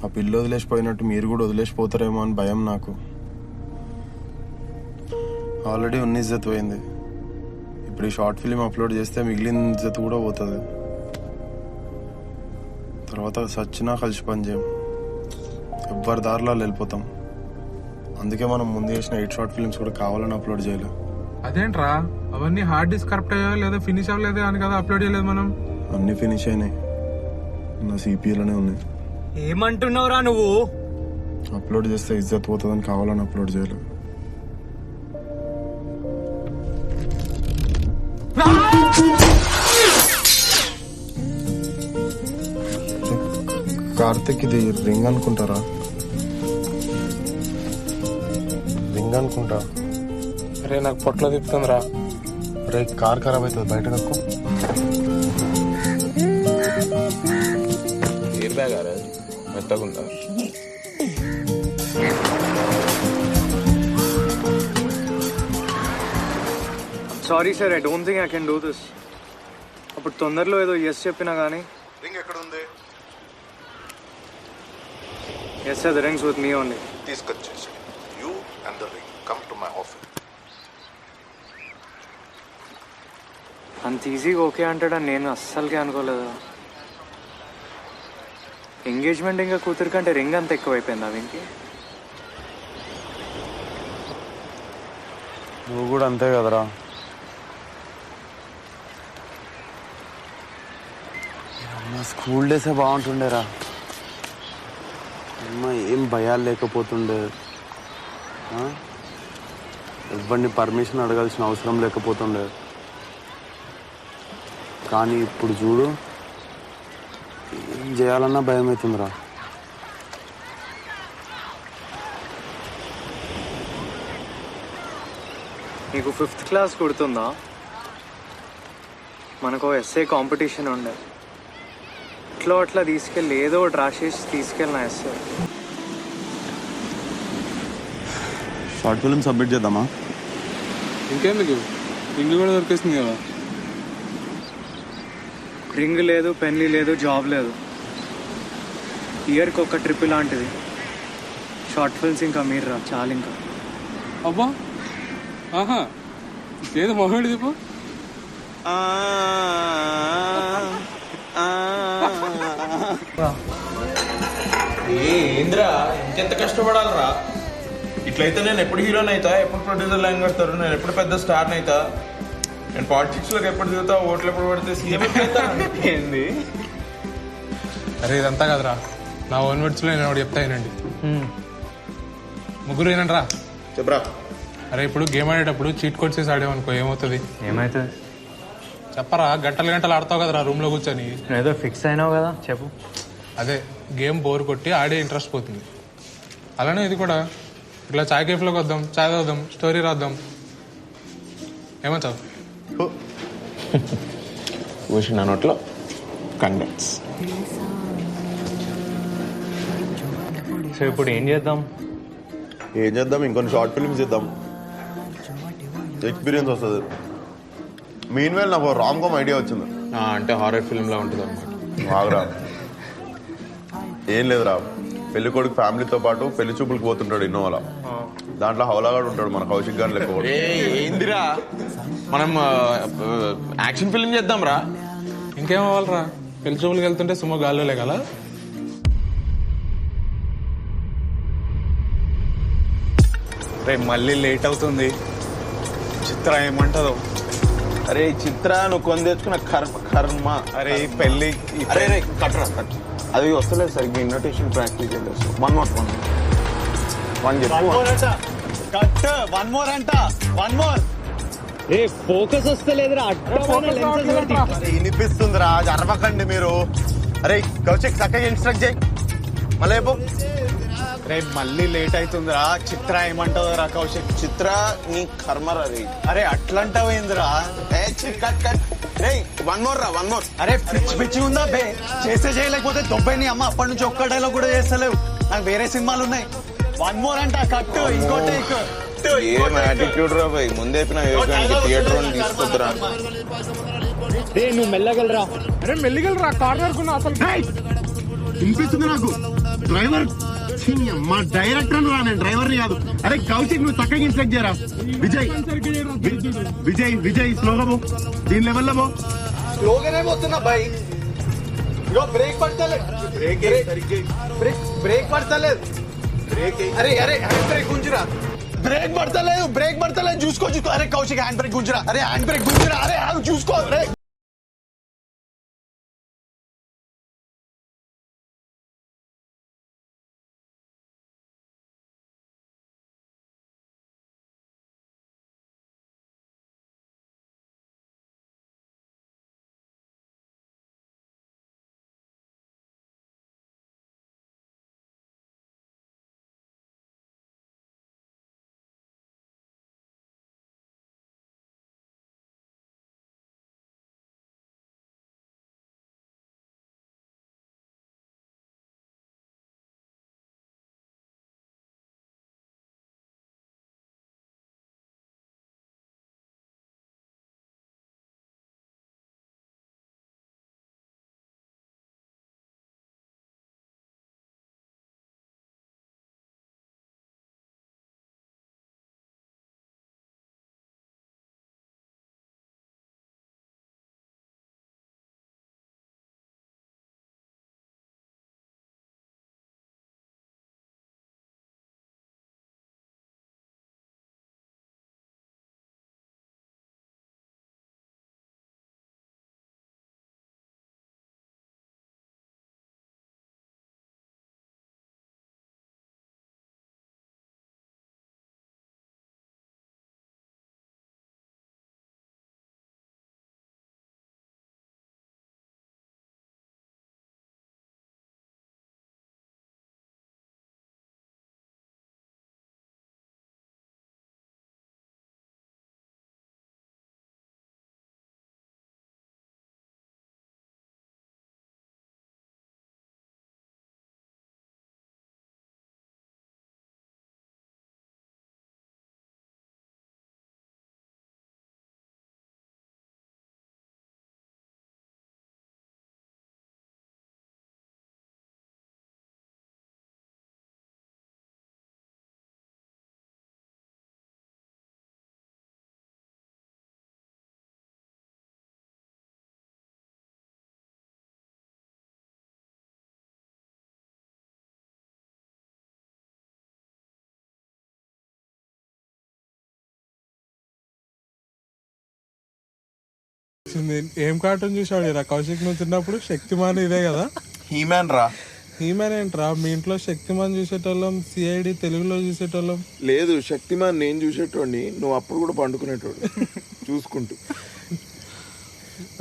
ఆ పిల్ల వదిలేసిపోయినట్టు మీరు కూడా వదిలేసిపోతారేమో అని భయం నాకు. ఆల్రెడీ ఉన్న ఇజ్జత్ పోయింది. ఇప్పుడు ఈ షార్ట్ ఫిలిం అప్లోడ్ చేస్తే మిగిలిన ఇజ్జత్ కూడా పోతుంది. తర్వాత సచ్చినా కలిసి పని చేయం. ఎవ్వరి దారిలో వెళ్ళిపోతాం. అందుకే మనం ముందు చేసిన 8 షార్ట్ ఫిల్మ్స్ కూడా కావాలని అప్లోడ్ చేయలేదు. అదేంట్రా అవన్నీ హార్డ్ డిస్క్ కరెక్ట్ అయ్యా లేదా ఫినిష్ అవ్వలేదు అని కదా అప్లోడ్ చేయలేదు మనం. అన్ని ఫినిష్ అయినాయి. నా సిపిలోనే ఉన్నాయి. ఏమంటున్నావురా నువ్వు? అప్లోడ్ చేస్తే ఇజ్జత్ పోతుందని కావాలని అప్లోడ్ చేయలేదు. కార్తిక్ ఇది రింగ్ అనుకుంటారా? రింగ్ అనుకుంటా. అరే నాకు పొట్లో తిప్పుతుందిరా. అరే కార్ ఖరాబ్ అవుతుంది బయట కక్కు. ఎయిర్ బ్యాగ్ అరే మెత్తగుందా? Sorry sir, I don't think I can do this. అప్పుడు తొందరలో ఏదో ఎస్ చెప్పినా కానీ. రింగ్ ఎక్కడ ఉంది? Yes sir, the rings with me only. తీసుకొచ్చేసి you and the ring come to my office. అంత ఈజీగా ఓకే అంటాడని నేను అస్సలకే అనుకోలేదు. ఎంగేజ్మెంట్ ఇంకా కూతురు కంటే రింగ్ అంత ఎక్కువైపోయింది వీనికి. నువ్వు కూడా అంతే కదరా. నా స్కూల్ డేసే బాగుంటుండేరా. అమ్మ ఏం భయాలు లేకపోతుండే. ఎవరిని పర్మిషన్ అడగాల్సిన అవసరం లేకపోతుండే. కానీ ఇప్పుడు చూడు ఏం చేయాలన్నా భయం అవుతుందిరా. నీకు 5th క్లాస్ గుర్తుందా? మనకు ఎస్ఏ కాంపిటీషన్ ఉండే. అట్లా తీసుకెళ్ళి ఏదో ఒకటి రాసేసి తీసుకెళ్ళిన ఎస్ఏ. షార్ట్ ఫిల్మ్ సబ్మిట్ చేద్దామా? ఇంకెందుకు, రింగ్ కూడా దొరికేసింది కదా. రింగ్ లేదు, పెన్లీ లేదు, జాబ్ లేదు. ఇయర్కి ఒక ట్రిప్ లాంటిది. షార్ట్ ఫిల్మ్స్ ఇంకా మీరు రా చాలు. ఇంకా అబ్బా ఆహా ఏదో మొహేడు దీపు. ఏంద్రా ఇంకెంత కష్టపడాలరా? ఇట్లయితే నేను ఎప్పుడు హీరోని అవుతా, ఎప్పుడు ప్రొడ్యూసర్ లైన్ కడతారు, నేను ఎప్పుడు పెద్ద స్టార్ని అవుతా, నేను పాలిటిక్స్ లోకి ఎప్పుడు దిగుతా, ఓట్లు ఎప్పుడు పడితే సీఎం ఏంది? అరే ఇదంతా కదరా, నా ఓన్ వర్డ్స్ లో నేను ఒకటి చెప్తానండి. ముగ్గురు ఏనంట్రా చెప్పరా. అరే ఇప్పుడు గేమ్ ఆడేటప్పుడు చీట్ కోడ్స్ వేసి ఆడేమనుకో ఏమవుతుంది? ఏమవుతుంది చెప్పరా? గంటలు గంటలు ఆడతావు కదరా రూమ్ లో కూర్చొని. ఏదో ఫిక్స్ అయినావు కదా, చెప్పు. అదే గేమ్ బోర్ కొట్టి ఆడే ఇంట్రెస్ట్ పోతుంది. అలానే ఇది కూడా. ఇట్లా చాయ్ కేఫ్లోకి వద్దాం, చాయ్ తాగుదాం, స్టోరీ రాద్దాం. ఏమంటావు? నా నోట్లో కండెక్స్. సో ఇప్పుడు ఏం చేద్దాం? ఇంకొన్ని షార్ట్ ఫిల్మ్స్ చేద్దాం, ఎక్స్పీరియన్స్ వస్తుంది. మీన్ వేల్ నాకు రామ్ కామ్ ఐడియా వచ్చింది. అంటే హారర్ ఫిల్మ్ లా ఉంటుంది అనమాట. బాగురా, ఏం లేదురా, పెళ్లి కొడుకు ఫ్యామిలీతో పాటు పెళ్లి చూపులకు పోతుంటాడు ఇన్నోవాలా. దాంట్లో హౌలాగాడు ఉంటాడు, మన కౌశిక్ గారు లెక్క. ఏందిరా, మనం యాక్షన్ ఫిల్మ్ చేద్దాం రా. ఇంకేం అవ్వాలరా, పెళ్లి చూపులకు వెళ్తుంటే సుమో గాల్లోలే కదా. రే మళ్ళీ లేట్ అవుతుంది, చిత్ర ఏమంటదో. అరే చిత్ర, నువ్వు కొని తెచ్చుకున్న కర్మ. అరే పెళ్లి కట్టరా కట్, అది వస్తలేదు సరిగ్గా. ఇన్విటేషన్ ప్రాక్టీస్ చేద్దాం. వన్ మోర్ అంట. ఫోకస్ వస్తలేదురా, వినిపిస్తుందిరా, అరవకండి మీరు. అరే కౌశిక్ చక్కగా ఇన్స్ట్రక్ట్ చేయి మళ్ళీ. రే మళ్ళీ లేట్ అవుతుందిరా, చిత్ర ఏమంటదో రా కౌశిక్. చిత్ర నీ కర్మరా రే. అరే అట్లంటావేందిరా. One more. అరే పిచ్చి ఉందా బే, చేస్తే చేయలేకపోతే దొబ్బై నీ అమ్మ. అప్పటి నుంచి ఒక్క డైలాగ్ కూడా చేస్తలేవు, నాకు వేరే సినిమాలు ఉన్నాయి. వన్ మోర్ అంట, కట్టు ఇంకో టేక్. ఏం యాటిట్యూడ్ రా భయ్, ముందే థియేటర్ తీసుకొద్దురా. నువ్వు మెల్లగలరా. అరే మెల్లిగలరా, కార్నర్ కున్నా అసలు వినిపిస్తుంది నాకు. డ్రైవర్ మా డైరెక్టర్ రా, నేను డ్రైవర్ ని కాదు. అరే కౌశిక్ నువ్వు చక్కగా ఇన్స్ట్రక్ట్ చేయరా. విజయ్ స్లోగా పో, దీని లెవెల్లో పో. స్లోగానే పోతున్నా బై. బ్రేక్ పడతలేదు, బ్రేక్ పడతలేదు. అరే హ్యాండ్ బ్రేక్ గుంజురా. బ్రేక్ పడతలేదు చూసుకో. అరే కౌశిక్ హ్యాండ్ బ్రేక్ గుంజురా. అరే హ్యాండ్ బ్రేక్ గుంజురా. అరే చూసుకో. అరే ఏం కార్టూన్ చూసాడు కౌశిక్ నువ్వు చిన్నప్పుడు? శక్తిమాన్ ఇదే కదా. హీమ్యాన్ రా. హీమ్యాన్ ఏంట్రా? మీ ఇంట్లో శక్తిమాన్ చూసేటోళ్ళం, సిఐడి తెలుగులో చూసేటోళ్ళం. లేదు శక్తిమాన్ నేను చూసేటోడిని, నువ్వు అప్పుడు కూడా పండుకునేటోడు చూసుకుంటూ.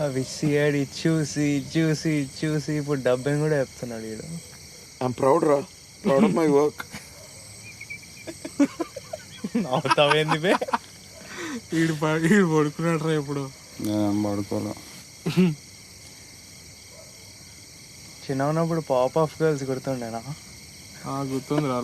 అవి సిఐడి చూసి చూసి చూసి ఇప్పుడు డబ్బింగ్ కూడా చెప్తున్నాడు వీడు. ఐఎమ్ ప్రౌడ్ రా, ప్రౌడ్ ఆఫ్ మై వర్క్. అవుతావేంది బే? వీడు పడుకున్నాడు రా ఇప్పుడు. పడుకోలే. చిన్న ఉన్నప్పుడు పాప్ ఆఫ్ గర్ల్స్ గుర్తుండేనా? గుర్తుంది రా